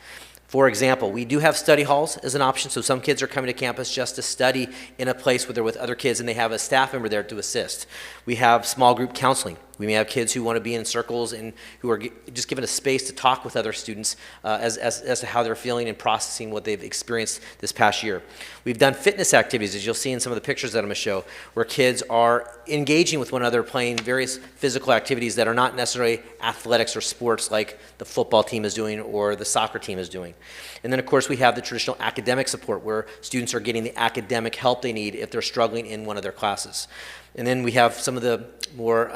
For example, we do have study halls as an option, so some kids are coming to campus just to study in a place where they're with other kids and they have a staff member there to assist. We have small group counseling. We may have kids who want to be in circles and who are just given a space to talk with other students as to how they're feeling and processing what they've experienced this past year. We've done fitness activities, as you'll see in some of the pictures that I'm going to show, where kids are engaging with one another, playing various physical activities that are not necessarily athletics or sports like the football team is doing or the soccer team is doing. And then, of course, we have the traditional academic support where students are getting the academic help they need if they're struggling in one of their classes. And then we have some of the more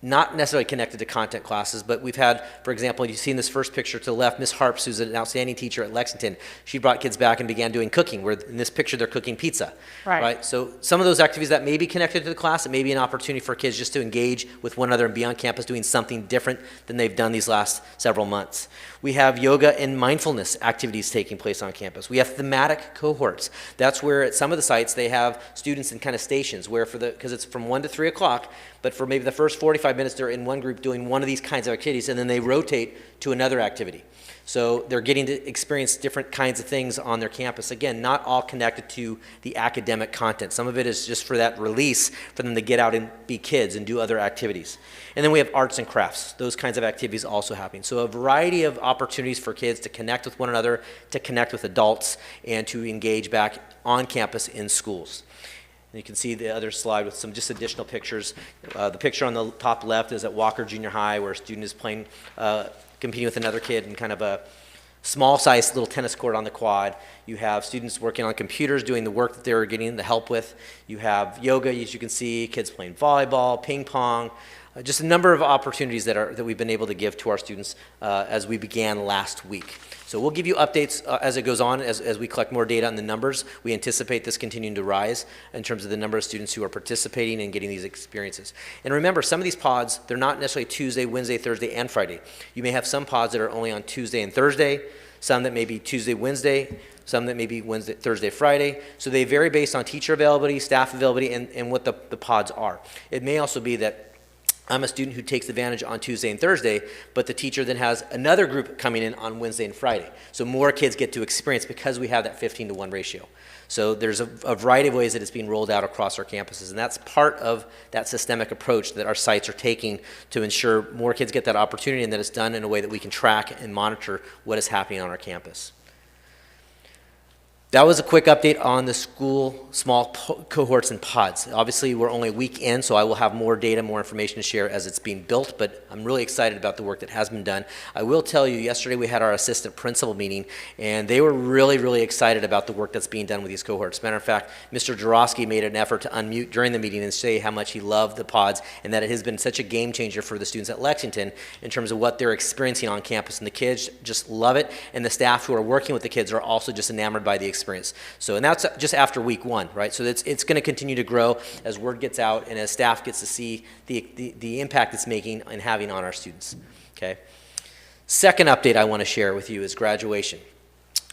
not necessarily connected to content classes, but we've had, for example, you see in this first picture to the left, Miss Harps, who's an outstanding teacher at Lexington. She brought kids back and began doing cooking, where in this picture they're cooking pizza. Right? So some of those activities that may be connected to the class, it may be an opportunity for kids just to engage with one another and be on campus doing something different than they've done these last several months. We have yoga and mindfulness activities taking place on campus. We have thematic cohorts. That's where at some of the sites they have students in kind of stations where because it's from 1 to 3 o'clock, but for maybe the first 45 minutes they're in one group doing one of these kinds of activities and then they rotate to another activity. So they're getting to experience different kinds of things on their campus. Again, not all connected to the academic content. Some of it is just for that release for them to get out and be kids and do other activities. And then we have arts and crafts. Those kinds of activities also happening. So a variety of opportunities for kids to connect with one another, to connect with adults, and to engage back on campus in schools. And you can see the other slide with some just additional pictures. The picture on the top left is at Walker Junior High where a student is playing, competing with another kid in kind of a small-sized little tennis court on the quad. You have students working on computers doing the work that they're getting the help with. You have yoga, as you can see, kids playing volleyball, ping pong, just a number of opportunities that we've been able to give to our students as we began last week. So we'll give you updates as it goes on, as we collect more data on the numbers. We anticipate this continuing to rise in terms of the number of students who are participating and getting these experiences. And remember, some of these pods, they're not necessarily Tuesday, Wednesday, Thursday, and Friday. You may have some pods that are only on Tuesday and Thursday, some that may be Tuesday, Wednesday, some that may be Wednesday, Thursday, Friday. So they vary based on teacher availability, staff availability, and what the pods are. It may also be that I'm a student who takes advantage on Tuesday and Thursday, but the teacher then has another group coming in on Wednesday and Friday. So more kids get to experience because we have that 15-to-1 ratio. So there's a variety of ways that it's being rolled out across our campuses, and that's part of that systemic approach that our sites are taking to ensure more kids get that opportunity and that it's done in a way that we can track and monitor what is happening on our campus. That was a quick update on the school small cohorts and pods. Obviously, we're only a week in, so I will have more data, more information to share as it's being built, but I'm really excited about the work that has been done. I will tell you, yesterday we had our assistant principal meeting, and they were really, really excited about the work that's being done with these cohorts. Matter of fact, Mr. Jarosky made an effort to unmute during the meeting and say how much he loved the pods and that it has been such a game changer for the students at Lexington in terms of what they're experiencing on campus, and the kids just love it, and the staff who are working with the kids are also just enamored by the experience. So, and that's just after week one, right? So it's going to continue to grow as word gets out and as staff gets to see the impact it's making and having on our students, okay? Second update I want to share with you is graduation.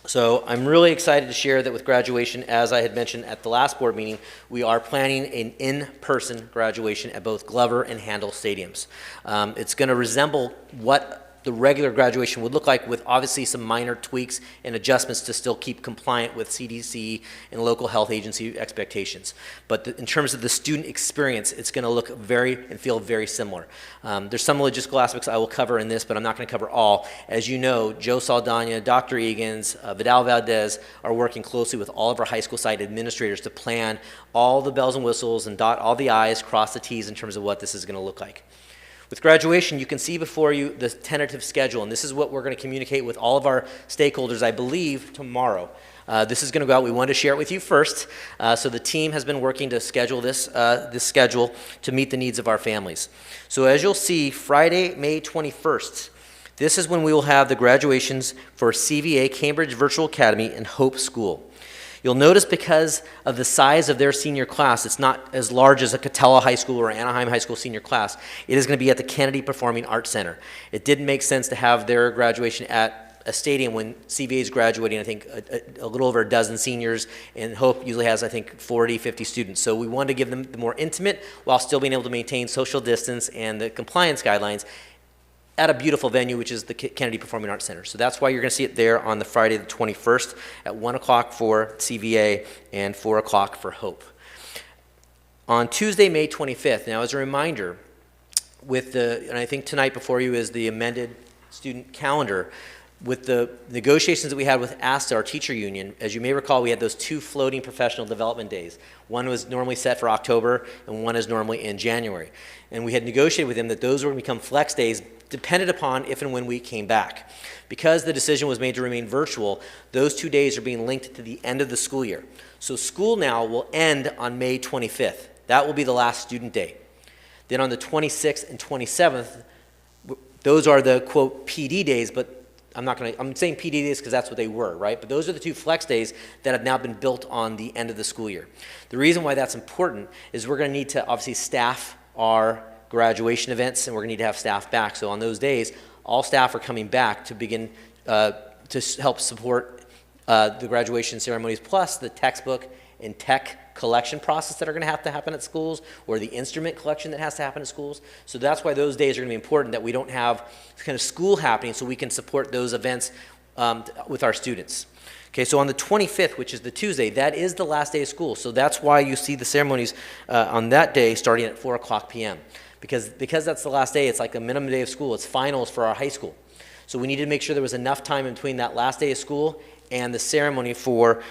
So I'm really excited to share that with graduation, as I had mentioned at the last board meeting, we are planning an in-person graduation at both Glover and Handel stadiums. It's going to resemble what the regular graduation would look like, with obviously some minor tweaks and adjustments to still keep compliant with CDC and local health agency expectations. But in terms of the student experience, it's going to look and feel very similar. There's some logistical aspects I will cover in this, but I'm not going to cover all. As you know, Joe Saldana, Dr. Egan's, Vidal Valdez are working closely with all of our high school site administrators to plan all the bells and whistles and dot all the I's, cross the T's in terms of what this is going to look like. With graduation, you can see before you the tentative schedule, and this is what we're going to communicate with all of our stakeholders, I believe, tomorrow. This is going to go out. We wanted to share it with you first, so the team has been working to schedule this schedule to meet the needs of our families. So as you'll see, Friday, May 21st, this is when we will have the graduations for CVA, Cambridge Virtual Academy, and Hope School. You'll notice because of the size of their senior class, it's not as large as a Catella High School or Anaheim High School senior class. It is going to be at the Kennedy Performing Arts Center. It didn't make sense to have their graduation at a stadium when CVA is graduating, I think, a little over a dozen seniors, and Hope usually has, I think, 40, 50 students. So we wanted to give them the more intimate while still being able to maintain social distance and the compliance guidelines at a beautiful venue, which is the Kennedy Performing Arts Center. So that's why you're going to see it there on the Friday the 21st at 1 o'clock for CVA and 4 o'clock for Hope. On Tuesday, May 25th, now as a reminder, and I think tonight before you is the amended student calendar, with the negotiations that we had with ASTA, our teacher union, as you may recall, we had those two floating professional development days. One was normally set for October, and one is normally in January. And we had negotiated with them that those were going to become flex days dependent upon if and when we came back. Because the decision was made to remain virtual, those 2 days are being linked to the end of the school year. So school now will end on May 25th. That will be the last student day. Then on the 26th and 27th, those are the, quote, PD days, but I'm saying PD days because that's what they were, right? But those are the two flex days that have now been built on the end of the school year. The reason why that's important is we're going to need to obviously staff our graduation events, and we're going to need to have staff back. So on those days, all staff are coming back to begin to help support the graduation ceremonies, plus the textbook and tech collection process that are going to happen at schools, or the instrument collection that has to happen at schools. So that's why those days are going to be important, that we don't have kind of school happening, so we can support those events with our students. Okay, so on the 25th, which is the Tuesday, that is the last day of school. So that's why you see the ceremonies on that day starting at 4 o'clock p.m. Because that's the last day, it's like a minimum day of school. It's finals for our high school. So we needed to make sure there was enough time in between that last day of school and the ceremony for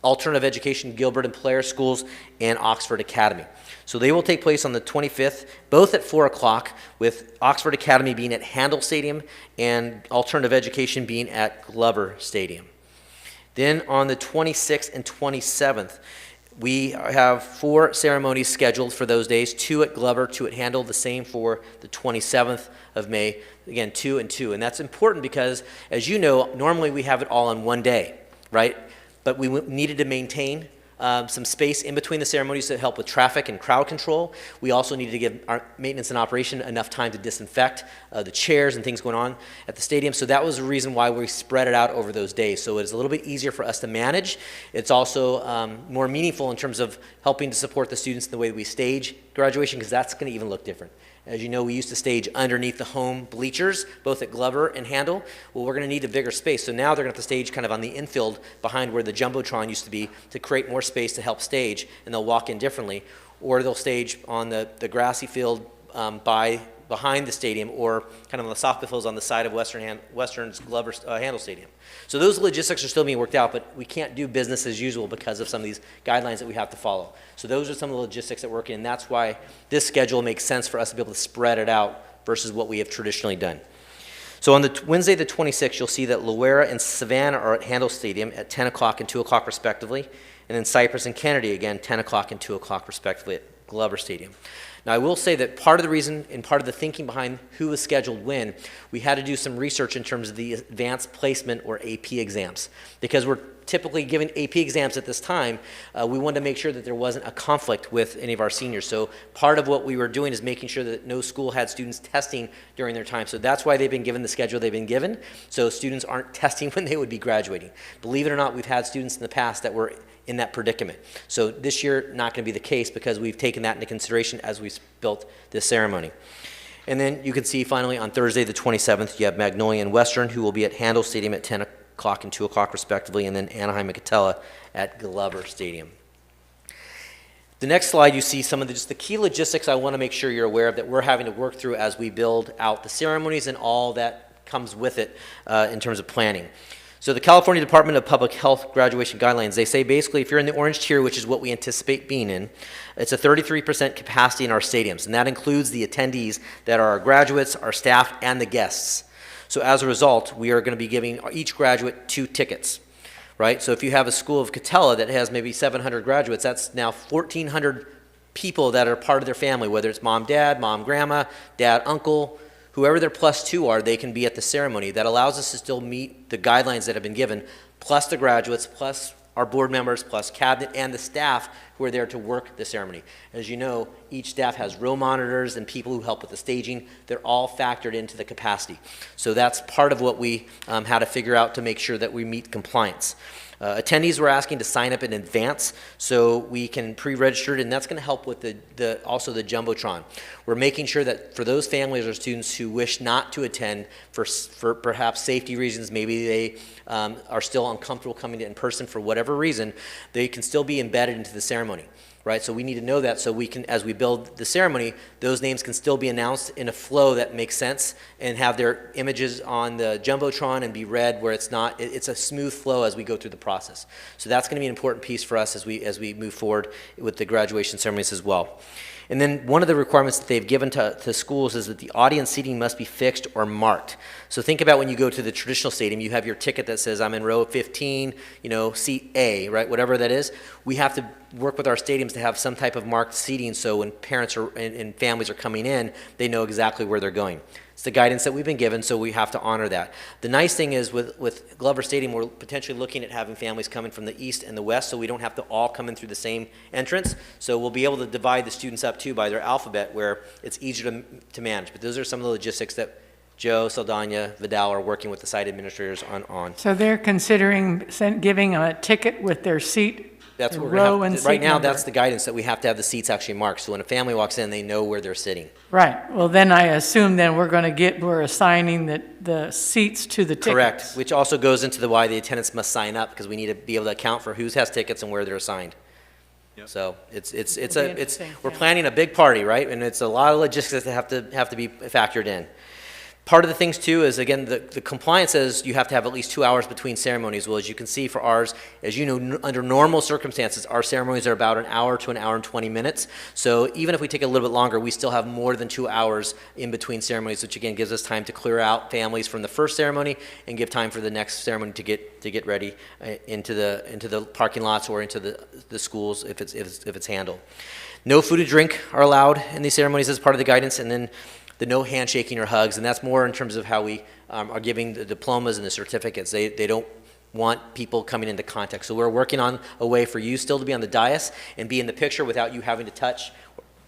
Alternative Education, Gilbert and Polaris Schools, and Oxford Academy. So they will take place on the 25th, both at 4 o'clock, with Oxford Academy being at Handel Stadium and Alternative Education being at Glover Stadium. Then on the 26th and 27th, We have 4 ceremonies scheduled for those days, 2 at Glover, 2 at Handel, the same for the 27th of May. Again, 2 and 2. And that's important because, as you know, normally we have it all on one day, right? But we needed to maintain some space in between the ceremonies to help with traffic and crowd control. We also needed to give our maintenance and operation enough time to disinfect the chairs and things going on at the stadium. So that was the reason why we spread it out over those days. So it's a little bit easier for us to manage. It's also more meaningful in terms of helping to support the students in the way that we stage graduation, because that's going to even look different. As you know, we used to stage underneath the home bleachers, both at Glover and Handel. Well, we're going to need a bigger space. So now they're going to have to stage kind of on the infield behind where the Jumbotron used to be to create more space to help stage, and they'll walk in differently. Or they'll stage on the grassy field behind the stadium, or kind of on the softball fields on the side of Western's Glover Handel Stadium. So those logistics are still being worked out, but we can't do business as usual because of some of these guidelines that we have to follow. So those are some of the logistics that work in, and that's why this schedule makes sense for us to be able to spread it out versus what we have traditionally done. So on the Wednesday the 26th, you'll see that Loera and Savannah are at Handel Stadium at 10 o'clock and 2 o'clock respectively, and then Cypress and Kennedy again 10 o'clock and 2 o'clock respectively at Glover Stadium. Now, I will say that part of the reason and part of the thinking behind who was scheduled when, we had to do some research in terms of the advanced placement or AP exams. Because we're typically giving AP exams at this time, we wanted to make sure that there wasn't a conflict with any of our seniors. So part of what we were doing is making sure that no school had students testing during their time. So that's why they've been given the schedule they've been given, so students aren't testing when they would be graduating. Believe it or not, we've had students in the past that were in that predicament. So this year, not going to be the case because we've taken that into consideration as we've built this ceremony. And then you can see finally on Thursday the 27th, you have Magnolia and Western, who will be at Handel Stadium at 10 o'clock and 2 o'clock respectively, and then Anaheim and Catella at Glover Stadium. The next slide, you see some of just the key logistics I want to make sure you're aware of that we're having to work through as we build out the ceremonies and all that comes with it in terms of planning. So the California Department of Public Health graduation guidelines, they say basically if you're in the orange tier, which is what we anticipate being in, it's a 33% capacity in our stadiums, and that includes the attendees that are our graduates, our staff, and the guests. So as a result, we are going to be giving each graduate 2 tickets, right? So if you have a school of Catella that has maybe 700 graduates, that's now 1,400 people that are part of their family, whether it's mom, grandma, dad, uncle, whoever their +2 are, they can be at the ceremony. That allows us to still meet the guidelines that have been given, plus the graduates, plus our board members, plus cabinet, and the staff who are there to work the ceremony. As you know, each staff has row monitors and people who help with the staging. They're all factored into the capacity. So that's part of what we had to figure out to make sure that we meet compliance. Attendees we're asking to sign up in advance so we can pre-register, and that's going to help with also the Jumbotron. We're making sure that for those families or students who wish not to attend for perhaps safety reasons, maybe they are still uncomfortable coming in person for whatever reason, they can still be embedded into the ceremony. Right, so we need to know that so we can, as we build the ceremony, those names can still be announced in a flow that makes sense and have their images on the Jumbotron and be read where it's not, it's a smooth flow as we go through the process. So that's going to be an important piece for us as we move forward with the graduation ceremonies as well. And then one of the requirements that they've given to schools is that the audience seating must be fixed or marked. So think about when you go to the traditional stadium, you have your ticket that says I'm in row 15, seat A, right, whatever that is. We have to work with our stadiums to have some type of marked seating so when parents and families are coming in, they know exactly where they're going. It's the guidance that we've been given, so we have to honor that. The nice thing is with Glover Stadium, we're potentially looking at having families coming from the east and the west, so we don't have to all come in through the same entrance. So we'll be able to divide the students up too by their alphabet where it's easier to manage. But those are some of the logistics that Joe, Saldana, Vidal are working with the site administrators on. So they're considering giving a ticket with their seat. That's what we're have, right now. That's the guidance that we have to have the seats actually marked. So when a family walks in, they know where they're sitting. Right. Well, then I assume then we're assigning the seats to the tickets. Correct. Which also goes into why the attendants must sign up because we need to be able to account for who has tickets and where they're assigned. Yep. So we're planning a big party, right? And it's a lot of logistics that have to be factored in. Part of the things too is, again, the compliance says you have to have at least 2 hours between ceremonies. Well, as you can see for ours, as you know, under normal circumstances, our ceremonies are about an hour to an hour and 20 minutes. So even if we take a little bit longer, we still have more than 2 hours in between ceremonies, which again gives us time to clear out families from the first ceremony and give time for the next ceremony to get ready into the parking lots or into the schools if it's handled. No food and drink are allowed in these ceremonies as part of the guidance, and then the no handshaking or hugs, and that's more in terms of how we are giving the diplomas and the certificates. They don't want people coming into contact. So we're working on a way for you still to be on the dais and be in the picture without you having to touch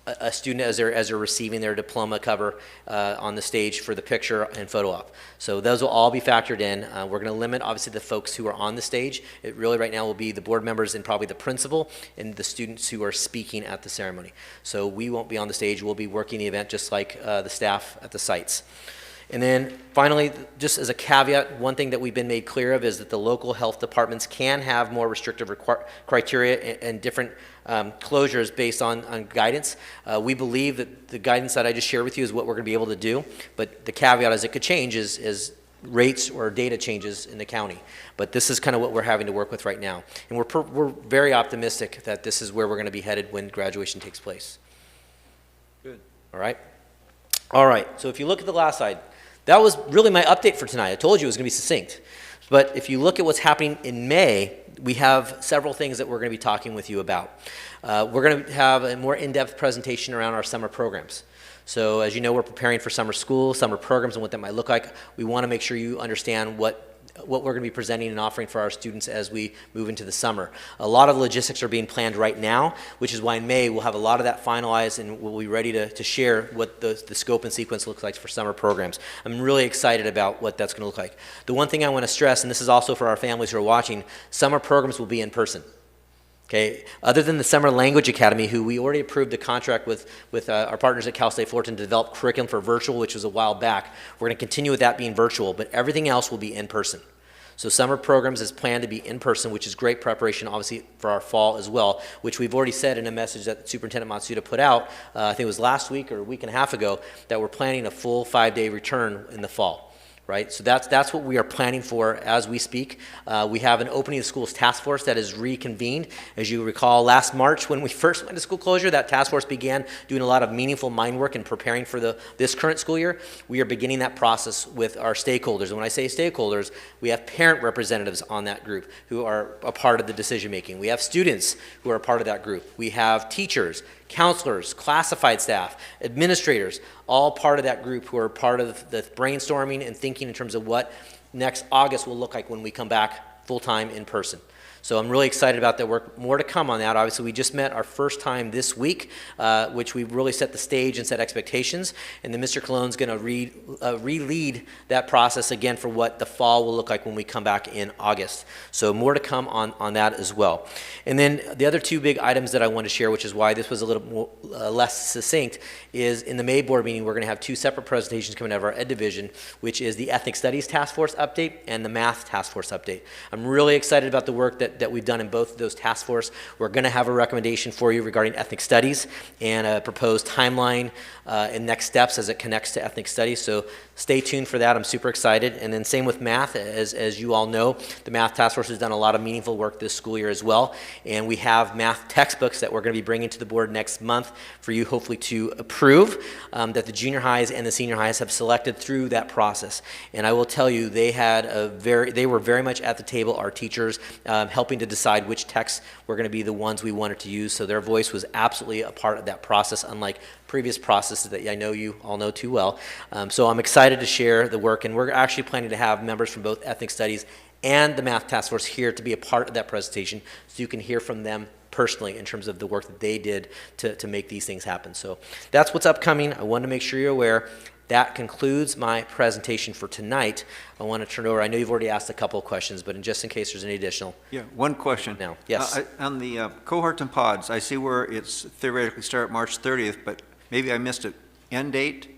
a student as they're receiving their diploma cover on the stage for the picture and photo op. So those will all be factored in. We're going to limit, obviously, the folks who are on the stage. It really right now will be the board members and probably the principal and the students who are speaking at the ceremony. So we won't be on the stage. We'll be working the event just like the staff at the sites. And then finally, just as a caveat, one thing that we've been made clear of is that the local health departments can have more restrictive criteria and different closures based on guidance. We believe that the guidance that I just shared with you is what we're going to be able to do, but the caveat is it could change is rates or data changes in the county. But this is kind of what we're having to work with right now. And we're very optimistic that this is where we're going to be headed when graduation takes place. Good. All right? All right, so if you look at the last slide, that was really my update for tonight. I told you it was going to be succinct. But if you look at what's happening in May, we have several things that we're going to be talking with you about. We're going to have a more in-depth presentation around our summer programs. So as you know, we're preparing for summer school, summer programs, and what that might look like. We want to make sure you understand what we're going to be presenting and offering for our students as we move into the summer. A lot of logistics are being planned right now, which is why in May we'll have a lot of that finalized and we'll be ready to share what the scope and sequence looks like for summer programs. I'm really excited about what that's going to look like. The one thing I want to stress, and this is also for our families who are watching, summer programs will be in person. Okay, other than the Summer Language Academy, who we already approved the contract with our partners at Cal State Fullerton to develop curriculum for virtual, which was a while back. We're going to continue with that being virtual, but everything else will be in person. So summer programs is planned to be in person, which is great preparation, obviously, for our fall as well, which we've already said in a message that Superintendent Matsuda put out, I think it was last week or a week and a half ago, that we're planning a full 5-day return in the fall. Right, so that's what we are planning for as we speak. We have an opening of schools task force that is reconvened. As you recall, last March when we first went to school closure, that task force began doing a lot of meaningful mind work and preparing for this current school year. We are beginning that process with our stakeholders. And when I say stakeholders, we have parent representatives on that group who are a part of the decision making. We have students who are a part of that group. We have teachers, counselors, classified staff, administrators, all part of that group who are part of the brainstorming and thinking in terms of what next August will look like when we come back full-time in person. So I'm really excited about that work. More to come on that. Obviously, we just met our first time this week, which we really set the stage and set expectations. And then Mr. Cologne's going to re-lead that process again for what the fall will look like when we come back in August. So more to come on that as well. And then the other two big items that I want to share, which is why this was a little more, less succinct, is in the May board meeting, we're going to have two separate presentations coming out of our Ed Division, which is the Ethnic Studies Task Force update and the Math Task Force update. I'm really excited about the work that we've done in both of those task force. We're going to have a recommendation for you regarding ethnic studies and a proposed timeline and next steps as it connects to ethnic studies. So stay tuned for that. I'm super excited. And then same with math. As you all know, the Math Task Force has done a lot of meaningful work this school year as well. And we have math textbooks that we're going to be bringing to the board next month for you hopefully to approve that the junior highs and the senior highs have selected through that process. And I will tell you, they were very much at the table, our teachers, helping to decide which texts were going to be the ones we wanted to use. So their voice was absolutely a part of that process, unlike previous processes that I know you all know too well. So I'm excited to share the work, and we're actually planning to have members from both Ethnic Studies and the Math Task Force here to be a part of that presentation so you can hear from them personally in terms of the work that they did to make these things happen. So that's what's upcoming. I wanted to make sure you're aware. That concludes my presentation for tonight. I want to turn it over. I know you've already asked a couple of questions, but just in case there's any additional. Yeah, one question. Now, yes. On the cohorts and pods, I see where it's theoretically start March 30th, but maybe I missed it. End date?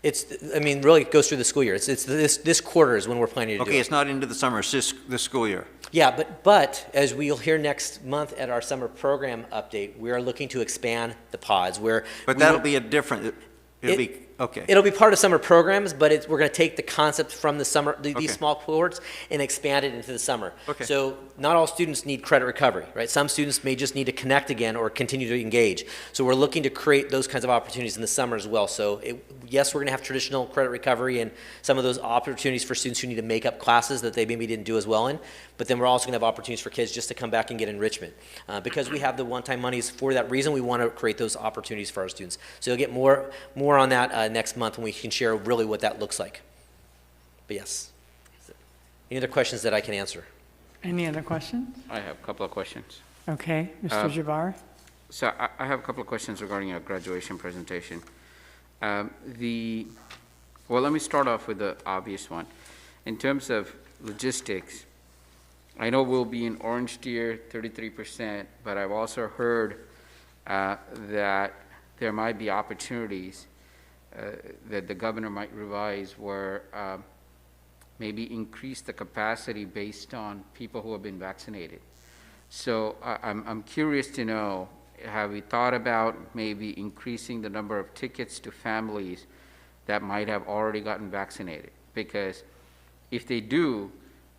Really it goes through the school year. It's this quarter is when we're planning to do it. Okay, it's not into the summer, it's just this school year. Yeah, but as we'll hear next month at our summer program update, we are looking to expand the pods where. But that'll be a different, it'll be Okay. It'll be part of summer programs, but we're going to take the concept from the summer, Okay. these small cohorts, and expand it into the summer. Okay. So not all students need credit recovery, right? Some students may just need to connect again or continue to engage. So we're looking to create those kinds of opportunities in the summer as well. So yes, we're going to have traditional credit recovery and some of those opportunities for students who need to make up classes that they maybe didn't do as well in. But then we're also going to have opportunities for kids just to come back and get enrichment. Because we have the one-time monies for that reason, we want to create those opportunities for our students. So you'll get more on that next month when we can share really what that looks like. But yes. Any other questions that I can answer? Any other questions? I have a couple of questions. Okay, Mr. Jabbar? So I have a couple of questions regarding your graduation presentation. Well, let me start off with the obvious one. In terms of logistics, I know we'll be in Orange Deer 33%, but I've also heard that there might be opportunities that the governor might revise where maybe increase the capacity based on people who have been vaccinated. So I'm curious to know, have we thought about maybe increasing the number of tickets to families that might have already gotten vaccinated? Because if they do,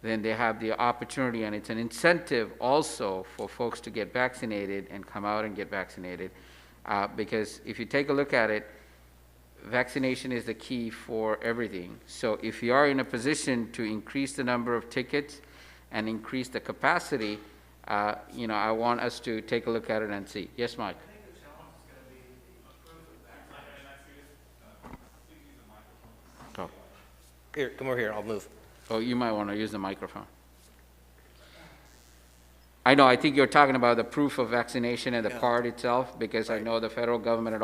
then they have the opportunity, and it's an incentive also for folks to get vaccinated and come out and get vaccinated. Because if you take a look at it, vaccination is the key for everything. So if you are in a position to increase the number of tickets and increase the capacity, I want us to take a look at it and see. Yes, Mike? Oh. Here, come over here, I'll move. Oh, you might want to use the microphone. I know, I think you're talking about the proof of vaccination and the card itself, because I know the federal government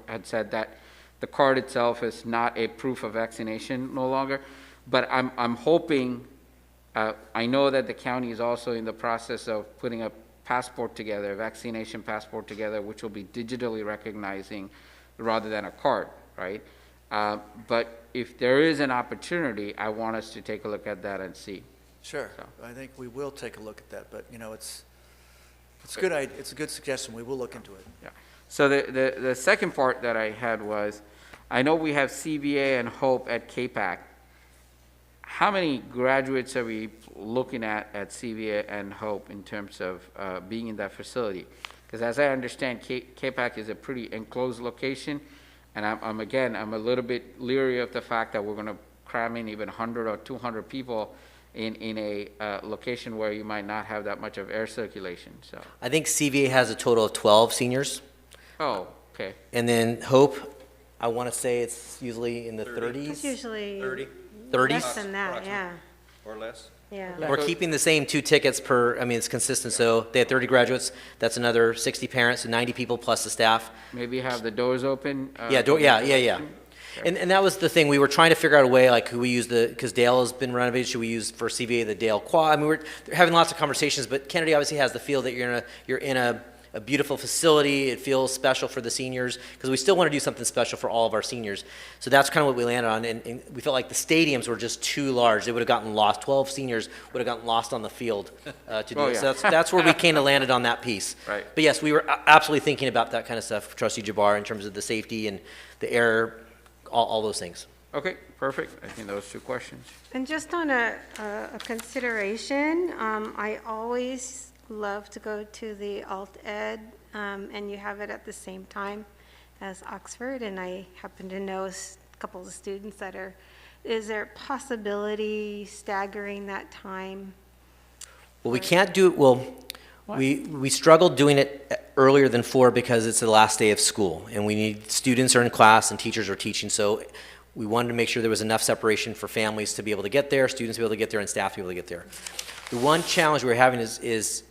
had said that the card itself is not a proof of vaccination no longer. But I'm hoping, I know that the county is also in the process of putting a passport together, a vaccination passport together, which will be digitally recognizing rather than a card, right? But if there is an opportunity, I want us to take a look at that and see. Sure, I think we will take a look at that, but it's good. It's a good suggestion. We will look into it. Yeah. So the second part that I had was, I know we have CVA and Hope at KPAC. How many graduates are we looking at CVA and Hope in terms of being in that facility? Because as I understand, KPAC is a pretty enclosed location, and I'm a little bit leery of the fact that we're going to cram in even 100 or 200 people in a location where you might not have that much of air circulation. So I think CVA has a total of 12 seniors. Oh, okay. And then Hope, I want to say it's usually in the 30s. It's usually 30s? less than that, yeah. Or less? Yeah. We're keeping the same 2 tickets per, it's consistent, so they had 30 graduates, that's another 60 parents, so 90 people plus the staff. Maybe have the doors open? Yeah. And that was the thing, we were trying to figure out a way, like, who we use because Dale has been renovated, should we use for CVA the Dale Quad? We're having lots of conversations, but Kennedy obviously has the feel that you're in a beautiful facility, it feels special for the seniors, because we still want to do something special for all of our seniors. So that's kind of what we landed on, and we felt like the stadiums were just too large. They would have gotten lost. 12 seniors would have gotten lost on the field to do it. So that's where we kind of landed on that piece. Right. But yes, we were absolutely thinking about that kind of stuff, Trustee Jabbar, in terms of the safety and the air, all those things. Okay, perfect. I think those 2 questions. And just on a consideration, I always love to go to the alt ed, and you have it at the same time as Oxford, and I happen to know a couple of students that is there a possibility staggering that time? Well, we can't do it, we struggled doing it earlier than 4 because it's the last day of school, and we need students are in class and teachers are teaching, so we wanted to make sure there was enough separation for families to be able to get there, students to be able to get there, and staff to be able to get there. The one challenge we're having is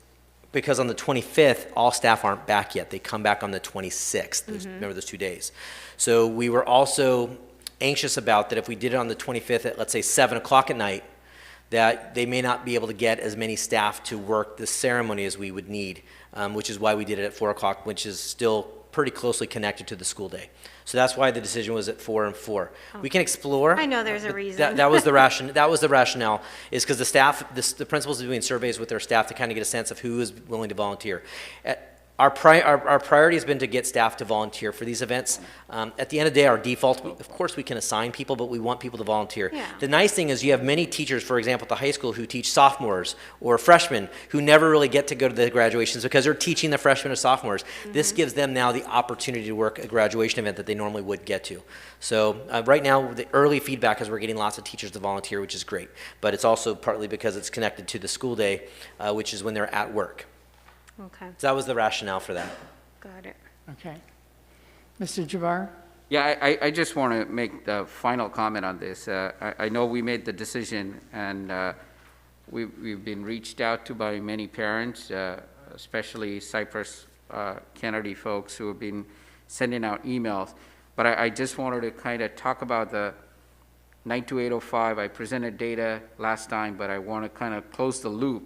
because on the 25th, all staff aren't back yet. They come back on the 26th. Remember those 2 days. So we were also anxious about that if we did it on the 25th at, let's say, 7 o'clock at night, that they may not be able to get as many staff to work the ceremony as we would need, which is why we did it at 4 o'clock, which is still pretty closely connected to the school day. So that's why the decision was at 4 and 4. We can explore. I know there's a reason. That was the rationale, is because the principals are doing surveys with their staff to kind of get a sense of who is willing to volunteer. Our priority has been to get staff to volunteer for these events. At the end of the day, our default, of course we can assign people, but we want people to volunteer. Yeah. The nice thing is you have many teachers, for example, at the high school who teach sophomores or freshmen who never really get to go to the graduations because they're teaching the freshmen or sophomores. This gives them now the opportunity to work a graduation event that they normally would get to. So right now, the early feedback is we're getting lots of teachers to volunteer, which is great. But it's also partly because it's connected to the school day, which is when they're at work. Okay, So that was the rationale for that. got it. Okay. Mr. Jabbar? Yeah, I just want to make the final comment on this. I know we made the decision, and we've been reached out to by many parents, especially Cypress Kennedy folks who have been sending out emails. But I just wanted to kind of talk about the 92805. I presented data last time, but I want to kind of close the loop.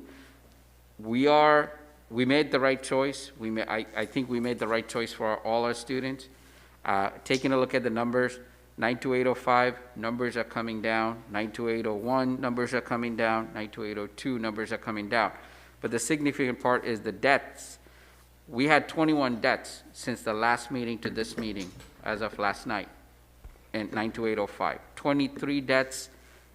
We made the right choice. I think we made the right choice for all our students. Taking a look at the numbers, 92805 numbers are coming down, 92801 numbers are coming down, 92802 numbers are coming down. But the significant part is the deaths. We had 21 deaths since the last meeting to this meeting as of last night in 92805. 23 deaths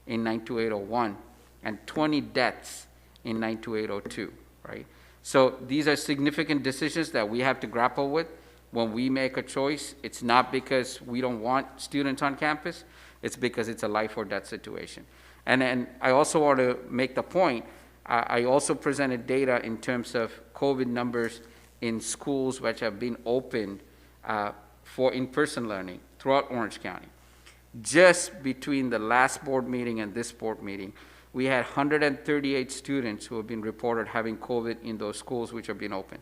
in 92801 and 20 deaths in 92802, right? So these are significant decisions that we have to grapple with when we make a choice. It's not because we don't want students on campus, it's because it's a life or death situation. And then I also want to make the point, I also presented data in terms of COVID numbers in schools which have been opened for in-person learning throughout Orange County. Just between the last board meeting and this board meeting, we had 138 students who have been reported having COVID in those schools which have been open.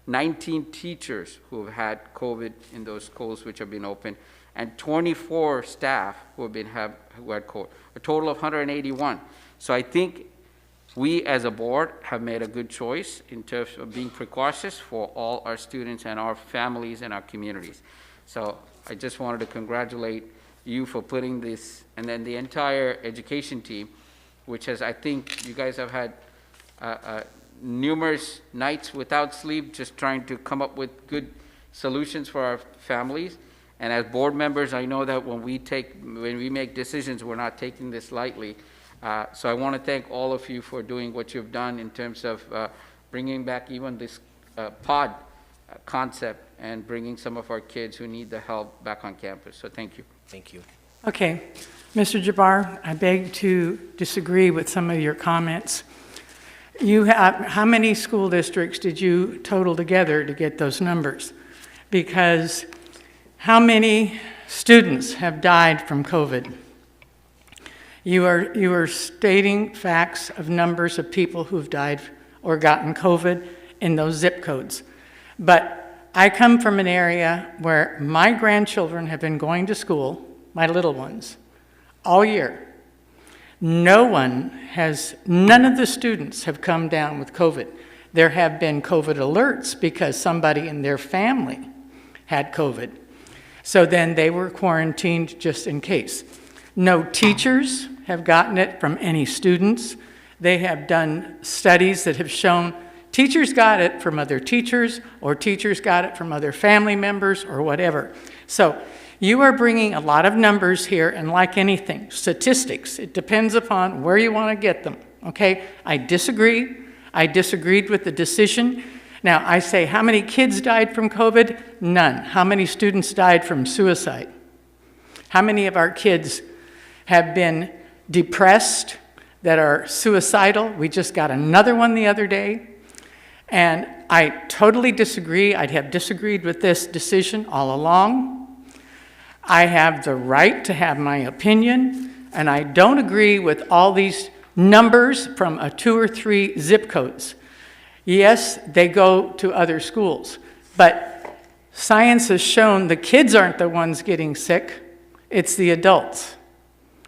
19 teachers who have had COVID in those schools which have been open, and 24 staff who had COVID, a total of 181. So I think we as a board have made a good choice in terms of being precautious for all our students and our families and our communities. So I just wanted to congratulate you for putting this, and then the entire education team, which has, I think you guys have had numerous nights without sleep just trying to come up with good solutions for our families. And as board members, I know that when we make decisions, we're not taking this lightly. So I want to thank all of you for doing what you've done in terms of bringing back even this pod concept and bringing some of our kids who need the help back on campus. So thank you. Thank you. Okay. Mr. Jabbar, I beg to disagree with some of your comments. How many school districts did you total together to get those numbers? Because how many students have died from COVID? You are stating facts of numbers of people who've died or gotten COVID in those zip codes. But I come from an area where my grandchildren have been going to school, my little ones, all year. None of the students have come down with COVID. There have been COVID alerts because somebody in their family had COVID. So then they were quarantined just in case. No teachers have gotten it from any students. They have done studies that have shown teachers got it from other teachers, or teachers got it from other family members, or whatever. So you are bringing a lot of numbers here, and like anything, statistics, it depends upon where you want to get them, okay? I disagree. I disagreed with the decision. Now, I say, how many kids died from COVID? None. How many students died from suicide? How many of our kids have been depressed, that are suicidal? We just got another one the other day. And I totally disagree. I'd have disagreed with this decision all along. I have the right to have my opinion, and I don't agree with all these numbers from 2 or 3 zip codes. Yes, they go to other schools, but science has shown the kids aren't the ones getting sick, it's the adults.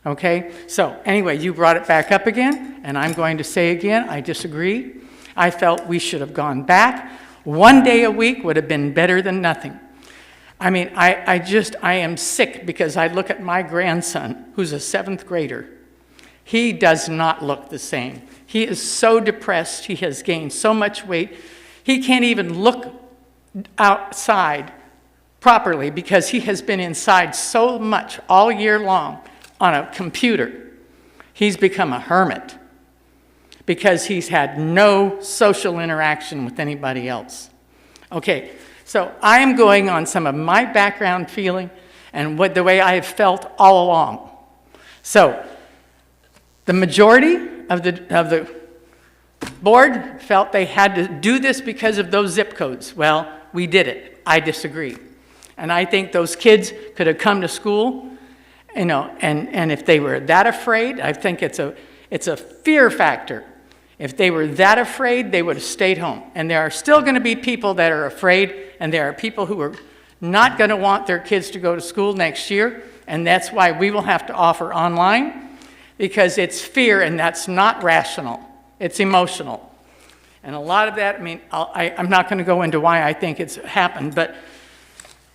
Okay, so anyway, you brought it back up again, and I'm going to say again, I disagree. I felt we should have gone back. 1 day a week would have been better than nothing. I mean, I am sick because I look at my grandson, who's a 7th grader. He does not look the same. He is so depressed. He has gained so much weight. He can't even look outside properly because he has been inside so much all year long on a computer. He's become a hermit because he's had no social interaction with anybody else. Okay, so I am going on some of my background feeling and the way I have felt all along. So the majority of the board felt they had to do this because of those zip codes. Well, we did it. I disagree. And I think those kids could have come to school, you know, and if they were that afraid, I think it's a fear factor. If they were that afraid, they would have stayed home. And there are still going to be people that are afraid, and there are people who are not going to want their kids to go to school next year, and that's why we will have to offer online, because it's fear, and that's not rational. It's emotional. And a lot of that, I mean, I'm not going to go into why I think it's happened, but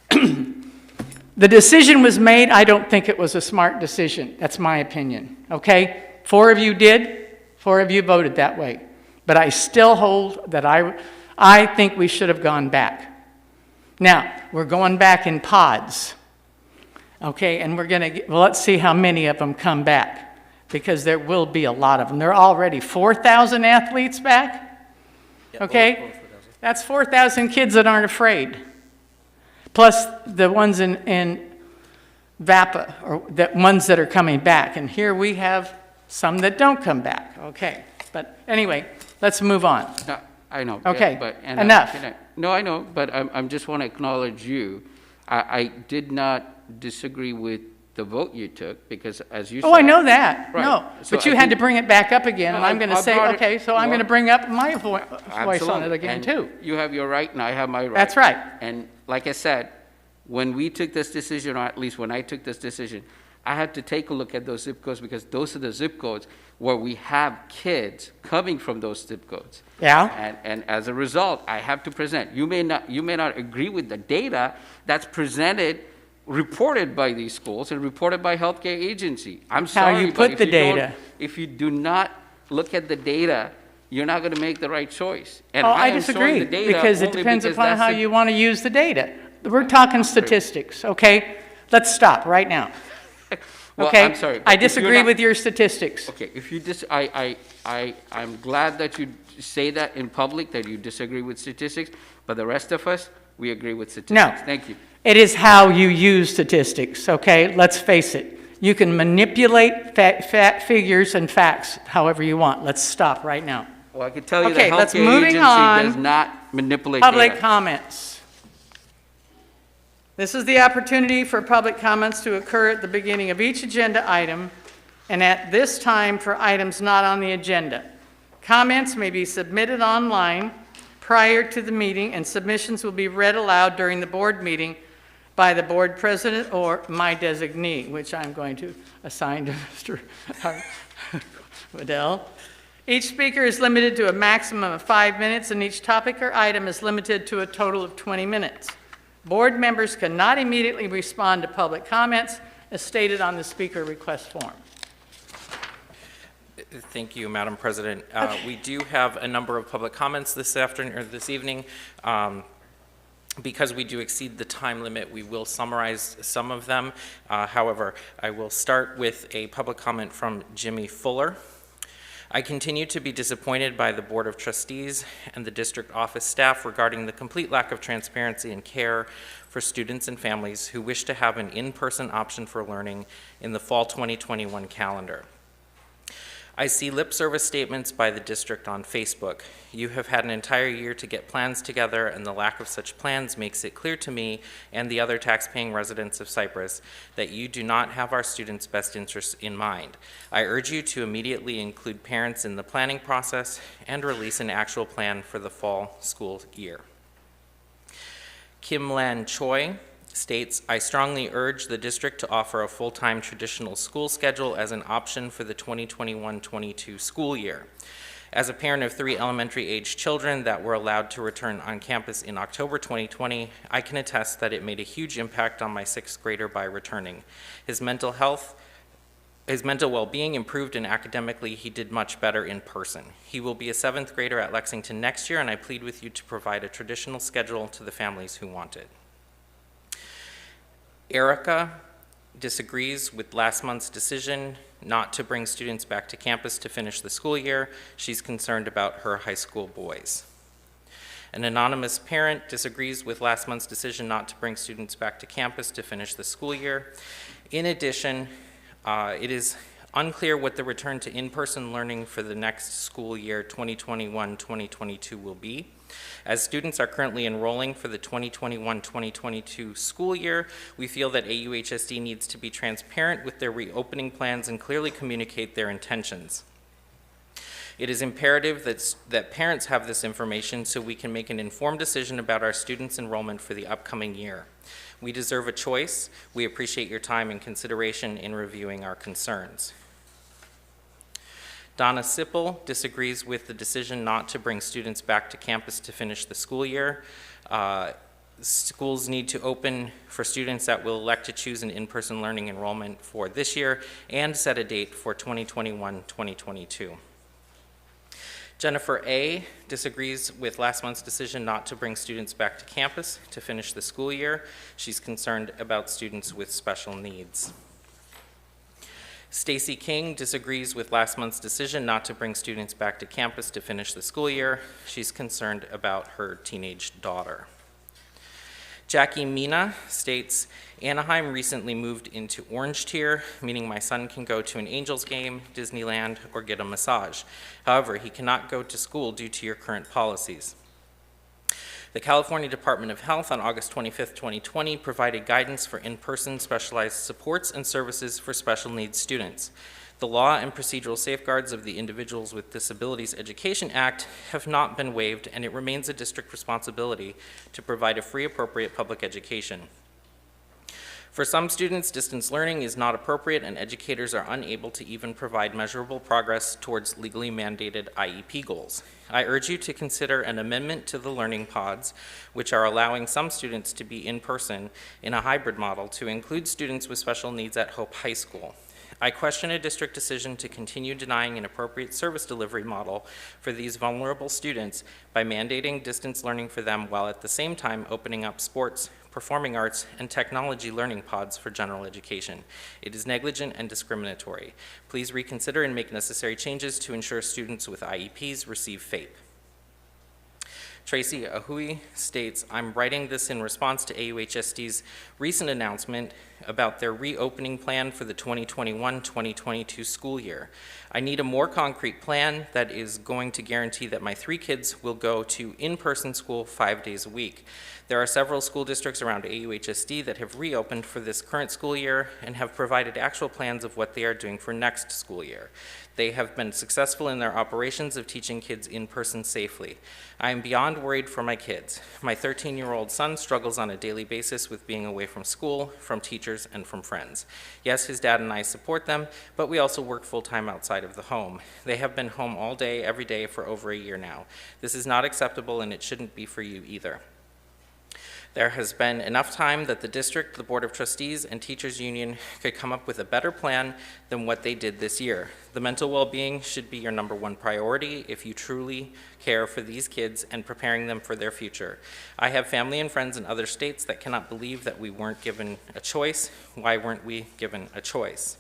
the decision was made. I don't think it was a smart decision. That's my opinion, okay? 4 of you did. 4 of you voted that way. But I still hold that I think we should have gone back. Now, we're going back in pods, okay? And we're going to, well, let's see how many of them come back, because there will be a lot of them. There are already 4,000 athletes back, okay? That's 4,000 kids that aren't afraid, plus the ones in VAPA, or the ones that are coming back. And here we have some that don't come back, okay? But anyway, let's move on. No, I know. Okay, but, enough. No, I know, but I'm just want to acknowledge you. I did not disagree with the vote you took, because as you said. Oh, I know that. Right. No, So but you I had think- to bring it back up again, No, and I'm going to I say, brought it- okay, so I'm well, going to bring up my voice on Absolutely. it again, And too. You have your right, and I have my right. That's right. And like I said, when we took this decision, or at least when I took this decision, I had to take a look at those zip codes, because those are the zip codes where we have kids coming from those zip codes. Yeah. And as a result, I have to present. You may not agree with the data that's presented, reported by these schools and reported by healthcare agency. I'm How sorry, you but put if the you don't- data. If you do not look at the data, you're not going to make the right choice. And Oh, I I am showing disagree, the data because it only depends because upon that's how the- you want to use the data. We're talking statistics, okay? Let's stop right now. Well, Okay? I'm sorry, but I if you're disagree not- with your statistics. Okay, if you I'm glad that you say that in public, that you disagree with statistics, but the rest of us, we agree with statistics. No. Thank you. It is how you use statistics, okay? Let's face it. You can manipulate figures and facts however you want. Let's stop right now. Well, I can tell you Okay, the let's healthcare moving agency on. does not manipulate Public data. comments. This is the opportunity for public comments to occur at the beginning of each agenda item and at this time for items not on the agenda. Comments may be submitted online prior to the meeting, and submissions will be read aloud during the board meeting by the board president or my designee, which I'm going to assign to Mr. Waddell. Each speaker is limited to a maximum of 5 minutes, and each topic or item is limited to a total of 20 minutes. Board members cannot immediately respond to public comments as stated on the speaker request form. Thank you, Madam President. We do have a number of public comments this afternoon or this evening. Because we do exceed the time limit, we will summarize some of them. However, I will start with a public comment from Jimmy Fuller. I continue to be disappointed by the Board of Trustees and the district office staff regarding the complete lack of transparency and care for students and families who wish to have an in-person option for learning in the fall 2021 calendar. I see lip service statements by the district on Facebook. You have had an entire year to get plans together, and the lack of such plans makes it clear to me and the other tax-paying residents of Cypress that you do not have our students' best interests in mind. I urge you to immediately include parents in the planning process and release an actual plan for the fall school year. Kim Lan Choi states, I strongly urge the district to offer a full-time traditional school schedule as an option for the 2021-22 school year. As a parent of 3 elementary-age children that were allowed to return on campus in October 2020, I can attest that it made a huge impact on my 6th grader by returning. His mental health His mental well-being improved, and academically he did much better in person. He will be a 7th grader at Lexington next year, and I plead with you to provide a traditional schedule to the families who want it. Erica disagrees with last month's decision not to bring students back to campus to finish the school year. She's concerned about her high school boys. An anonymous parent disagrees with last month's decision not to bring students back to campus to finish the school year. In addition, it is unclear what the return to in-person learning for the next school year, 2021-2022, will be. As students are currently enrolling for the 2021-2022 school year, we feel that AUHSD needs to be transparent with their reopening plans and clearly communicate their intentions. It is imperative that parents have this information so we can make an informed decision about our students' enrollment for the upcoming year. We deserve a choice. We appreciate your time and consideration in reviewing our concerns. Donna Sipple disagrees with the decision not to bring students back to campus to finish the school year. Schools need to open for students that will elect to choose an in-person learning enrollment for this year and set a date for 2021-2022. Jennifer A. disagrees with last month's decision not to bring students back to campus to finish the school year. She's concerned about students with special needs. Stacy King disagrees with last month's decision not to bring students back to campus to finish the school year. She's concerned about her teenage daughter. Jackie Mina states, Anaheim recently moved into Orange Tier, meaning my son can go to an Angels game, Disneyland, or get a massage. However, he cannot go to school due to your current policies. The California Department of Health on August 25, 2020 provided guidance for in-person specialized supports and services for special needs students. The law and procedural safeguards of the Individuals with Disabilities Education Act have not been waived, and it remains a district responsibility to provide a free, appropriate public education. For some students, distance learning is not appropriate, and educators are unable to even provide measurable progress towards legally mandated IEP goals. I urge you to consider an amendment to the learning pods, which are allowing some students to be in person in a hybrid model to include students with special needs at Hope High School. I question a district decision to continue denying an appropriate service delivery model for these vulnerable students by mandating distance learning for them while at the same time opening up sports, performing arts, and technology learning pods for general education. It is negligent and discriminatory. Please reconsider and make necessary changes to ensure students with IEPs receive FAPE. Tracy Ahui states, I'm writing this in response to AUHSD's recent announcement about their reopening plan for the 2021-2022 school year. I need a more concrete plan that is going to guarantee that my 3 kids will go to in-person school 5 days a week. There are several school districts around AUHSD that have reopened for this current school year and have provided actual plans of what they are doing for next school year. They have been successful in their operations of teaching kids in person safely. I am beyond worried for my kids. My 13-year-old son struggles on a daily basis with being away from school, from teachers, and from friends. Yes, his dad and I support them, but we also work full-time outside of the home. They have been home all day, every day for over a year now. This is not acceptable, and it shouldn't be for you either. There has been enough time that the district, the Board of Trustees, and Teachers Union could come up with a better plan than what they did this year. The mental well-being should be your #1 priority if you truly care for these kids and preparing them for their future. I have family and friends in other states that cannot believe that we weren't given a choice. Why weren't we given a choice?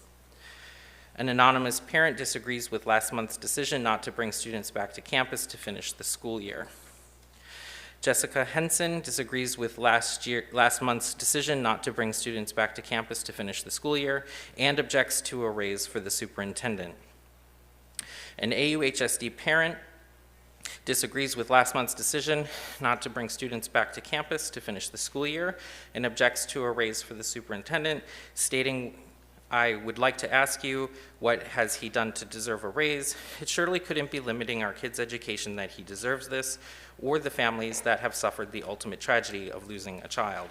An anonymous parent disagrees with last month's decision not to bring students back to campus to finish the school year. Jessica Henson disagrees with last month's decision not to bring students back to campus to finish the school year and objects to a raise for the superintendent. An AUHSD parent disagrees with last month's decision not to bring students back to campus to finish the school year and objects to a raise for the superintendent, stating, I would like to ask you, what has he done to deserve a raise? It surely couldn't be limiting our kids' education that he deserves this, or the families that have suffered the ultimate tragedy of losing a child.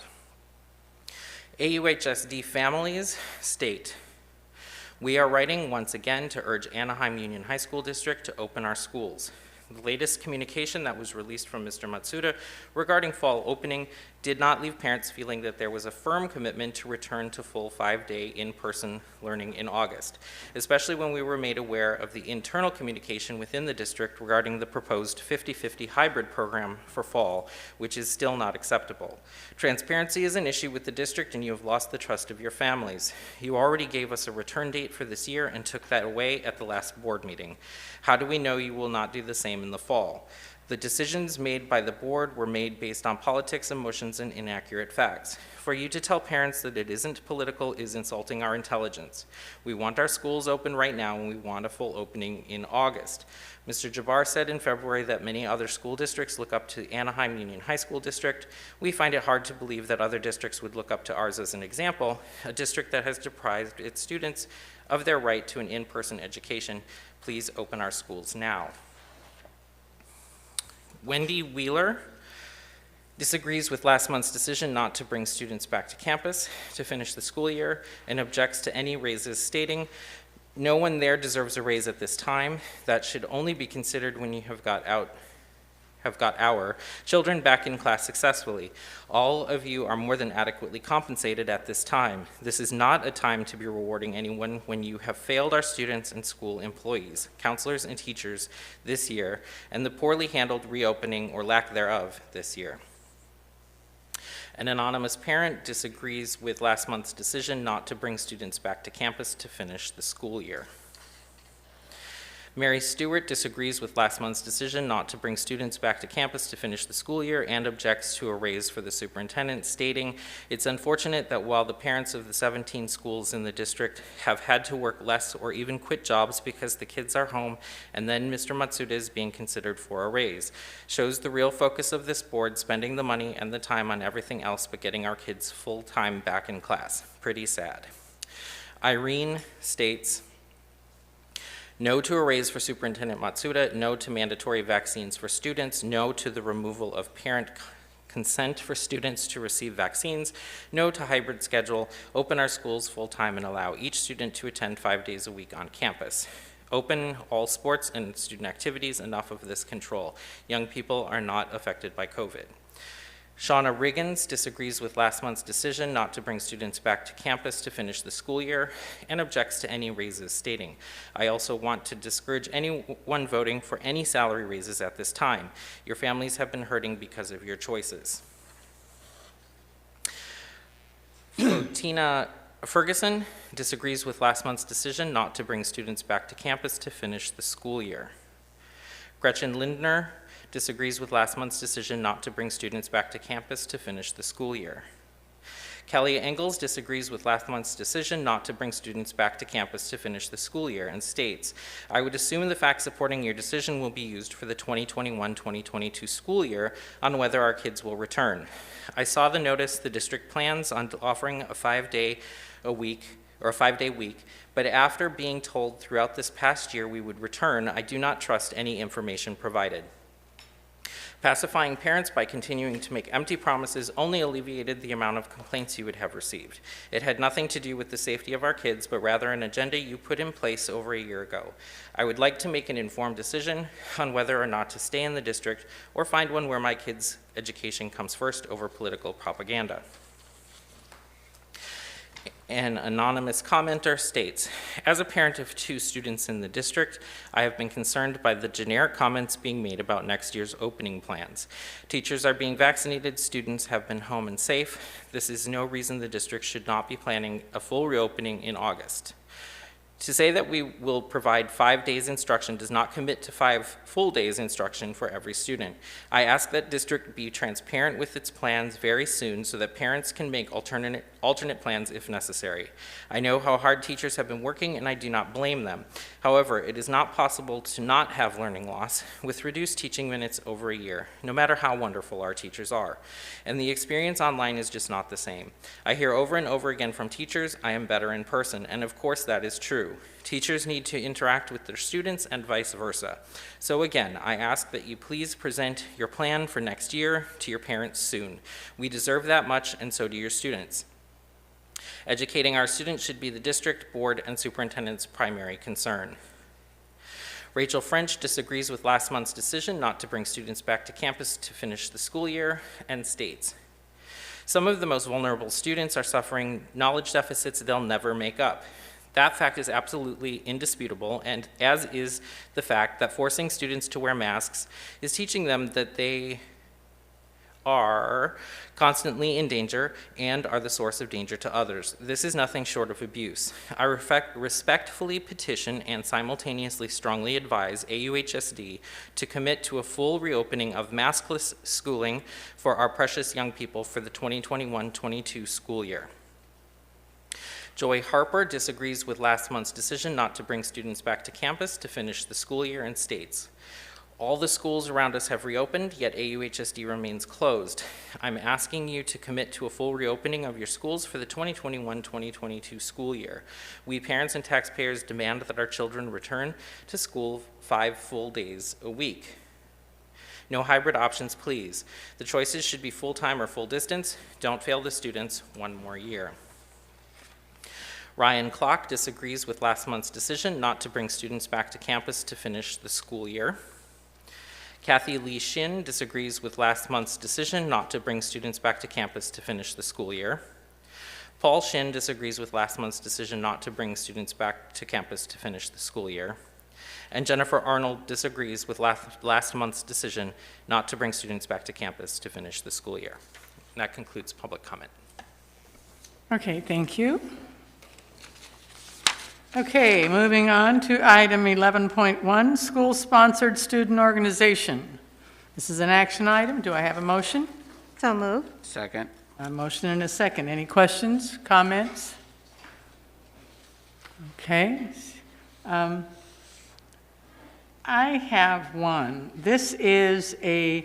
AUHSD families state, we are writing once again to urge Anaheim Union High School District to open our schools. The latest communication that was released from Mr. Matsuda regarding fall opening did not leave parents feeling that there was a firm commitment to return to full 5-day in-person learning in August, especially when we were made aware of the internal communication within the district regarding the proposed 50-50 hybrid program for fall, which is still not acceptable. Transparency is an issue with the district, and you have lost the trust of your families. You already gave us a return date for this year and took that away at the last board meeting. How do we know you will not do the same in the fall? The decisions made by the board were made based on politics, emotions, and inaccurate facts. For you to tell parents that it isn't political is insulting our intelligence. We want our schools open right now, and we want a full opening in August. Mr. Jabbar said in February that many other school districts look up to Anaheim Union High School District. We find it hard to believe that other districts would look up to ours as an example, a district that has deprived its students of their right to an in-person education. Please open our schools now. Wendy Wheeler disagrees with last month's decision not to bring students back to campus to finish the school year and objects to any raises, stating, "No one there deserves a raise at this time. That should only be considered when you have got our children back in class successfully. All of you are more than adequately compensated at this time. This is not a time to be rewarding anyone when you have failed our students and school employees, counselors, and teachers this year, and the poorly handled reopening or lack thereof this year." An anonymous parent disagrees with last month's decision not to bring students back to campus to finish the school year. Mary Stewart disagrees with last month's decision not to bring students back to campus to finish the school year and objects to a raise for the superintendent, stating, "It's unfortunate that while the parents of the 17 schools in the district have had to work less or even quit jobs because the kids are home, and then Mr. Matsuda is being considered for a raise. Shows the real focus of this board spending the money and the time on everything else but getting our kids full-time back in class. Pretty sad." Irene states, "No to a raise for Superintendent Matsuda, no to mandatory vaccines for students, no to the removal of parent consent for students to receive vaccines, no to hybrid schedule, open our schools full-time and allow each student to attend 5 days a week on campus. Open all sports and student activities, enough of this control. Young people are not affected by COVID." Shauna Riggins disagrees with last month's decision not to bring students back to campus to finish the school year and objects to any raises, stating, "I also want to discourage anyone voting for any salary raises at this time. Your families have been hurting because of your choices." Tina Ferguson disagrees with last month's decision not to bring students back to campus to finish the school year. Gretchen Lindner disagrees with last month's decision not to bring students back to campus to finish the school year. Kelly Engels disagrees with last month's decision not to bring students back to campus to finish the school year and states, "I would assume the facts supporting your decision will be used for the 2021-2022 school year on whether our kids will return. I saw the notice the district plans on offering a 5-day week, but after being told throughout this past year we would return, I do not trust any information provided. Pacifying parents by continuing to make empty promises only alleviated the amount of complaints you would have received. It had nothing to do with the safety of our kids, but rather an agenda you put in place over a year ago. I would like to make an informed decision on whether or not to stay in the district or find one where my kids' education comes first over political propaganda." An anonymous commenter states, "As a parent of 2 students in the district, I have been concerned by the generic comments being made about next year's opening plans. Teachers are being vaccinated, students have been home and safe. This is no reason the district should not be planning a full reopening in August. To say that we will provide 5 days instruction does not commit to 5 full days instruction for every student. I ask that district be transparent with its plans very soon so that parents can make alternate plans if necessary. I know how hard teachers have been working and I do not blame them. However, it is not possible to not have learning loss with reduced teaching minutes over a year, no matter how wonderful our teachers are. And the experience online is just not the same. I hear over and over again from teachers, I am better in person, and of course that is true. Teachers need to interact with their students and vice versa. So again, I ask that you please present your plan for next year to your parents soon. We deserve that much, and so do your students. Educating our students should be the district, board, and superintendent's primary concern." Rachel French disagrees with last month's decision not to bring students back to campus to finish the school year and states, Some of the most vulnerable students are suffering knowledge deficits they'll never make up. That fact is absolutely indisputable, and as is the fact that forcing students to wear masks is teaching them that they are constantly in danger and are the source of danger to others. This is nothing short of abuse. I respectfully petition and simultaneously strongly advise AUHSD to commit to a full reopening of maskless schooling for our precious young people for the 2021-22 school year. Joy Harper disagrees with last month's decision not to bring students back to campus to finish the school year and states, all the schools around us have reopened, yet AUHSD remains closed. I'm asking you to commit to a full reopening of your schools for the 2021-2022 school year. We parents and taxpayers demand that our children return to school 5 full days a week. No hybrid options, please. The choices should be full-time or full distance. Don't fail the students one more year. Ryan Klock disagrees with last month's decision not to bring students back to campus to finish the school year. Kathy Lee Shin disagrees with last month's decision not to bring students back to campus to finish the school year. Paul Shin disagrees with last month's decision not to bring students back to campus to finish the school year. And Jennifer Arnold disagrees with last month's decision not to bring students back to campus to finish the school year. And that concludes public comment. Okay, thank you. Okay, moving on to item 11.1, school-sponsored student organization. This is an action item. Do I have a motion? So moved. Second. A motion and a second. Any questions, comments? Okay. I have one. This is an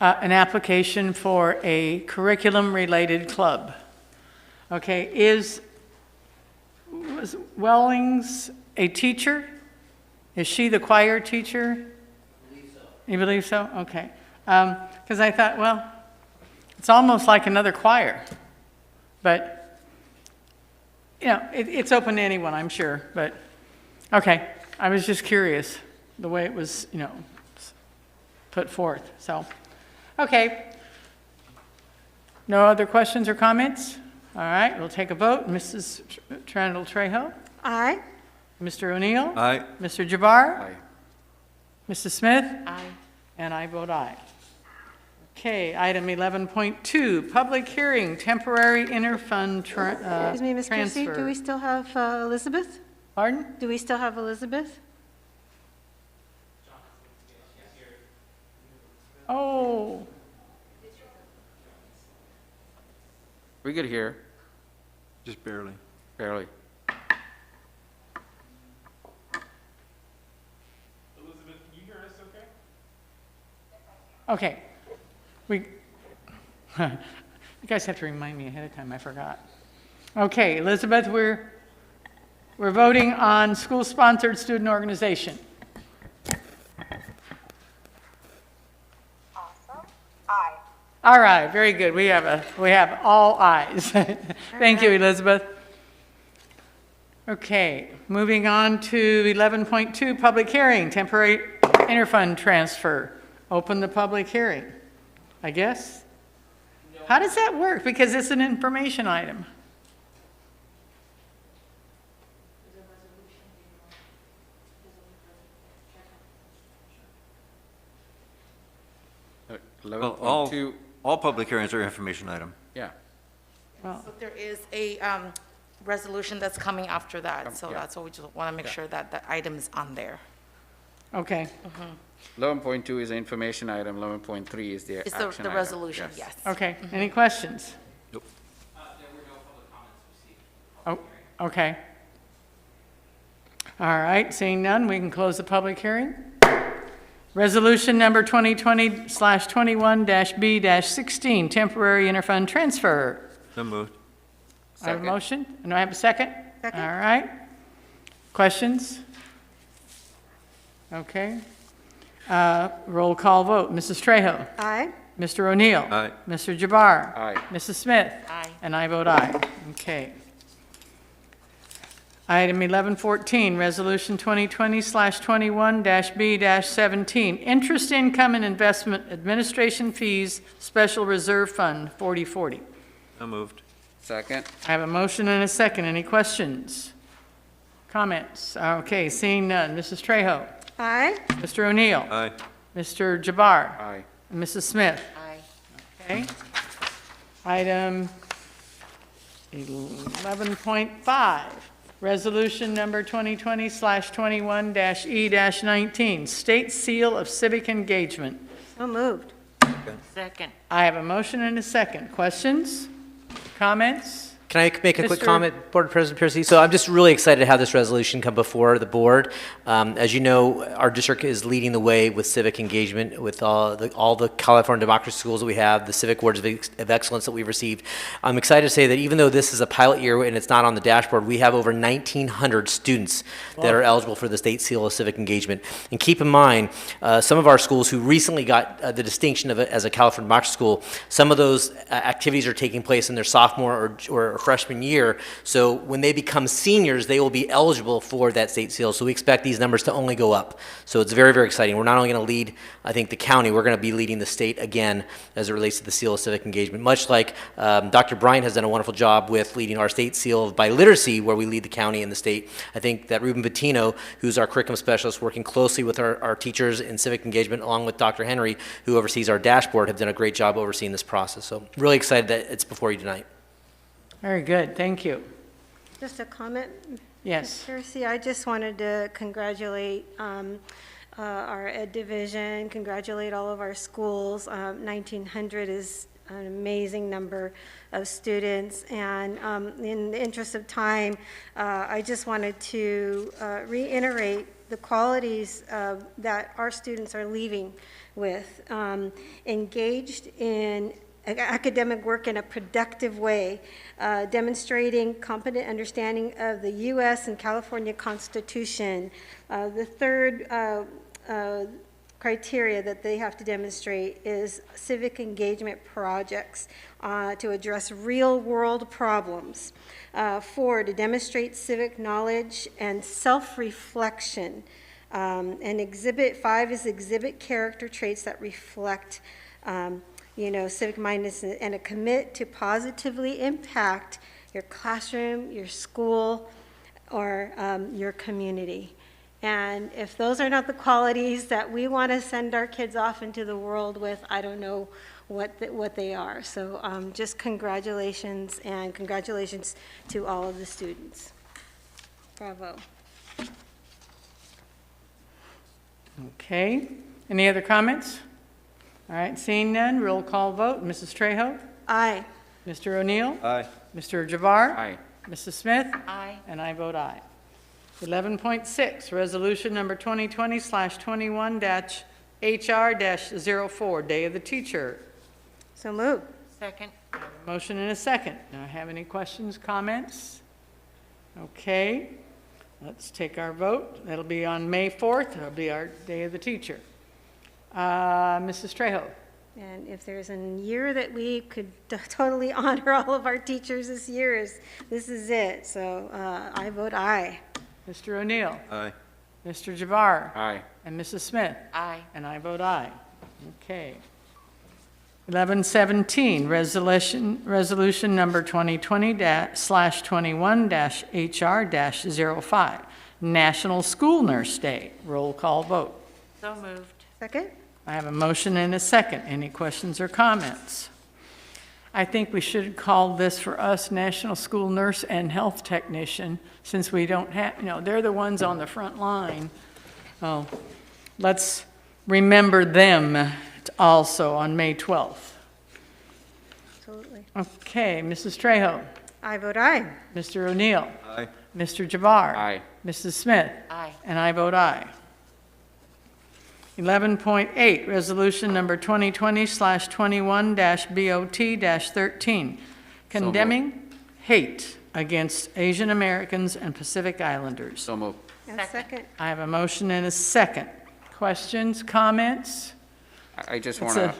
application for a curriculum-related club. Okay, was Wellings a teacher? Is she the choir teacher? I believe so. You believe so? Okay. Because I thought, well, it's almost like another choir. But, you know, it's open to anyone, I'm sure. But, okay, I was just curious the way it was, you know, put forth. So, okay. No other questions or comments? All right, we'll take a vote. Mrs. Trandle-Trejo? Aye. Mr. O'Neill? Aye. Mr. Jabbar? Aye. Mrs. Smith? Aye. And I vote aye. Okay, item 11.2, public hearing, temporary interfund Excuse me, Ms. Piercy, transfer. do we still have Elizabeth? Pardon? Do we still have Elizabeth? Oh, We could hear, Just barely. barely. Elizabeth, can you hear us okay? okay. You guys have to remind me ahead of time, I forgot. Okay, Elizabeth, we're voting on school-sponsored student organization. Awesome. Aye. All right, very good. We have all ayes. Thank you, Elizabeth. Okay, moving on to 11.2, public hearing, temporary interfund transfer. Open the public hearing, I guess? How does that work? Because it's an information item. Well, 11.2, all public hearings are information item. yeah. Well, But there is a resolution that's coming after that, so yeah. that's what we just want to make sure that the item is on there. okay, 11.2 is an information item, 11.3 is the It's action the item. resolution, yes. okay. Any questions? Nope. There were no public comments received. Oh, okay. All right, seeing none, we can close the public hearing. Resolution number 2020/21-B-16, temporary interfund transfer. So moved. I have a Second. motion, and I have a second? Second. All right. Questions? Okay. Roll call vote. Mrs. Trejo? Aye. Mr. O'Neill? Aye. Mr. Jabbar? Aye. Mrs. Smith? Aye. And I vote aye. Okay. Item 1114, Resolution 2020/21-B-17, Interest, Income, and Investment Administration Fees, Special Reserve Fund, 4040. So moved. Second. I have a motion and a second. Any questions? Comments? Okay, seeing none. Mrs. Trejo? Aye. Mr. O'Neill? Aye. Mr. Jabbar? Aye. And Mrs. Smith? Aye. Okay. Item 11.5, Resolution number 2020/21-E-19, State Seal of Civic Engagement. So moved. Second. I have a motion and a second. Questions? Comments? Can I make a quick Mr. comment, Board President Piercy? So I'm just really excited to have this resolution come before the board. As you know, our district is leading the way with civic engagement with all the California democracy schools that we have, the civic awards of excellence that we've received. I'm excited to say that even though this is a pilot year and it's not on the dashboard, we have over 1,900 students that are eligible for the State Seal of Civic Engagement. And keep in mind, some of our schools who recently got the distinction of it as a California democracy school, some of those activities are taking place in their sophomore or freshman year. So when they become seniors, they will be eligible for that state seal. So we expect these numbers to only go up. So it's very, very exciting. We're not only going to lead, I think, the county, we're going to be leading the state again as it relates to the seal of civic engagement. Much like Dr. Bryant has done a wonderful job with leading our state seal of biliteracy, where we lead the county and the state. I think that Ruben Bettino, who's our curriculum specialist, working closely with our teachers in civic engagement, along with Dr. Henry, who oversees our dashboard, have done a great job overseeing this process. So really excited that it's before you tonight. Very good. Thank you. Just a comment? Yes. Piercy, I just wanted to congratulate our Ed Division, congratulate all of our schools. 1,900 is an amazing number of students. And in the interest of time, I just wanted to reiterate the qualities that our students are leaving with. Engaged in academic work in a productive way, demonstrating competent understanding of the U.S. and California Constitution. The third criteria that they have to demonstrate is civic engagement projects to address real-world problems. 4, to demonstrate civic knowledge and self-reflection. And exhibit 5 is exhibit character traits that reflect civic mindedness and a commit to positively impact your classroom, your school, or your community. And if those are not the qualities that we want to send our kids off into the world with, I don't know what they are. So just congratulations, and congratulations to all of the students. Bravo. Okay. Any other comments? All right, seeing none, roll call vote. Mrs. Trejo? Aye. Mr. O'Neill? Aye. Mr. Jabbar? Aye. Mrs. Smith? Aye. And I vote aye. 11.6, Resolution number 2020/21-HR-04, Day of the Teacher. So moved. Second. Motion and a second. Do I have any questions, comments? Okay, let's take our vote. That'll be on May 4th. That'll be our Day of the Teacher. Mrs. Trejo? And if there's a year that we could totally honor all of our teachers this year, this is it. So I vote aye. Mr. O'Neill? Aye. Mr. Jabbar? Aye. And Mrs. Smith? Aye. And I vote aye. Okay. 11.17, resolution number 2020/21-HR-05, National School Nurse Day. Roll call vote. So moved. Second? I have a motion and a second. Any questions or comments? I think we should call this for us National School Nurse and Health Technician, since we don't have, they're the ones on the front line. Oh, let's remember them also on May 12th. Absolutely. Okay, Mrs. Trejo? I vote aye. Mr. O'Neill? Aye. Mr. Jabbar? Aye. Mrs. Smith? Aye. And I vote aye. 11.8, Resolution number 2020/21-BOT-13, condemning hate against Asian Americans and Pacific Islanders. So moved. And second? I have a motion and a second. Questions, comments? I just It's want to,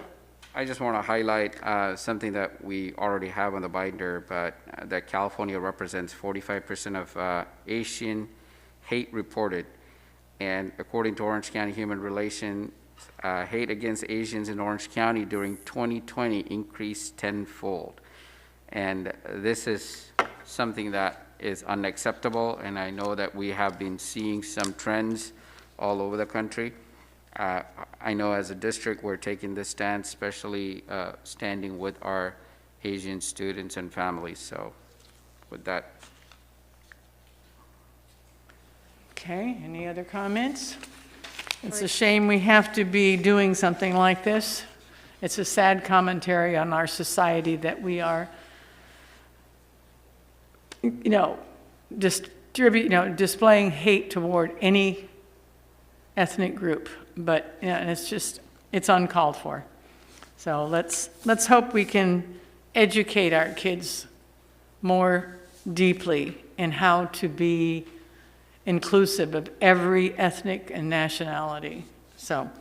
I just want to highlight something that we already have on the binder, but that California represents 45% of Asian hate reported. And according to Orange County Human Relations, hate against Asians in Orange County during 2020 increased tenfold. And this is something that is unacceptable, and I know that we have been seeing some trends all over the country. I know as a district we're taking this stance, especially standing with our Asian students and families. So with that. Okay, any other comments? It's a shame we have to be doing something like this. It's a sad commentary on our society that we are, displaying hate toward any ethnic group. But, and it's uncalled for. So let's hope we can educate our kids more deeply in how to be inclusive of every ethnic and nationality. So,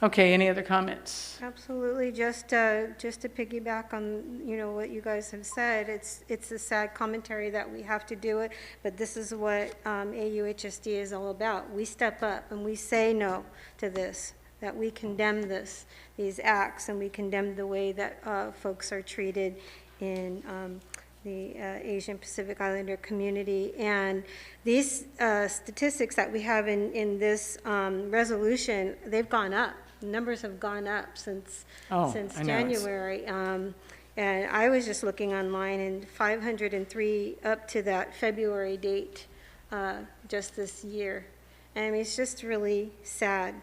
okay, any other comments? Absolutely. Just to piggyback on, what you guys have said, it's a sad commentary that we have to do it, but this is what AUHSD is all about. We step up and we say no to this, that we condemn these acts, and we condemn the way that folks are treated in the Asian Pacific Islander community. And these statistics that we have in this resolution, they've gone up. Numbers have gone up since January. And I was just looking online, and 503 up to that February date just this year. And I mean, it's just really sad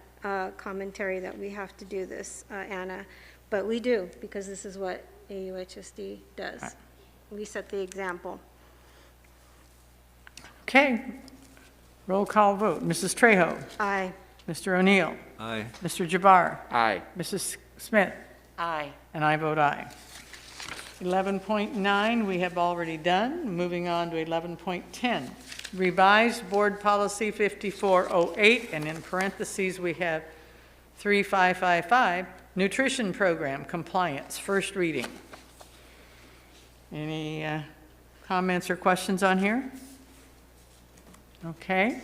commentary that we have to do this, Anna. But we do, because this is what AUHSD does. We set the example. Okay. Roll call vote. Mrs. Trejo. Aye. Mr. O'Neill. Aye. Mr. Jabbar. Aye. Mrs. Smith. Aye. And I vote aye. 11.9 we have already done. Moving on to 11.10. Revised Board Policy 5408, and in parentheses we have 3555, Nutrition Program Compliance, first reading. Any comments or questions on here? Okay.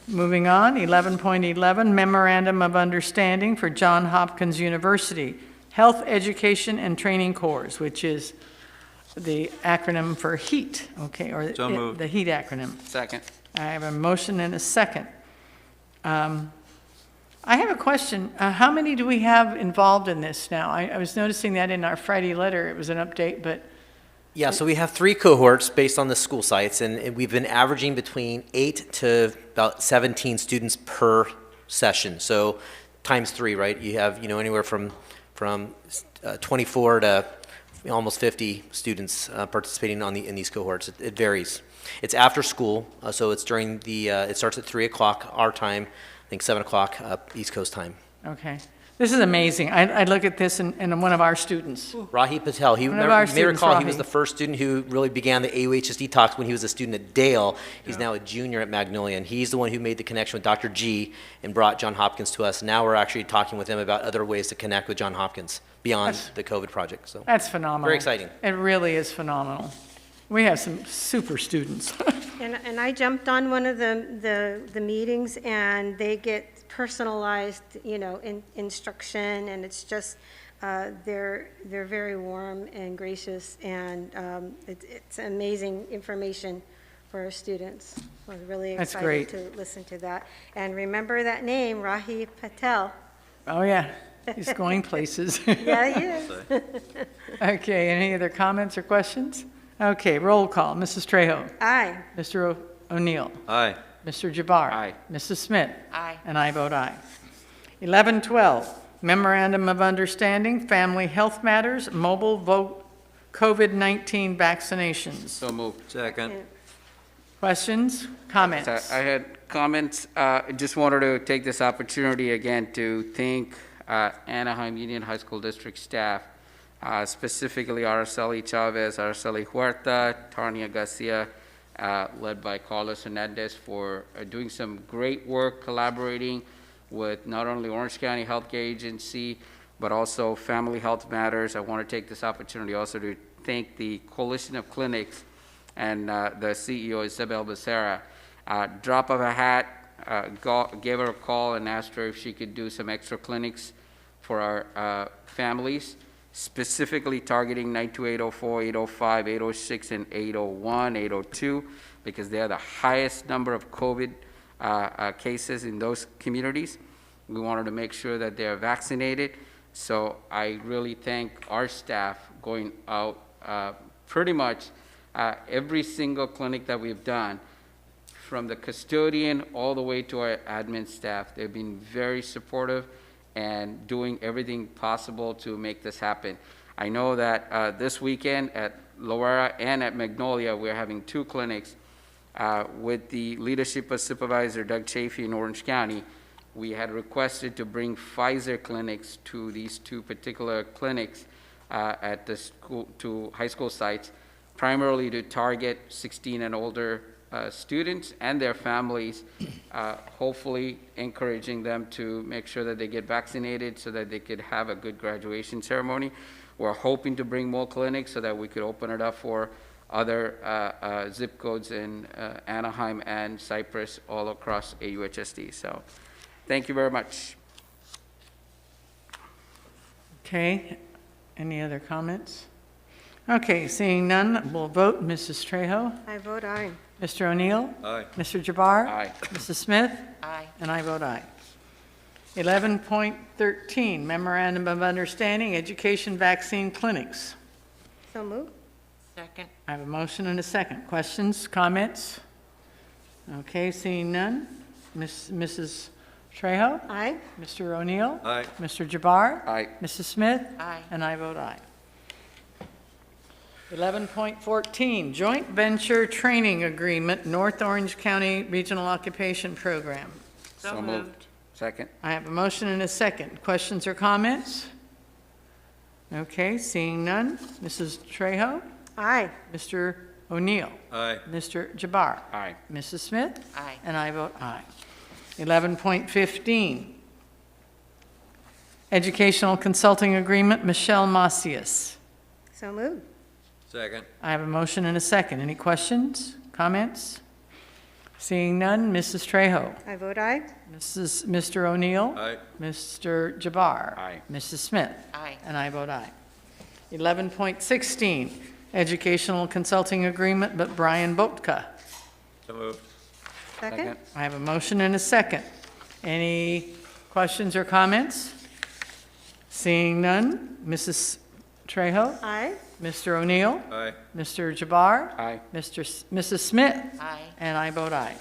Moving on, 11.11, Memorandum of Understanding for Johns Hopkins University Health Education and Training Corps, which is the acronym for HEAT, okay, or the HEAT acronym. Second. I have a motion and a second. I have a question. How many do we have involved in this now? I was noticing that in our Friday letter, it was an update, but Yeah, so we have 3 cohorts based on the school sites, and we've been averaging between 8 to about 17 students per session. So times 3, right? You have, anywhere from 24 to almost 50 students participating in these cohorts. It varies. It's after school, so it's during it starts at 3 o'clock our time, I think 7 o'clock East Coast time. okay. This is amazing. I look at this and one of our students. Rahi Patel, you may recall he was the first student who really began the AUHSD talks when he was a student at Dale. He's now a junior at Magnolia, and he's the one who made the connection with Dr. G and brought Johns Hopkins to us. Now we're actually talking with him about other ways to connect with Johns Hopkins beyond the COVID project. So that's phenomenal. Very exciting. It really is phenomenal. We have some super students. And I jumped on one of the meetings, and they get personalized, instruction, and it's just, they're very warm and gracious, and it's amazing information for our students. I was really excited to listen to that. And remember that name, Rahi Patel. Oh, yeah. He's going places. Yeah, he is. Okay, any other comments or questions? Okay, roll call. Mrs. Trejo. Aye. Mr. O'Neill. Aye. Mr. Jabbar. Aye. Mrs. Smith. Aye. And I vote aye. 11.12, Memorandum of Understanding, Family Health Matters, Mobile Vote COVID-19 Vaccinations. So moved. Second. Questions, comments? I had comments. I just wanted to take this opportunity again to thank Anaheim Union High School District staff, specifically Araceli Chavez, Araceli Huerta, Tanya Garcia, led by Carlos Hernandez, for doing some great work collaborating with not only Orange County Healthcare Agency, but also Family Health Matters. I want to take this opportunity also to thank the Coalition of Clinics and the CEO, Isabel Becerra. Drop of a hat, gave her a call and asked her if she could do some extra clinics for our families, specifically targeting 92804, 805, 806, and 801, 802, because they are the highest number of COVID cases in those communities. We wanted to make sure that they are vaccinated. So I really thank our staff going out pretty much every single clinic that we've done, from the custodian all the way to our admin staff. They've been very supportive and doing everything possible to make this happen. I know that this weekend at Loera and at Magnolia, we're having 2 clinics with the leadership of Supervisor Doug Chafee in Orange County. We had requested to bring Pfizer clinics to these 2 particular clinics at the school, to high school sites, primarily to target 16 and older students and their families, hopefully encouraging them to make sure that they get vaccinated so that they could have a good graduation ceremony. We're hoping to bring more clinics so that we could open it up for other zip codes in Anaheim and Cypress all across AUHSD. So thank you very much. Okay, any other comments? Okay, seeing none, we'll vote. Mrs. Trejo? I vote aye. Mr. O'Neill? Aye. Mr. Jabbar? Aye. Mrs. Smith? Aye. And I vote aye. 11.13, Memorandum of Understanding, Education Vaccine Clinics. So moved. Second. I have a motion and a second. Questions, comments? Okay, seeing none. Mrs. Trejo? Aye. Mr. O'Neill? Aye. Mr. Jabbar? Aye. Mrs. Smith? Aye. And I vote aye. 11.14, Joint Venture Training Agreement, North Orange County Regional Occupation Program. So moved. Second. I have a motion and a second. Questions or comments? Okay, seeing none. Mrs. Trejo? Aye. Mr. O'Neill? Aye. Mr. Jabbar? Aye. Mrs. Smith? Aye. And I vote aye. 11.15, Educational Consulting Agreement, Michelle Macias. So moved. Second. I have a motion and a second. Any questions, comments? Seeing none, Mrs. Trejo? I vote aye. Mr. O'Neill? Aye. Mr. Jabbar? Aye. Mrs. Smith? Aye. And I vote aye. 11.16, Educational Consulting Agreement, but Brian Botka. So moved. Second. I have a motion and a second. Any questions or comments? Seeing none, Mrs. Trejo? Aye. Mr. O'Neill? Aye. Mr. Jabbar? Aye. Mrs. Smith? Aye. And I vote aye.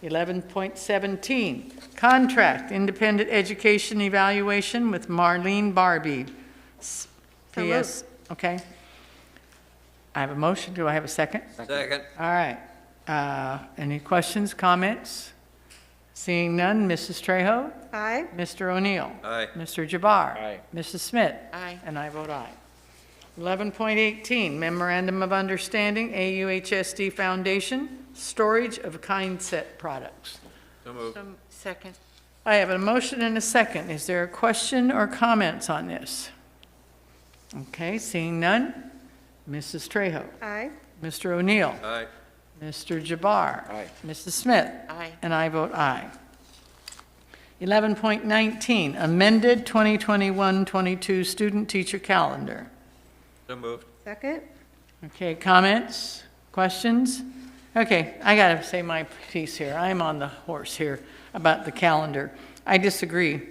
11.17, Contract Independent Education Evaluation with Marlene Barbie. So PS, okay. I have a motion. Do I have a second? Second. All right. Any questions, comments? Seeing none, Mrs. Trejo? Aye. Mr. O'Neill? Aye. Mr. Jabbar? Aye. Mrs. Smith? Aye. And I vote aye. 11.18, Memorandum of Understanding, AUHSD Foundation, Storage of Kindset Products. So moved. Second. I have a motion and a second. Is there a question or comments on this? Okay, seeing none. Mrs. Trejo? Aye. Mr. O'Neill? Aye. Mr. Jabbar? Aye. Mrs. Smith? Aye. And I vote aye. 11.19, Amended 2021-22 Student Teacher Calendar. So moved. Second. Okay, comments, questions? Okay, I got to say my piece here. I'm on the horse here about the calendar. I disagree.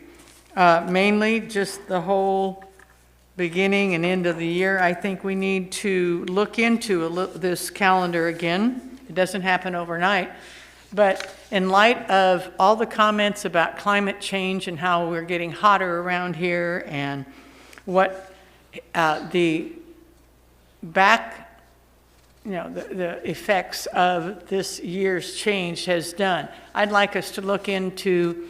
Mainly just the whole beginning and end of the year. I think we need to look into this calendar again. It doesn't happen overnight. But in light of all the comments about climate change and how we're getting hotter around here and what the effects of this year's change has done, I'd like us to look into,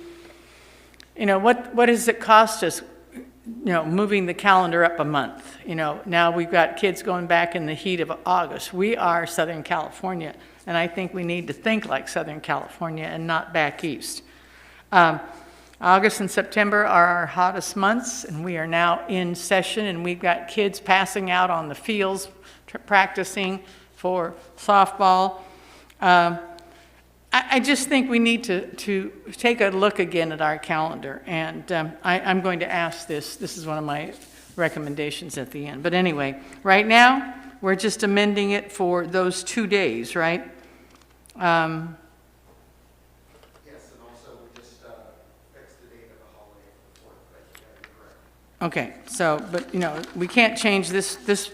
what does it cost us, moving the calendar up a month? Now we've got kids going back in the heat of August. We are Southern California, and I think we need to think like Southern California and not back east. August and September are our hottest months, and we are now in session, and we've got kids passing out on the fields, practicing for softball. I just think we need to take a look again at our calendar, and I'm going to ask this. This is one of my recommendations at the end. But anyway, right now, we're just amending it for those 2 days, right? Yes, and also we just fixed the date of the holiday for the 4th, but you gotta be correct. Okay, so, but, you know, we can't change this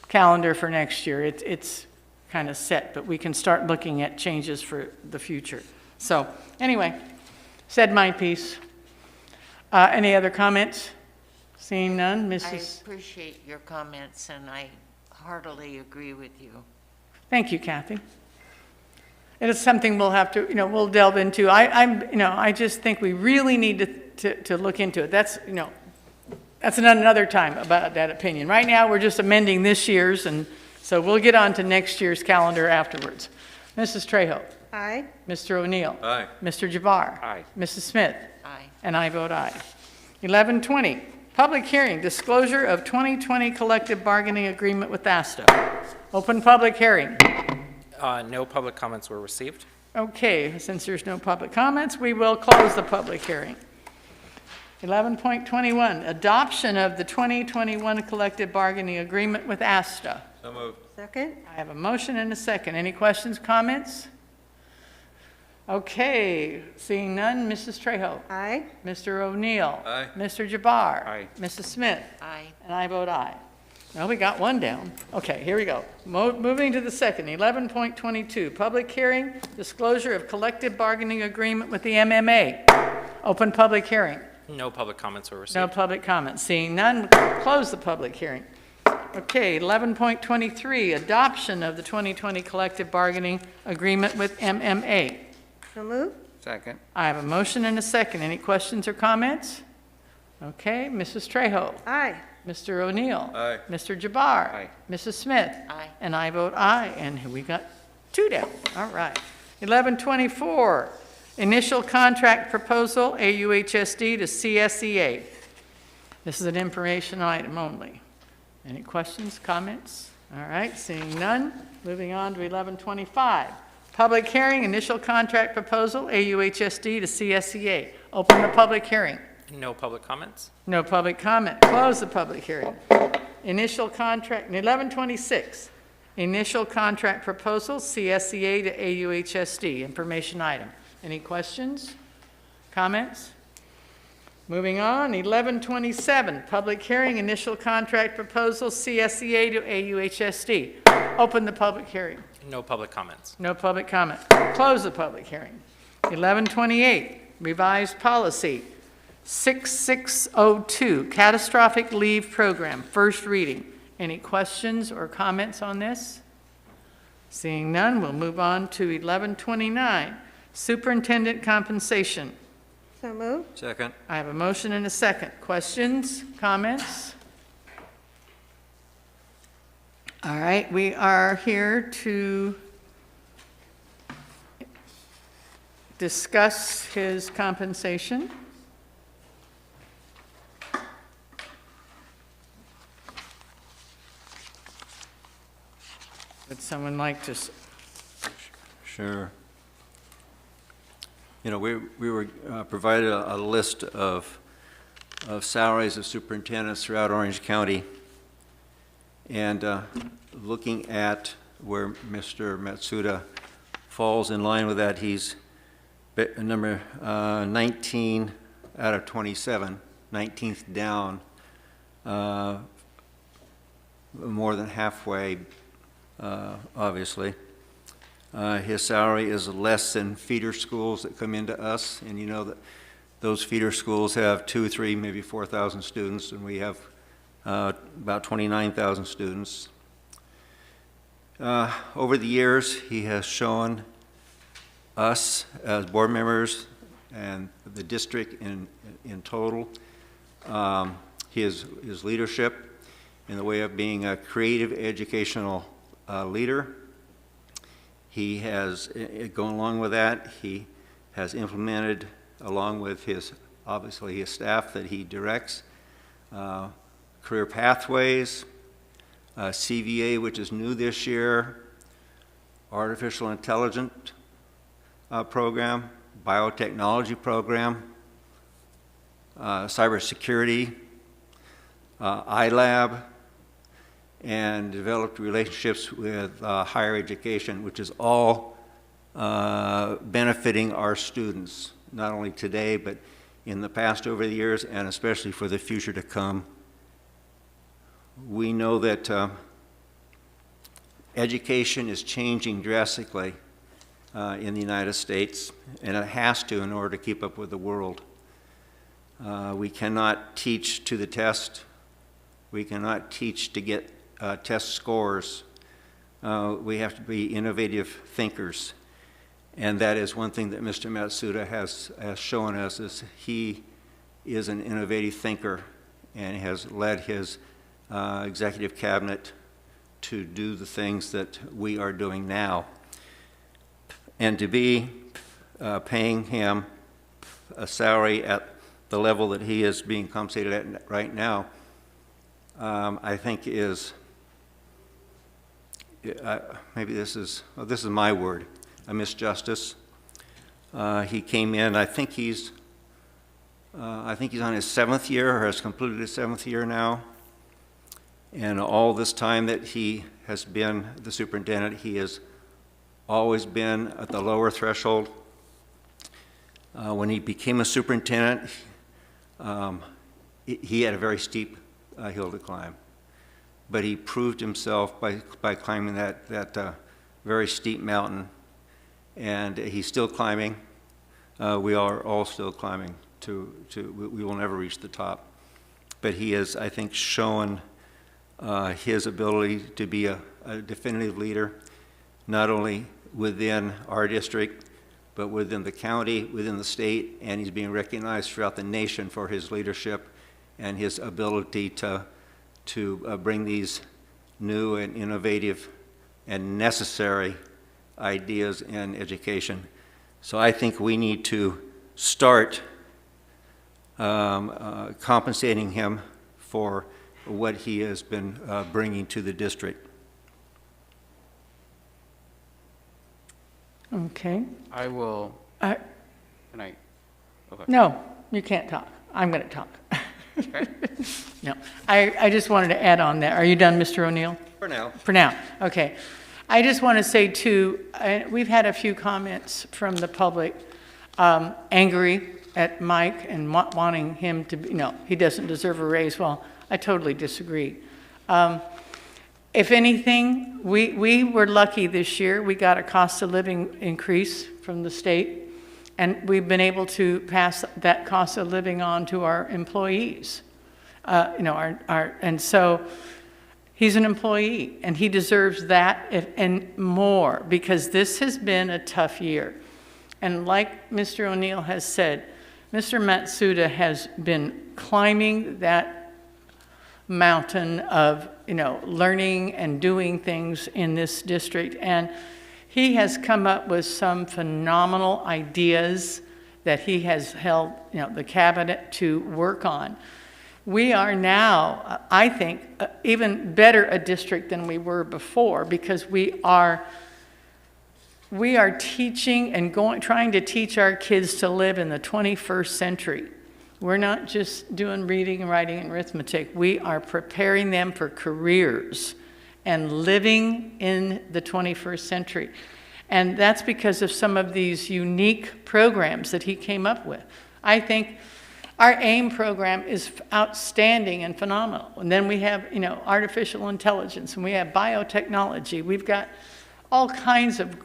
calendar for next year. It's kind of set, but we can start looking at changes for the future. So, anyway, said my piece. Any other comments? Seeing none, I Mrs. appreciate your comments, and I heartily agree with you. Thank you, Kathy. It is something we'll have to, we'll delve into. I just think we really need to look into it. That's another time about that opinion. Right now, we're just amending this year's, and so we'll get on to next year's calendar afterwards. Mrs. Trejo. Aye. Mr. O'Neill. Aye. Mr. Jabbar. Aye. Mrs. Smith. Aye. And I vote aye. 11:20, public hearing, disclosure of 2020 collective bargaining agreement with ASTA. Open public hearing. No public comments were received. Okay, since there's no public comments, we will close the public hearing. 11.21, adoption of the 2021 collective bargaining agreement with ASTA. So moved. Second? I have a motion and a second. Any questions, comments? Okay, seeing none, Mrs. Trejo. Aye. Mr. O'Neill. Aye. Mr. Jabbar. Aye. Mrs. Smith. Aye. And I vote aye. Well, we got one down. Okay, here we go. Moving to the second, 11.22, public hearing, disclosure of collective bargaining agreement with the MMA. Open public hearing. No public comments were received. No public comments. Seeing none, close the public hearing. Okay, 11.23, adoption of the 2020 collective bargaining agreement with MMA. So moved? Second. I have a motion and a second. Any questions or comments? Okay, Mrs. Trejo. Aye. Mr. O'Neill. Aye. Mr. Jabbar. Aye. Mrs. Smith. Aye. And I vote aye, and we got 2 down. All right. 11.24, initial contract proposal, AUHSD to CSEA. This is an information item only. Any questions, comments? All right, seeing none, moving on to 11.25. Public hearing, initial contract proposal, AUHSD to CSEA. Open the public hearing. No public comments. No public comment. Close the public hearing. Initial contract, 11.26. Initial contract proposal, CSEA to AUHSD, information item. Any questions, comments? Moving on, 11.27, public hearing, initial contract proposal, CSEA to AUHSD. Open the public hearing. No public comments. No public comment. Close the public hearing. 11.28, revised policy, 6602, catastrophic leave program, first reading. Any questions or comments on this? Seeing none, we'll move on to 11.29, superintendent compensation. So moved? Second. I have a motion and a second. Questions, comments? All right, we are here to discuss his compensation. Would someone like to? Sure. You know, we were provided a list of salaries of superintendents throughout Orange County. And looking at where Mr. Matsuda falls in line with that, he's number 19 out of 27, 19th down, more than halfway, obviously. His salary is less than feeder schools that come into us, and you know that those feeder schools have 2, 3, maybe 4,000 students, and we have about 29,000 students. Over the years, he has shown us as board members and the district in total his leadership in the way of being a creative educational leader. He has, going along with that, he has implemented, along with his obviously his staff that he directs, career pathways, CVA, which is new this year, artificial intelligence program, biotechnology program, cybersecurity, iLab, and developed relationships with higher education, which is all benefiting our students, not only today, but in the past over the years, and especially for the future to come. We know that education is changing drastically in the United States, and it has to in order to keep up with the world. We cannot teach to the test. We cannot teach to get test scores. We have to be innovative thinkers. And that is one thing that Mr. Matsuda has shown us, is he is an innovative thinker and has led his executive cabinet to do the things that we are doing now. And to be paying him a salary at the level that he is being compensated at right now, I think is, maybe this is my word, a misjustice. He came in, I think he's on his 7th year, or has completed his 7th year now. And all this time that he has been the superintendent, he has always been at the lower threshold. When he became a superintendent, he had a very steep hill to climb. But he proved himself by climbing that very steep mountain. And he's still climbing. We are all still climbing. We will never reach the top. But he has, I think, shown his ability to be a definitive leader, not only within our district, but within the county, within the state, and he's being recognized throughout the nation for his leadership and his ability to bring these new and innovative and necessary ideas in education. So I think we need to start compensating him for what he has been bringing to the district. Okay. I will, Okay. No, you can't talk. I'm going to talk. Okay. No, I just wanted to add on that. Are you done, Mr. O'Neill? For now. For now, okay. I just want to say too, we've had a few comments from the public angry at Mike and wanting him to be, no, he doesn't deserve a raise. Well, I totally disagree. If anything, we were lucky this year. We got a cost of living increase from the state, and we've been able to pass that cost of living on to our employees. And so he's an employee, and he deserves that and more, because this has been a tough year. And like Mr. O'Neill has said, Mr. Matsuda has been climbing that mountain of, learning and doing things in this district. And he has come up with some phenomenal ideas that he has held, the cabinet to work on. We are now, I think, even better a district than we were before, because we are teaching and trying to teach our kids to live in the 21st century. We're not just doing reading, writing, and arithmetic. We are preparing them for careers and living in the 21st century. And that's because of some of these unique programs that he came up with. I think our AIM program is outstanding and phenomenal. And then we have, artificial intelligence, and we have biotechnology. We've got all kinds of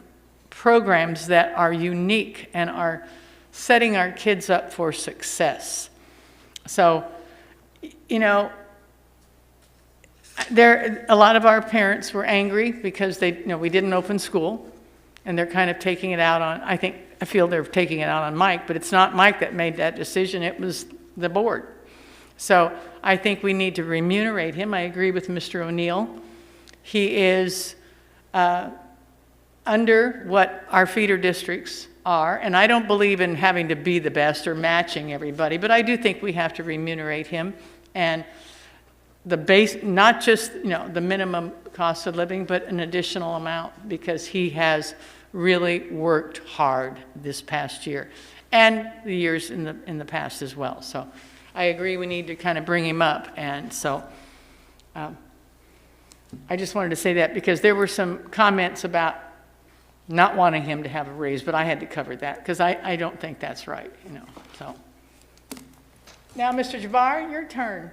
programs that are unique and are setting our kids up for success. So, a lot of our parents were angry because we didn't open school, and they're kind of taking it out on, I feel they're taking it out on Mike, but it's not Mike that made that decision, it was the board. So I think we need to remunerate him. I agree with Mr. O'Neill. He is under what our feeder districts are, and I don't believe in having to be the best or matching everybody, but I do think we have to remunerate him. And the base, not just, the minimum cost of living, but an additional amount, because he has really worked hard this past year and the years in the past as well. So I agree we need to kind of bring him up. And so I just wanted to say that because there were some comments about not wanting him to have a raise, but I had to cover that because I don't think that's right, so. Now, Mr. Jabbar, your turn.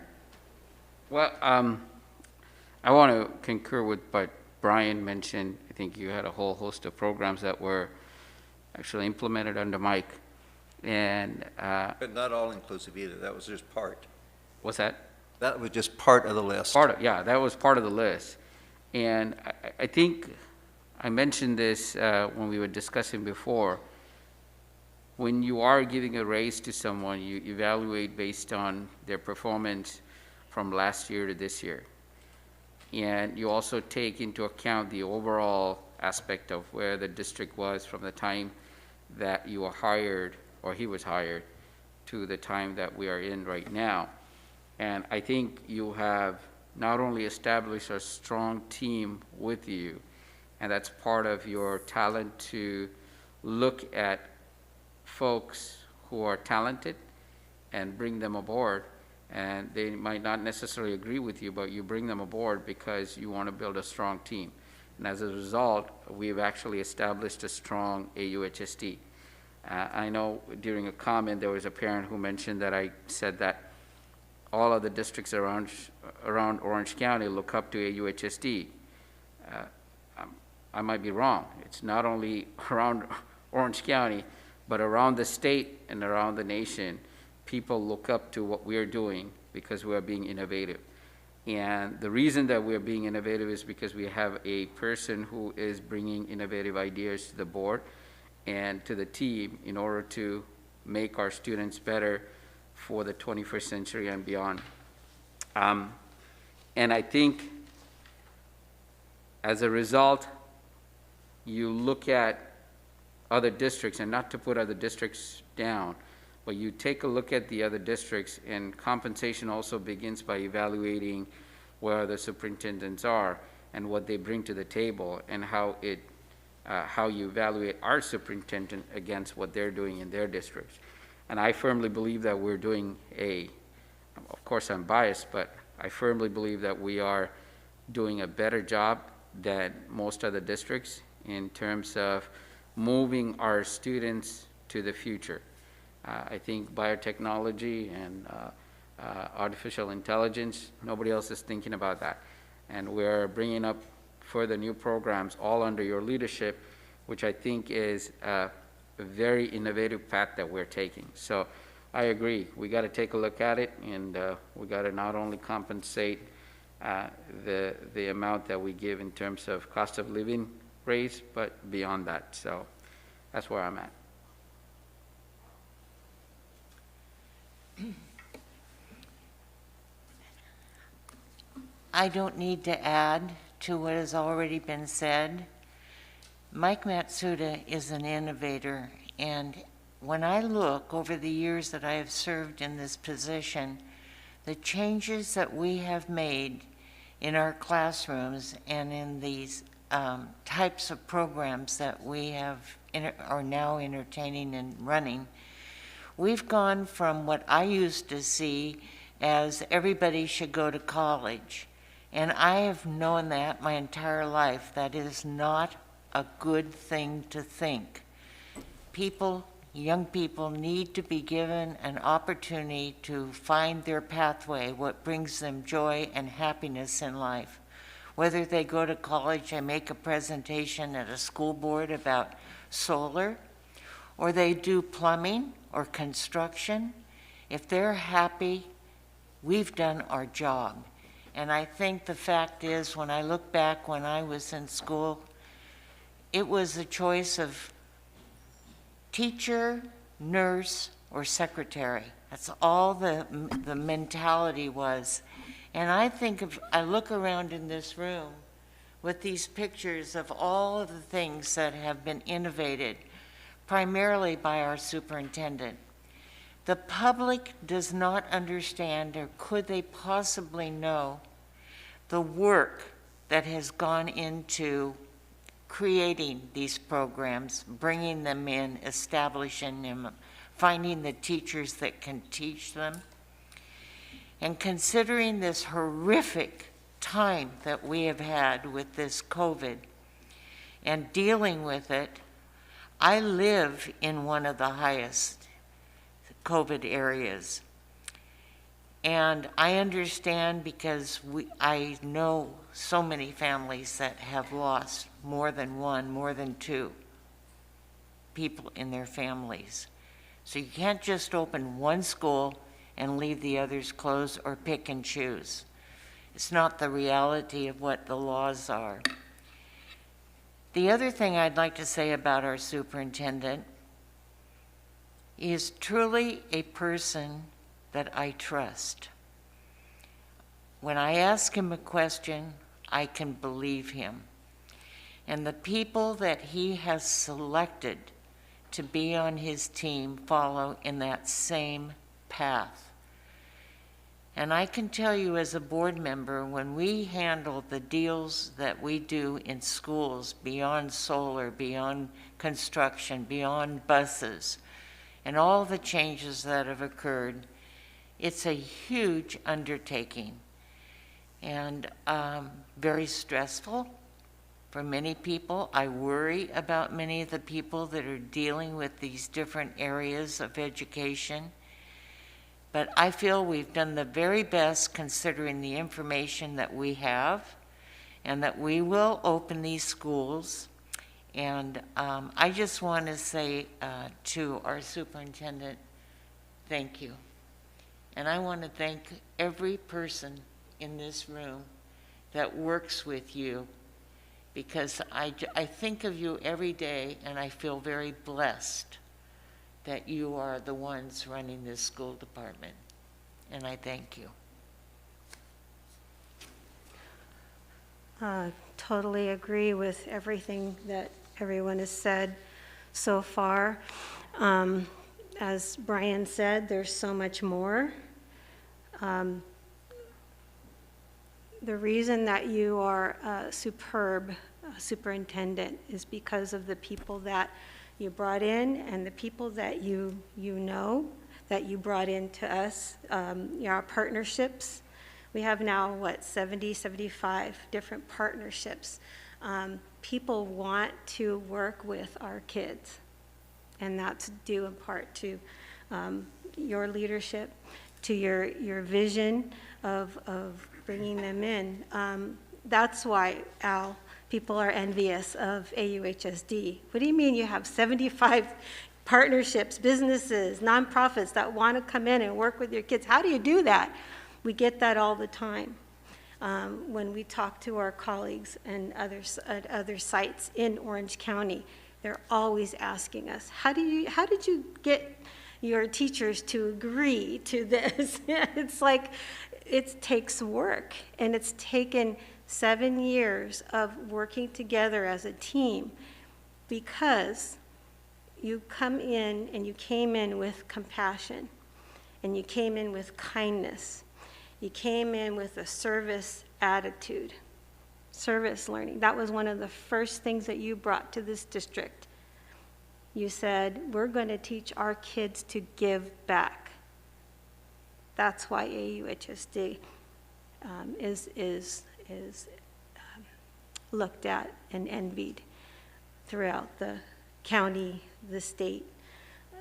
Well, I want to concur with what Brian mentioned. I think you had a whole host of programs that were actually implemented under Mike. And But not all inclusive either. That was just part. what's that? That was just part of the list. Yeah, that was part of the list. And I think I mentioned this when we were discussing before. When you are giving a raise to someone, you evaluate based on their performance from last year to this year. And you also take into account the overall aspect of where the district was from the time that you were hired, or he was hired, to the time that we are in right now. And I think you have not only established a strong team with you, and that's part of your talent to look at folks who are talented and bring them aboard. And they might not necessarily agree with you, but you bring them aboard because you want to build a strong team. And as a result, we've actually established a strong AUHSD. I know during a comment there was a parent who mentioned that I said that all of the districts around Orange County look up to AUHSD. I might be wrong. It's not only around Orange County, but around the state and around the nation. People look up to what we're doing because we are being innovative. And the reason that we're being innovative is because we have a person who is bringing innovative ideas to the board and to the team in order to make our students better for the 21st century and beyond. And I think as a result, you look at other districts, and not to put other districts down, but you take a look at the other districts, and compensation also begins by evaluating where the superintendents are and what they bring to the table, and how you evaluate our superintendent against what they're doing in their districts. And I firmly believe that we're doing of course I'm biased, but I firmly believe that we are doing a better job than most other districts in terms of moving our students to the future. I think biotechnology and artificial intelligence, nobody else is thinking about that. And we're bringing up further new programs all under your leadership, which I think is a very innovative path that we're taking. So I agree, we got to take a look at it, and we got to not only compensate the amount that we give in terms of cost of living raise, but beyond that. So that's where I'm at. I don't need to add to what has already been said. Mike Matsuda is an innovator, and when I look over the years that I have served in this position, the changes that we have made in our classrooms and in these types of programs that we are now entertaining and running, we've gone from what I used to see as everybody should go to college. And I have known that my entire life. That is not a good thing to think. People, young people, need to be given an opportunity to find their pathway, what brings them joy and happiness in life. Whether they go to college and make a presentation at a school board about solar, or they do plumbing or construction, if they're happy, we've done our job. And I think the fact is, when I look back when I was in school, it was a choice of teacher, nurse, or secretary. That's all the mentality was. And I look around in this room with these pictures of all of the things that have been innovated primarily by our superintendent. The public does not understand, or could they possibly know, the work that has gone into creating these programs, bringing them in, establishing them, finding the teachers that can teach them. And considering this horrific time that we have had with this COVID and dealing with it, I live in one of the highest COVID areas. And I understand because I know so many families that have lost more than one, more than two people in their families. So you can't just open one school and leave the others closed or pick and choose. It's not the reality of what the laws are. The other thing I'd like to say about our superintendent is truly a person that I trust. When I ask him a question, I can believe him. And the people that he has selected to be on his team follow in that same path. And I can tell you as a board member, when we handle the deals that we do in schools beyond solar, beyond construction, beyond buses, and all the changes that have occurred, it's a huge undertaking and very stressful for many people. I worry about many of the people that are dealing with these different areas of education. But I feel we've done the very best considering the information that we have, and that we will open these schools. And I just want to say to our superintendent, thank you. And I want to thank every person in this room that works with you, because I think of you every day, and I feel very blessed that you are the ones running this school department, and I thank you. Totally agree with everything that everyone has said so far. As Brian said, there's so much more. The reason that you are a superb superintendent is because of the people that you brought in and the people that you know that you brought into us, our partnerships. We have now, 75 different partnerships. People want to work with our kids, and that's due in part to your leadership, to your vision of bringing them in. That's why, Al, people are envious of AUHSD. What do you mean you have 75 partnerships, businesses, nonprofits that want to come in and work with your kids? How do you do that? We get that all the time. When we talk to our colleagues and others at other sites in Orange County, they're always asking us, how did you get your teachers to agree to this? It's like, it takes work, and it's taken 7 years of working together as a team, because you come in and you came in with compassion, and you came in with kindness. You came in with a service attitude, service learning. That was one of the first things that you brought to this district. You said, we're going to teach our kids to give back. That's why AUHSD is looked at and envied throughout the county, the state,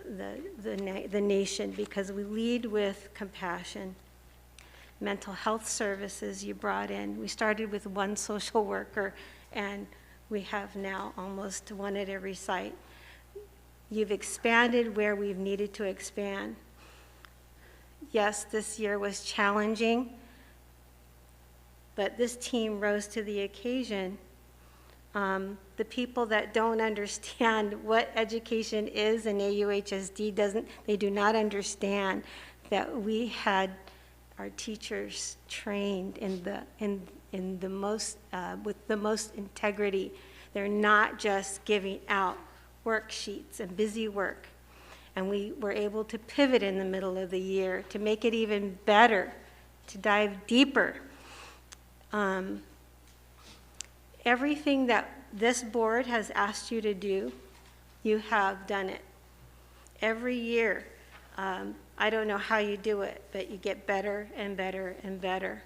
the nation, because we lead with compassion. Mental health services you brought in. We started with one social worker, and we have now almost one at every site. You've expanded where we've needed to expand. Yes, this year was challenging, but this team rose to the occasion. The people that don't understand what education is in AUHSD they do not understand that we had our teachers trained in the most with the most integrity. They're not just giving out worksheets and busy work. And we were able to pivot in the middle of the year to make it even better, to dive deeper. Everything that this board has asked you to do, you have done it. Every year, I don't know how you do it, but you get better and better and better.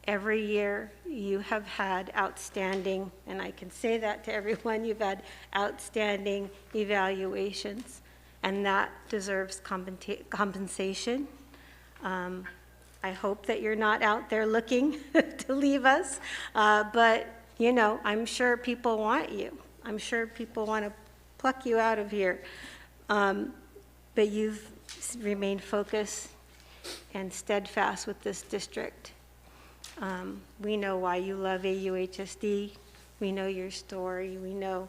Every year, you have had outstanding, and I can say that to everyone, you've had outstanding evaluations, and that deserves compensation. I hope that you're not out there looking to leave us, but, you know, I'm sure people want you. I'm sure people want to pluck you out of here. But you've remained focused and steadfast with this district. We know why you love AUHSD. We know your story. We know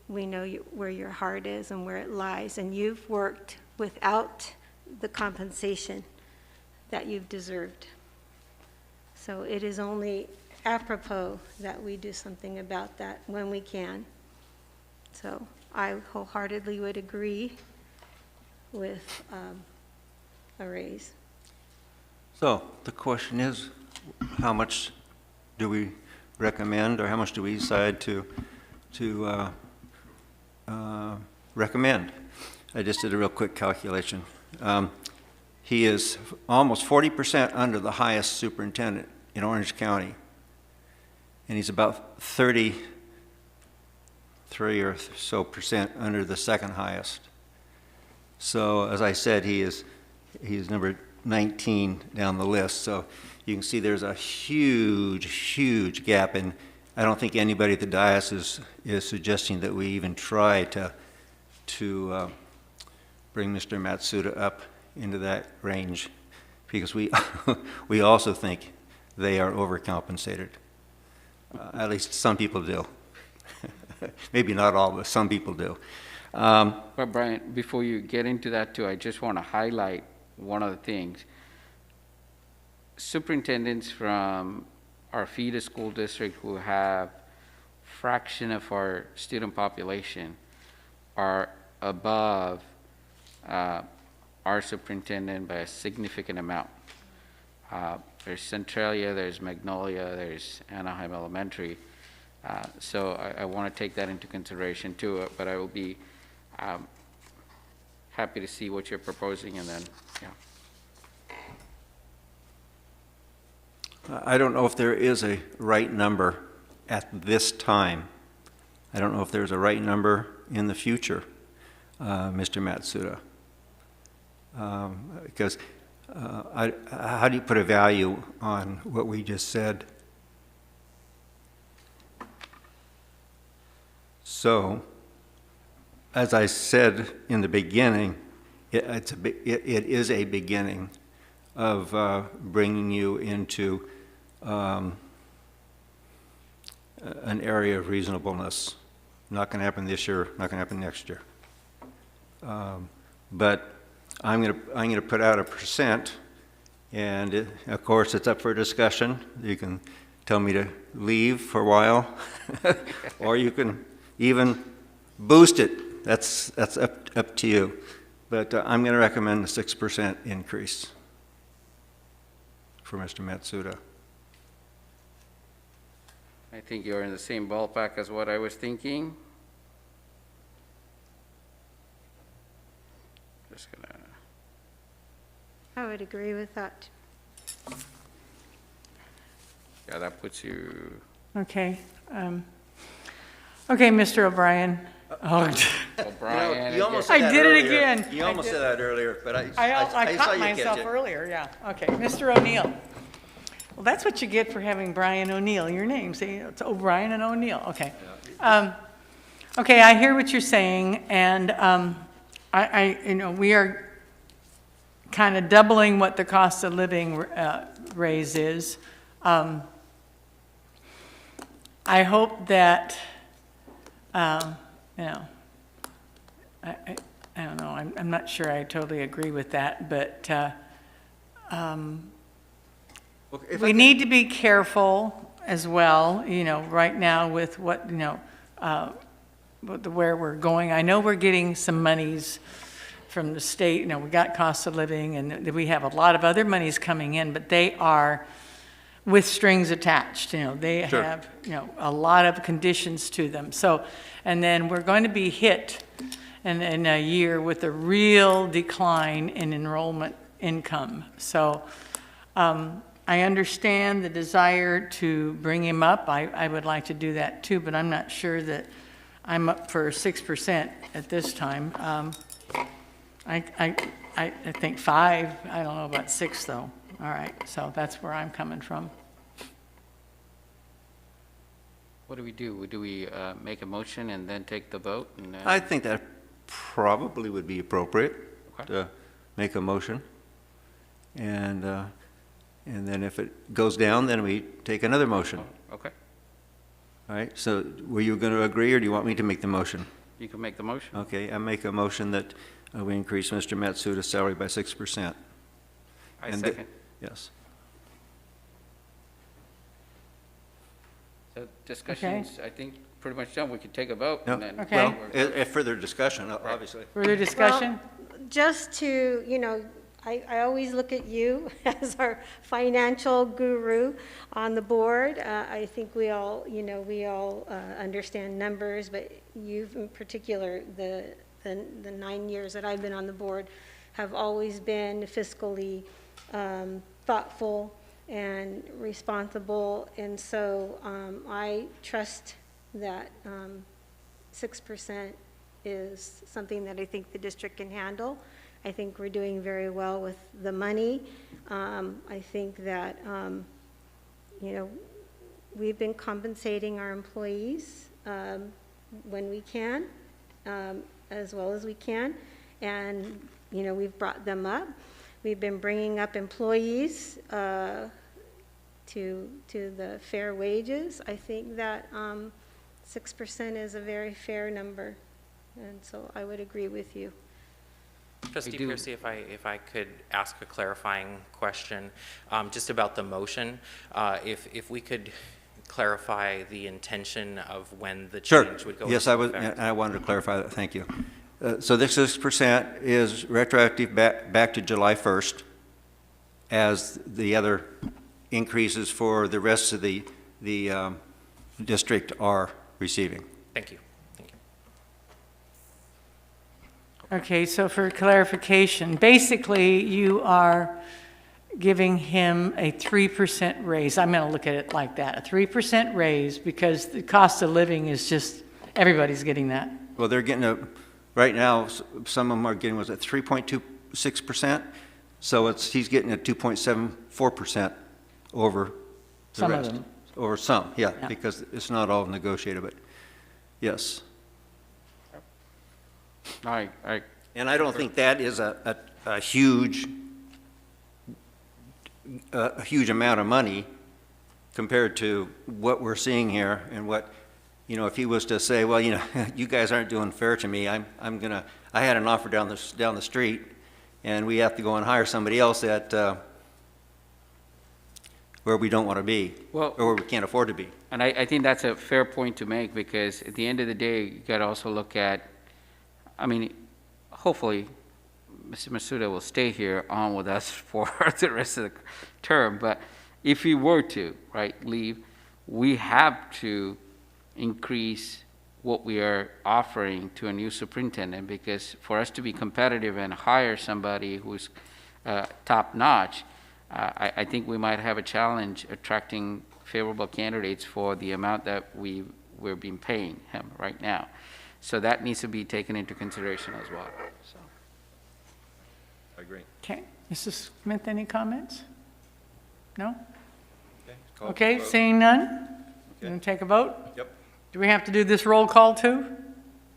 where your heart is and where it lies. And you've worked without the compensation that you've deserved. So it is only apropos that we do something about that when we can. So I wholeheartedly would agree with a raise. So the question is, how much do we recommend, or how much do we decide to recommend? I just did a real quick calculation. He is almost 40% under the highest superintendent in Orange County, and he's about 33 or so percent under the second highest. So as I said, he's number 19 down the list. So you can see there's a huge gap, and I don't think anybody at the dais is suggesting that we even try to bring Mr. Matsuda up into that range, because we we also think they are overcompensated. At least some people do. Maybe not all, but some people do. But Brian, before you get into that too, I just want to highlight one of the things. Superintendents from our feeder school district who have fraction of our student population are above our superintendent by a significant amount. There's Centralia, there's Magnolia, there's Anaheim Elementary. So I want to take that into consideration too, but I will be happy to see what you're proposing, and then, yeah. I don't know if there is a right number at this time. I don't know if there's a right number in the future, Mr. Matsuda. Because how do you put a value on what we just said? So, as I said in the beginning, it is a beginning of bringing you into an area of reasonableness. Not going to happen this year, not going to happen next year. But I'm going to put out a percent, and of course it's up for discussion. You can tell me to leave for a while, or you can even boost it. That's up to you. But I'm going to recommend a 6% increase for Mr. Matsuda. I think you're in the same ballpark as what I was thinking. Just gonna. I would agree with that. Yeah, that puts you. Okay. Okay, Mr. O'Brien. O'Brien. You almost I said that did it earlier. again. You almost said that earlier, but I I saw caught you catch myself it. earlier, yeah. Okay, Mr. O'Neill. Well, that's what you get for having Brian O'Neill, your name. See, it's O'Brien and O'Neill, okay. Okay, I hear what you're saying, and we are kind of doubling what the cost of living raise is. I hope that, I don't know, I'm not sure I totally agree with that, but we need to be careful as well, right now with what, where we're going. I know we're getting some monies from the state, we got cost of living, and we have a lot of other monies coming in, but they are with strings attached, they Sure. have, a lot of conditions to them. So, and then we're going to be hit in a year with a real decline in enrollment income. So, I understand the desire to bring him up. I would like to do that too, but I'm not sure that I'm up for 6% at this time. I think 5, I don't know about 6 though. All right, so that's where I'm coming from. What do? Do we make a motion and then take the vote? And then... I think that probably would be appropriate to make a motion. And then if it goes down, then we take another motion. Okay. All right, so were you going to agree, or do you want me to make the motion? You can make the motion. Okay, I make a motion that we increase Mr. Matsuda's salary by 6%. I And second. Yes. So discussions, I think, pretty much done. We could take a vote. No, And then Okay. well, if further discussion, obviously. Further discussion? Well, just to, I always look at you as our financial guru on the board. I think we all, understand numbers, but you've in particular, the 9 years that I've been on the board, have always been fiscally thoughtful and responsible. And so I trust that 6% is something that I think the district can handle. I think we're doing very well with the money. I think that, we've been compensating our employees when we can, as well as we can. And, we've brought them up. We've been bringing up employees to the fair wages. I think that 6% is a very fair number. And so I would agree with you. Trustee Piercy, if I could ask a clarifying question, just about the motion, if we could clarify the intention of when the change would go Yes, into effect. I wanted to clarify that, thank you. So this 6% is retroactive back to July 1st, as the other increases for the rest of the district are receiving. Thank you. Okay, so for clarification, basically you are giving him a 3% raise. I'm going to look at it like that, a 3% raise, because the cost of living is just, everybody's getting that. Well, they're getting right now, some of them are getting, was it 3.26%? So he's getting a 2.74% over the Some rest. of them. Over some, yeah, because it's not all negotiated, but yes. And I don't think that is a huge amount of money compared to what we're seeing here, and what, if he was to say, well, you guys aren't doing fair to me, I had an offer down the street, and we have to go and hire somebody else at where we don't want to be, or where we can't afford to be. And I think that's a fair point to make, because at the end of the day, you got to also look at, hopefully, Mr. Matsuda will stay here on with us for the rest of the term, but if he were to, leave, we have to increase what we are offering to a new superintendent, because for us to be competitive and hire somebody who's top-notch, I think we might have a challenge attracting favorable candidates for the amount that we're being paying him right now. So that needs to be taken into consideration as well. So. I agree. Okay, Mrs. Smith, any comments? No? Call Okay, for vote. seeing none? Going to take a vote? Yep. Do we have to do this roll call too?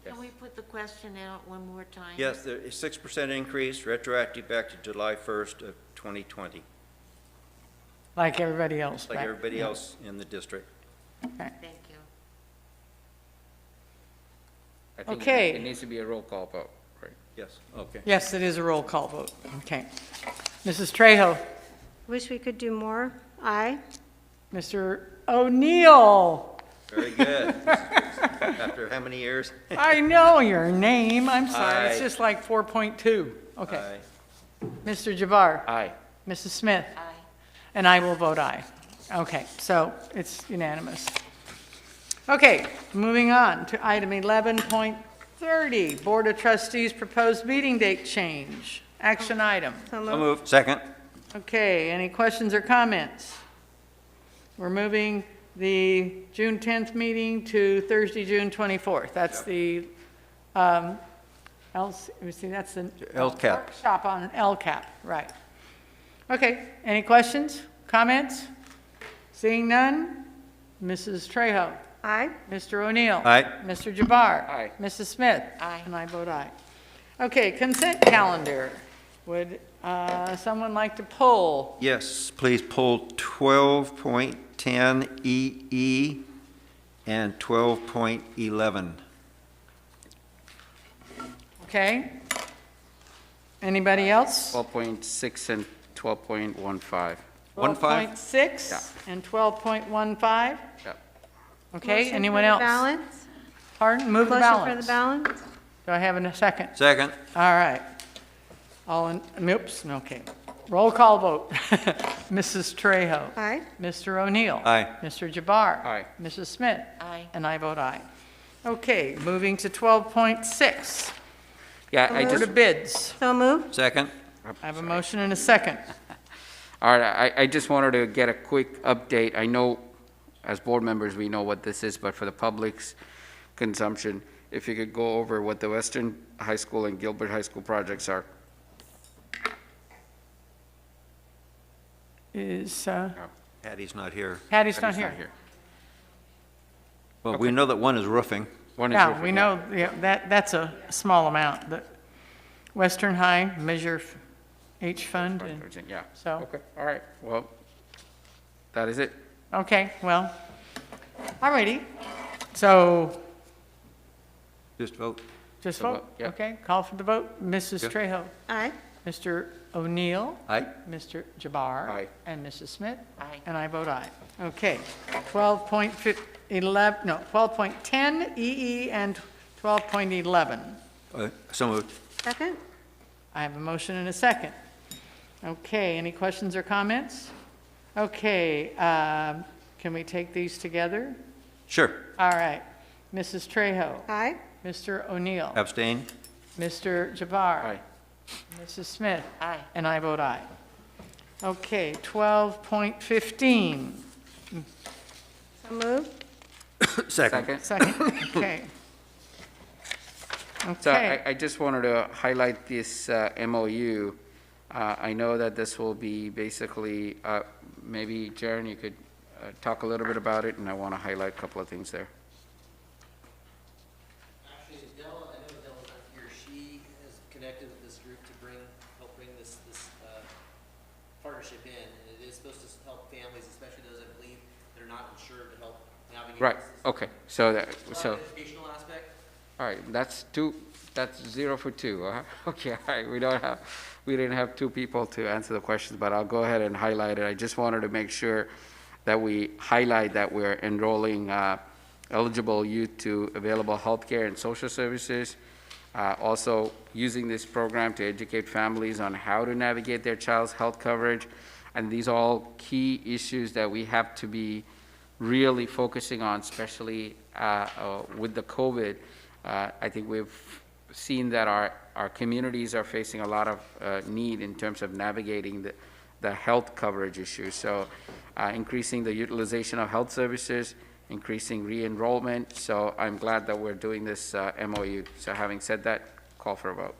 Can we put the question out one more time? Yes, the 6% increase, retroactive back to July 1st of 2020, Like everybody else? like back? everybody Yeah. else in the district. Okay. Thank you. I think Okay. it needs to be a roll call vote, right? Yes, okay. Yes, it is a roll call vote. Okay. Mrs. Trejo? Wish we could do more. Aye. Mr. O'Neill? Very good. After how many years? I know your name. I'm sorry. It's Aye. just like 4.2. Okay. Aye. Mr. Jabbar? Aye. Mrs. Smith? Aye. And I will vote aye. Okay, so it's unanimous. Okay, moving on to item 11.30, Board of Trustees proposed meeting date change. Action item. So So moved. moved. Second. Okay, any questions or comments? We're moving the June 10th meeting to Thursday, June 24th. That's the, let me see, that's the LCAP. workshop on LCAP, right. Okay, any questions, comments? Seeing none, Mrs. Trejo. Aye. Mr. O'Neill. Aye. Mr. Jabbar. Aye. Mrs. Smith. Aye. And I vote aye. Okay, consent calendar. Would someone like to pull? Yes, please pull 12.10 EE and 12.11. Okay. Anybody else? 12.6 and 12.15. 12.6 and 12.15? Yep. Okay, Motion anyone for the else? balance? Pardon, move the Motion for balance. the balance? Do I have a second? Second. All right. All in, oops, okay. Roll call vote. Mrs. Trejo. Aye. Mr. O'Neill. Aye. Mr. Jabbar. Aye. Mrs. Smith. Aye. And I vote aye. Okay, moving to 12.6. Yeah, I Go just, to bids. So moved. Second. I have a motion and a second. all right, I just wanted to get a quick update. I know as board members, we know what this is, but for the public's consumption, if you could go over what the Western High School and Gilbert High School projects are. Is, Patty's not here. Patty's not Patty's here. Well, we know that one is roofing. One is Yeah, roofing, we know, yeah, that's a small amount. The Western High, Measure H Fund, and Yeah. so, Okay, all right, well, that is it. okay, well, all righty. So, Just vote. just So vote, vote, yeah. okay? Call for the vote. Mrs. Yep. Trejo. Aye. Mr. O'Neill. Aye. Mr. Jabbar. Aye. And Mrs. Smith. Aye. And I vote aye. Okay. 12.10 EE and 12.11. So moved. Second? I have a motion and a second. Okay, any questions or comments? Okay, can we take these together? Sure. All right. Mrs. Trejo. Aye. Mr. O'Neill. Abstain. Mr. Jabbar. Aye. Mrs. Smith. Aye. And I vote aye. Okay, 12.15. So moved. Second. Second, okay. So Okay, I just wanted to highlight this MOU. I know that this will be basically, maybe Jaren, you could talk a little bit about it, and I want to highlight a couple of things there. Actually, Adele, I know Adele's not here. She is connected with this group to help bring this partnership in, and it is supposed to help families, especially those, I believe, that are not insured, to help navigate. Right, this. okay, so that, It's so, not an educational aspect. all right, that's 0 for 2, okay, all right, we didn't have two people to answer the questions, but I'll go ahead and highlight it. I just wanted to make sure that we highlight that we're enrolling eligible youth to available healthcare and social services. Also, using this program to educate families on how to navigate their child's health coverage. And these are all key issues that we have to be really focusing on, especially with the COVID. I think we've seen that our communities are facing a lot of need in terms of navigating the health coverage issues. So increasing the utilization of health services, increasing re-enrollment. So I'm glad that we're doing this MOU. So having said that, call for a vote.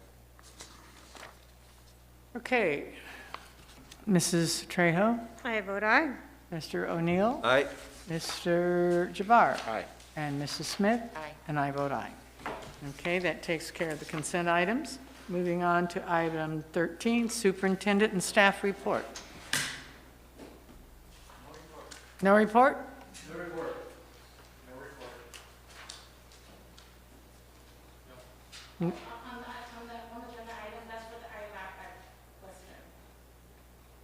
okay. Mrs. Trejo, I vote aye. Mr. O'Neill, Aye. Mr. Jabbar. Aye. And Mrs. Smith. Aye. And I vote aye. Okay, that takes care of the consent items. Moving on to item 13, Superintendent and Staff Report. No report? No report. No report.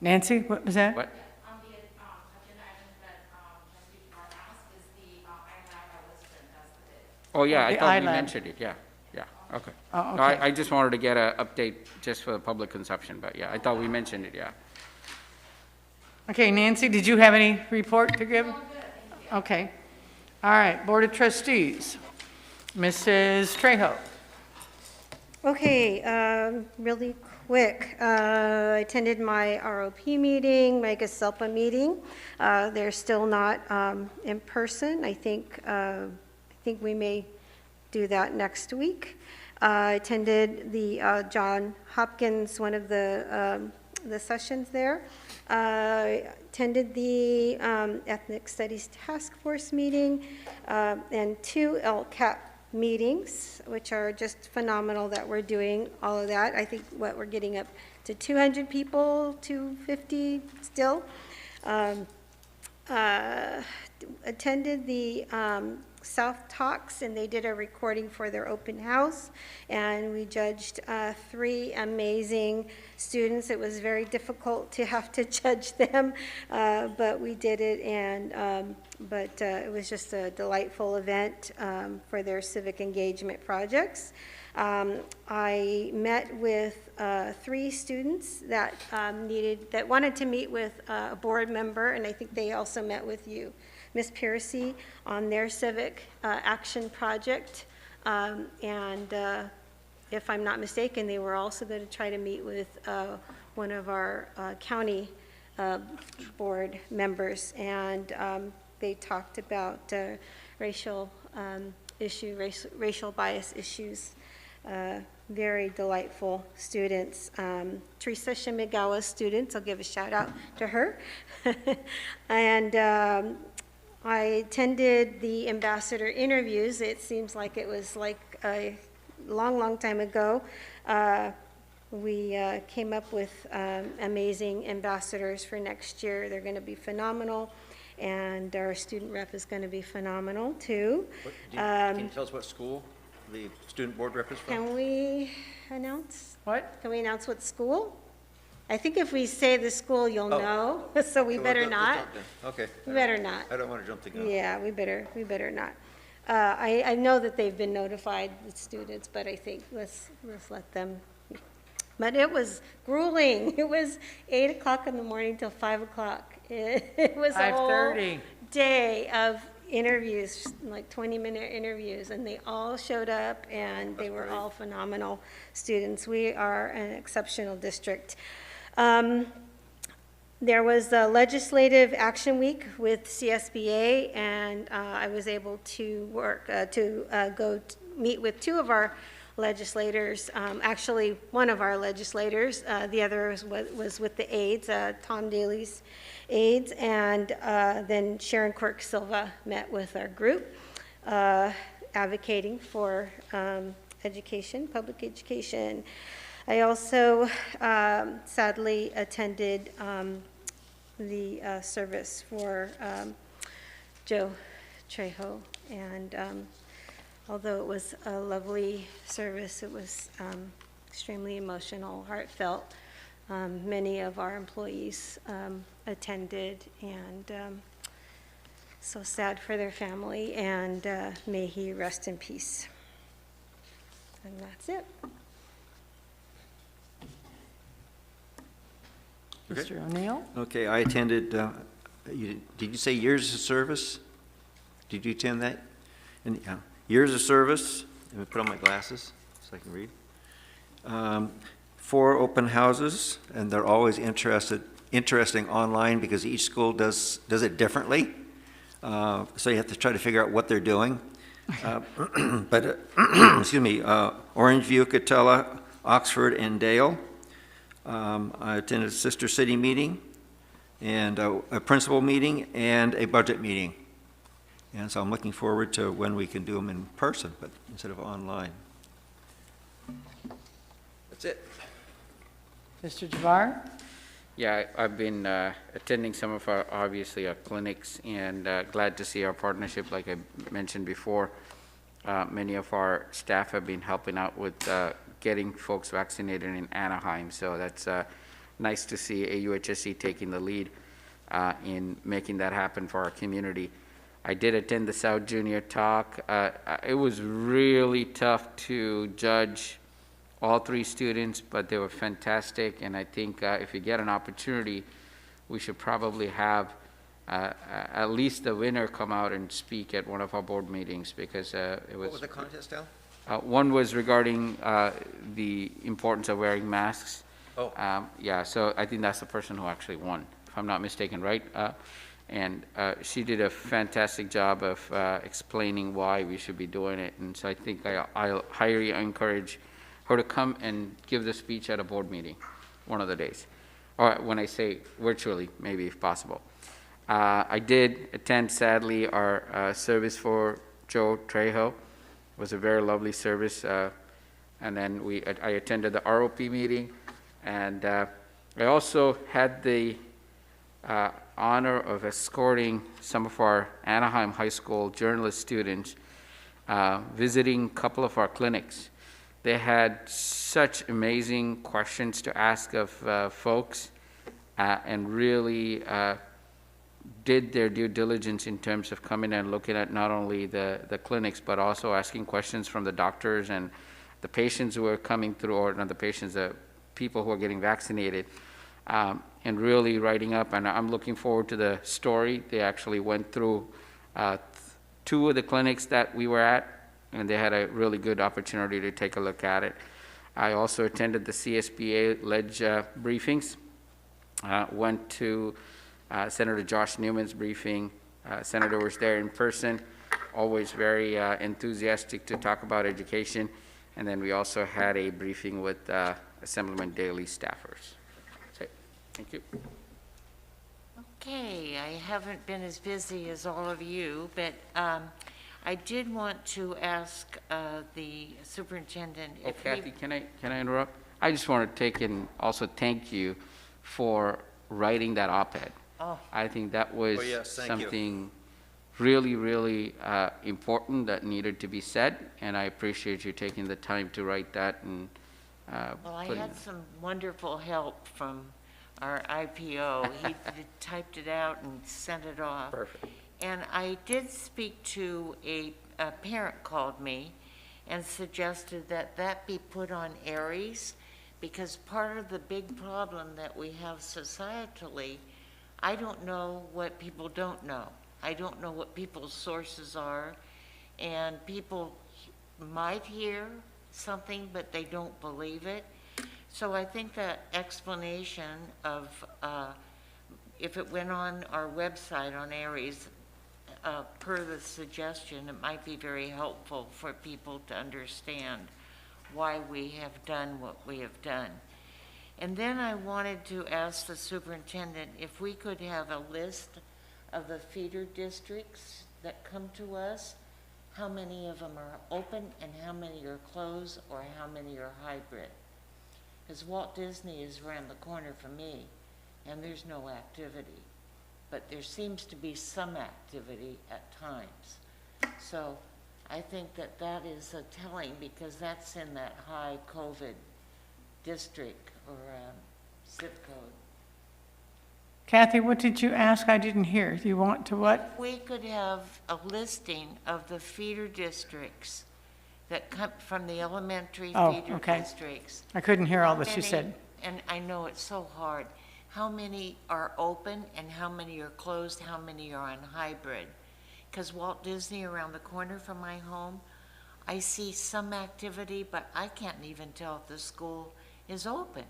Nancy, what was that? What? On the agenda item that trustee Barr asked is the ILAC Oh, yeah, I The thought we iLab. mentioned it, yeah, yeah, okay. Oh, No, okay. I just wanted to get an update just for the public consumption, but yeah, I thought we mentioned it, yeah. Okay, Nancy, did you have any report to give? Okay. All right, Board of Trustees. Mrs. Trejo. Okay, really quick. I attended my ROP meeting, my GASELPA meeting. They're still not in person. I think we may do that next week. I attended the John Hopkins, one of the sessions there. Attended the Ethnic Studies Task Force meeting and 2 LCAP meetings, which are just phenomenal that we're doing all of that. I think we're getting up to 200 people, 250 still. Attended the South Talks, and they did a recording for their open house, and we judged 3 amazing students. It was very difficult to have to judge them, but we did it, and it was just a delightful event for their civic engagement projects. I met with 3 students that wanted to meet with a board member, and I think they also met with you, Ms. Piercy, on their civic action project. If I'm not mistaken, they were also going to try to meet with one of our county board members, and they talked about racial bias issues. Very delightful students. Teresa Shimigawa students, I'll give a shout out to her. And I attended the ambassador interviews. It seems like it was like a long time ago. We came up with amazing ambassadors for next year. They're going to be phenomenal, and our student rep is going to be phenomenal too. Can you tell us what school the student board rep is from? Can we announce? What? Can we announce what school? I think if we say the school, you'll know, so we better not. Okay. We better not. I don't want to jump the gun. Yeah, we better not. I know that they've been notified, the students, but I think let's let them. But it was grueling. It was 8 o'clock in the morning till 5 o'clock. It was a whole 5:30. day of interviews, like 20-minute interviews, and they all showed up, and they were all phenomenal students. We are an exceptional district. There was a legislative action week with CSBA, and I was able to go meet with 2 of our legislators. Actually, one of our legislators, the other was with the aides, Tom Daly's aides, and then Sharon Quirk Silva met with our group, advocating for education, public education. I also sadly attended the service for Joe Trejo, and although it was a lovely service, it was extremely emotional, heartfelt. Many of our employees attended, and so sad for their family, and may he rest in peace. And that's it. Mr. O'Neill? Okay, I attended, did you say years of service? Did you attend that? And, years of service, let me put on my glasses so I can read. 4 open houses, and they're always interesting online because each school does it differently. So you have to try to figure out what they're doing. But, excuse me, Orangeview, Catella, Oxford, and Dale. I attended a sister city meeting, and a principal meeting, and a budget meeting. And so I'm looking forward to when we can do them in person, but instead of online. That's it. Mr. Javar? Yeah, I've been attending some of our, obviously, our clinics, and glad to see our partnership, like I mentioned before. Many of our staff have been helping out with getting folks vaccinated in Anaheim, so that's nice to see AUHSD taking the lead in making that happen for our community. I did attend the South Junior talk. It was really tough to judge all 3 students, but they were fantastic, and I think if you get an opportunity, we should probably have at least the winner come out and speak at one of our board meetings, because it was... What was the contest, Al? One was regarding the importance of wearing masks. Oh. Yeah, so I think that's the person who actually won, if I'm not mistaken, right? And she did a fantastic job of explaining why we should be doing it, and so I think I'll highly encourage her to come and give the speech at a board meeting one of the days, or when I say virtually, maybe if possible. I did attend, sadly, our service for Joe Trejo. It was a very lovely service, and then I attended the ROP meeting, and I also had the honor of escorting some of our Anaheim High School journalist students visiting a couple of our clinics. They had such amazing questions to ask of folks, and really did their due diligence in terms of coming and looking at not only the clinics, but also asking questions from the doctors and the patients who are coming through, or not the patients, the people who are getting vaccinated, and really writing up. And I'm looking forward to the story. They actually went through 2 of the clinics that we were at, and they had a really good opportunity to take a look at it. I also attended the CSBA LEDGE briefings, went to Senator Josh Newman's briefing. Senator was there in person, always very enthusiastic to talk about education. And then we also had a briefing with Assemblyman Daley's staffers. So, thank you. Okay, I haven't been as busy as all of you, but I did want to ask the superintendent if Kathy, can I interrupt? I just want to take and also thank you for writing that op-ed. Oh. I think that was yes, something really, really important that needed to be said, and I appreciate you taking the time to write that. And well, I had some wonderful help from our IPO. He typed it out and sent it off. Perfect. And I did speak to a parent called me and suggested that that be put on Aries, because part of the big problem that we have societally, I don't know what people don't know. I don't know what people's sources are, and people might hear something, but they don't believe it. So I think that explanation of, if it went on our website on Aries, per the suggestion, it might be very helpful for people to understand why we have done what we have done. And then I wanted to ask the superintendent if we could have a list of the feeder districts that come to us, how many of them are open and how many are closed, or how many are hybrid. Because Walt Disney is around the corner from me, and there's no activity. But there seems to be some activity at times. So I think that that is a telling, because that's in that high COVID district or zip code. Kathy, what did you ask? I didn't hear. Do you want to what? We could have a listing of the feeder districts that come from the elementary feeder districts. I couldn't hear all that you said. And I know it's so hard. How many are open and how many are closed? How many are on hybrid? Because Walt Disney around the corner from my home, I see some activity, but I can't even tell if the school is open.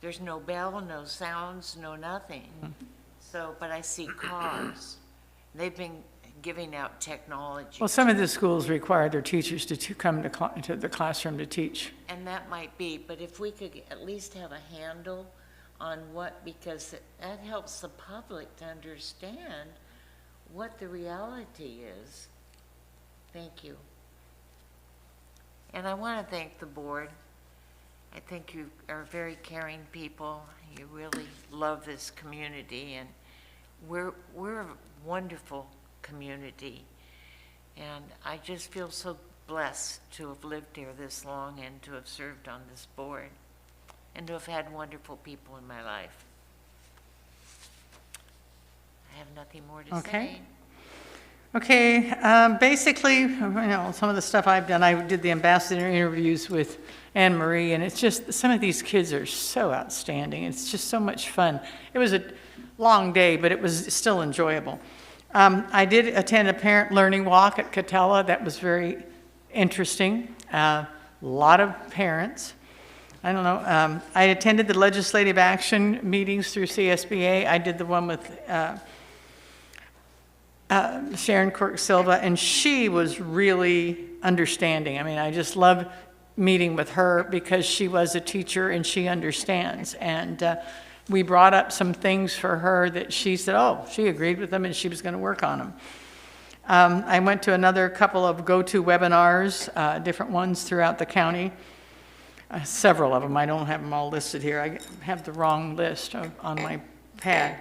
There's no bell, no sounds, no nothing. So, but I see cars. They've been giving out technology. Well, some of the schools require their teachers to come to the classroom to teach. And that might be, but if we could at least have a handle on what, because that helps the public to understand what the reality is. Thank you. And I want to thank the board. I think you are very caring people. You really love this community, and we're a wonderful community. And I just feel so blessed to have lived here this long and to have served on this board and to have had wonderful people in my life. I have nothing more to say. Okay, basically, you know, some of the stuff I've done, I did the ambassador interviews with Anne Marie, and it's just, some of these kids are so outstanding. It's just so much fun. It was a long day, but it was still enjoyable. I did attend a parent learning walk at Catella. That was very interesting. A lot of parents. I don't know. I attended the legislative action meetings through CSBA. I did the one with Sharon Quirk Silva, and she was really understanding. I mean, I just loved meeting with her because she was a teacher and she understands. And we brought up some things for her that she said, oh, she agreed with them and she was going to work on them. I went to another couple of go-to webinars, different ones throughout the county. Several of them. I don't have them all listed here. I have the wrong list on my pad.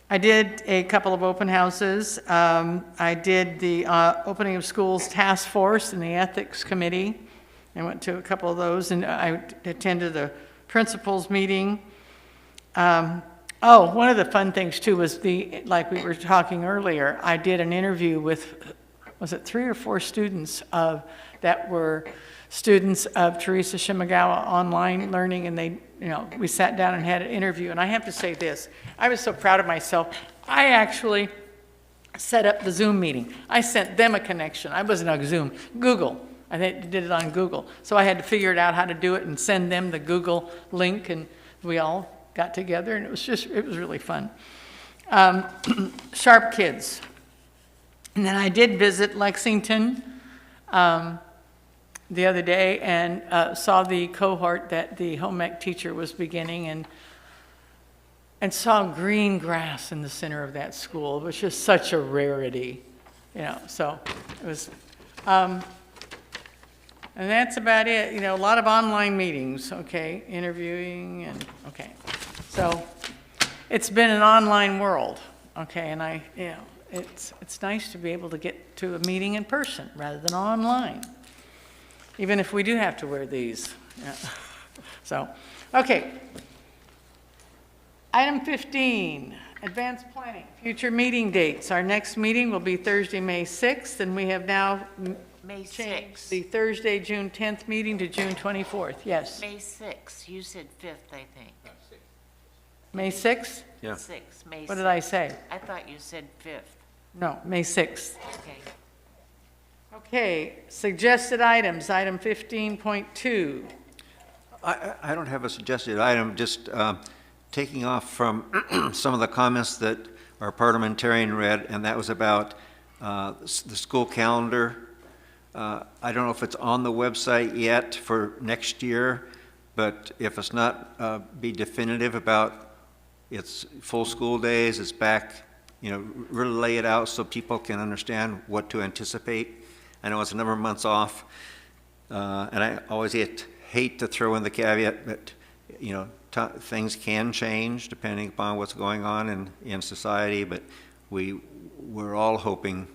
I did a couple of open houses. I did the opening of schools task force and the ethics committee. I went to a couple of those, and I attended the principals meeting. Oh, one of the fun things too was like we were talking earlier, I did an interview with, was it 3 or 4 students that were students of Teresa Shimagawa online learning, and they, you know, we sat down and had an interview. And I have to say this, I was so proud of myself. I actually set up the Zoom meeting. I sent them a connection. I wasn't on Zoom, Google. I did it on Google. So I had to figure it out how to do it and send them the Google link, and we all got together, and it was really fun. Sharp kids. And then I did visit Lexington the other day and saw the cohort that the home ec teacher was beginning, and saw green grass in the center of that school, which is such a rarity, you know. So it was, and that's about it. You know, a lot of online meetings, okay, interviewing, and okay. So it's been an online world, okay, and you know, it's nice to be able to get to a meeting in person rather than online, even if we do have to wear these. Yeah. So, okay. Item 15, advanced planning, future meeting dates. Our next meeting will be Thursday, May 6th, and we have now May changed 6th. the Thursday, June 10th meeting to June 24th. Yes. May 6th. You said 5th, I think. May 6th? Yeah. 6th, May 6th. What did I say? I thought you said 5th. No, May 6th. Okay. Okay, suggested items, item 15.2. I don't have a suggested item, just taking off from some of the comments that our parliamentarian read, and that was about the school calendar. I don't know if it's on the website yet for next year, but if it's not, be definitive about its full school days, it's back, you know, really lay it out so people can understand what to anticipate. I know it's a number of months off, and I always hate to throw in the caveat that, you know, things can change depending upon what's going on in society, but we're all hoping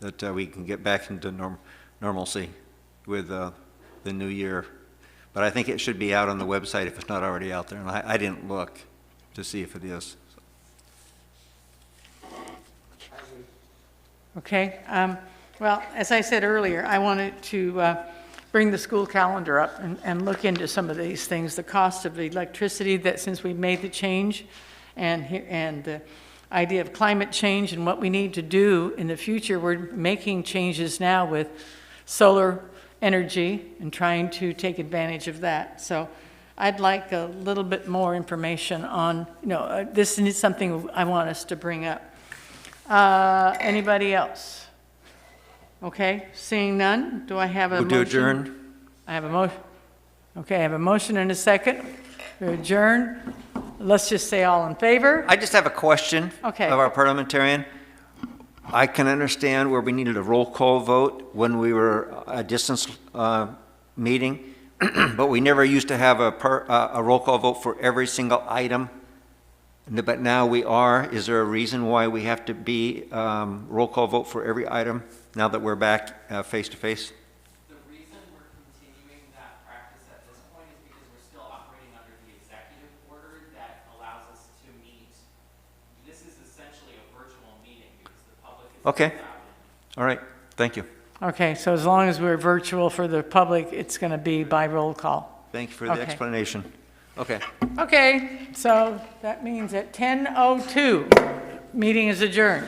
that we can get back into normalcy with the new year. But I think it should be out on the website if it's not already out there, and I didn't look to see if it is. Okay, well, as I said earlier, I wanted to bring the school calendar up and look into some of these things, the cost of the electricity that since we made the change, and the idea of climate change and what we need to do in the future. We're making changes now with solar energy and trying to take advantage of that. So I'd like a little bit more information on, you know, this is something I want us to bring up. Anybody else? Okay, seeing none, do I have a motion? Move to adjourn. I have a motion. Okay, I have a motion and a second to adjourn. Let's just say all in favor. I just have a question Okay. of our parliamentarian. I can understand where we needed a roll call vote when we were a distance meeting, but we never used to have a roll call vote for every single item. But now we are. Is there a reason why we have to be roll call vote for every item now that we're back face to face? The reason we're continuing that practice at this point is because we're still operating under the executive order that allows us to meet. This is essentially a virtual meeting because the public is Okay, all right, thank you. Okay, so as long as we're virtual for the public, it's going to be by roll call. Thank you for the Okay. explanation. Okay. Okay, so that means at 10:02, meeting is adjourned.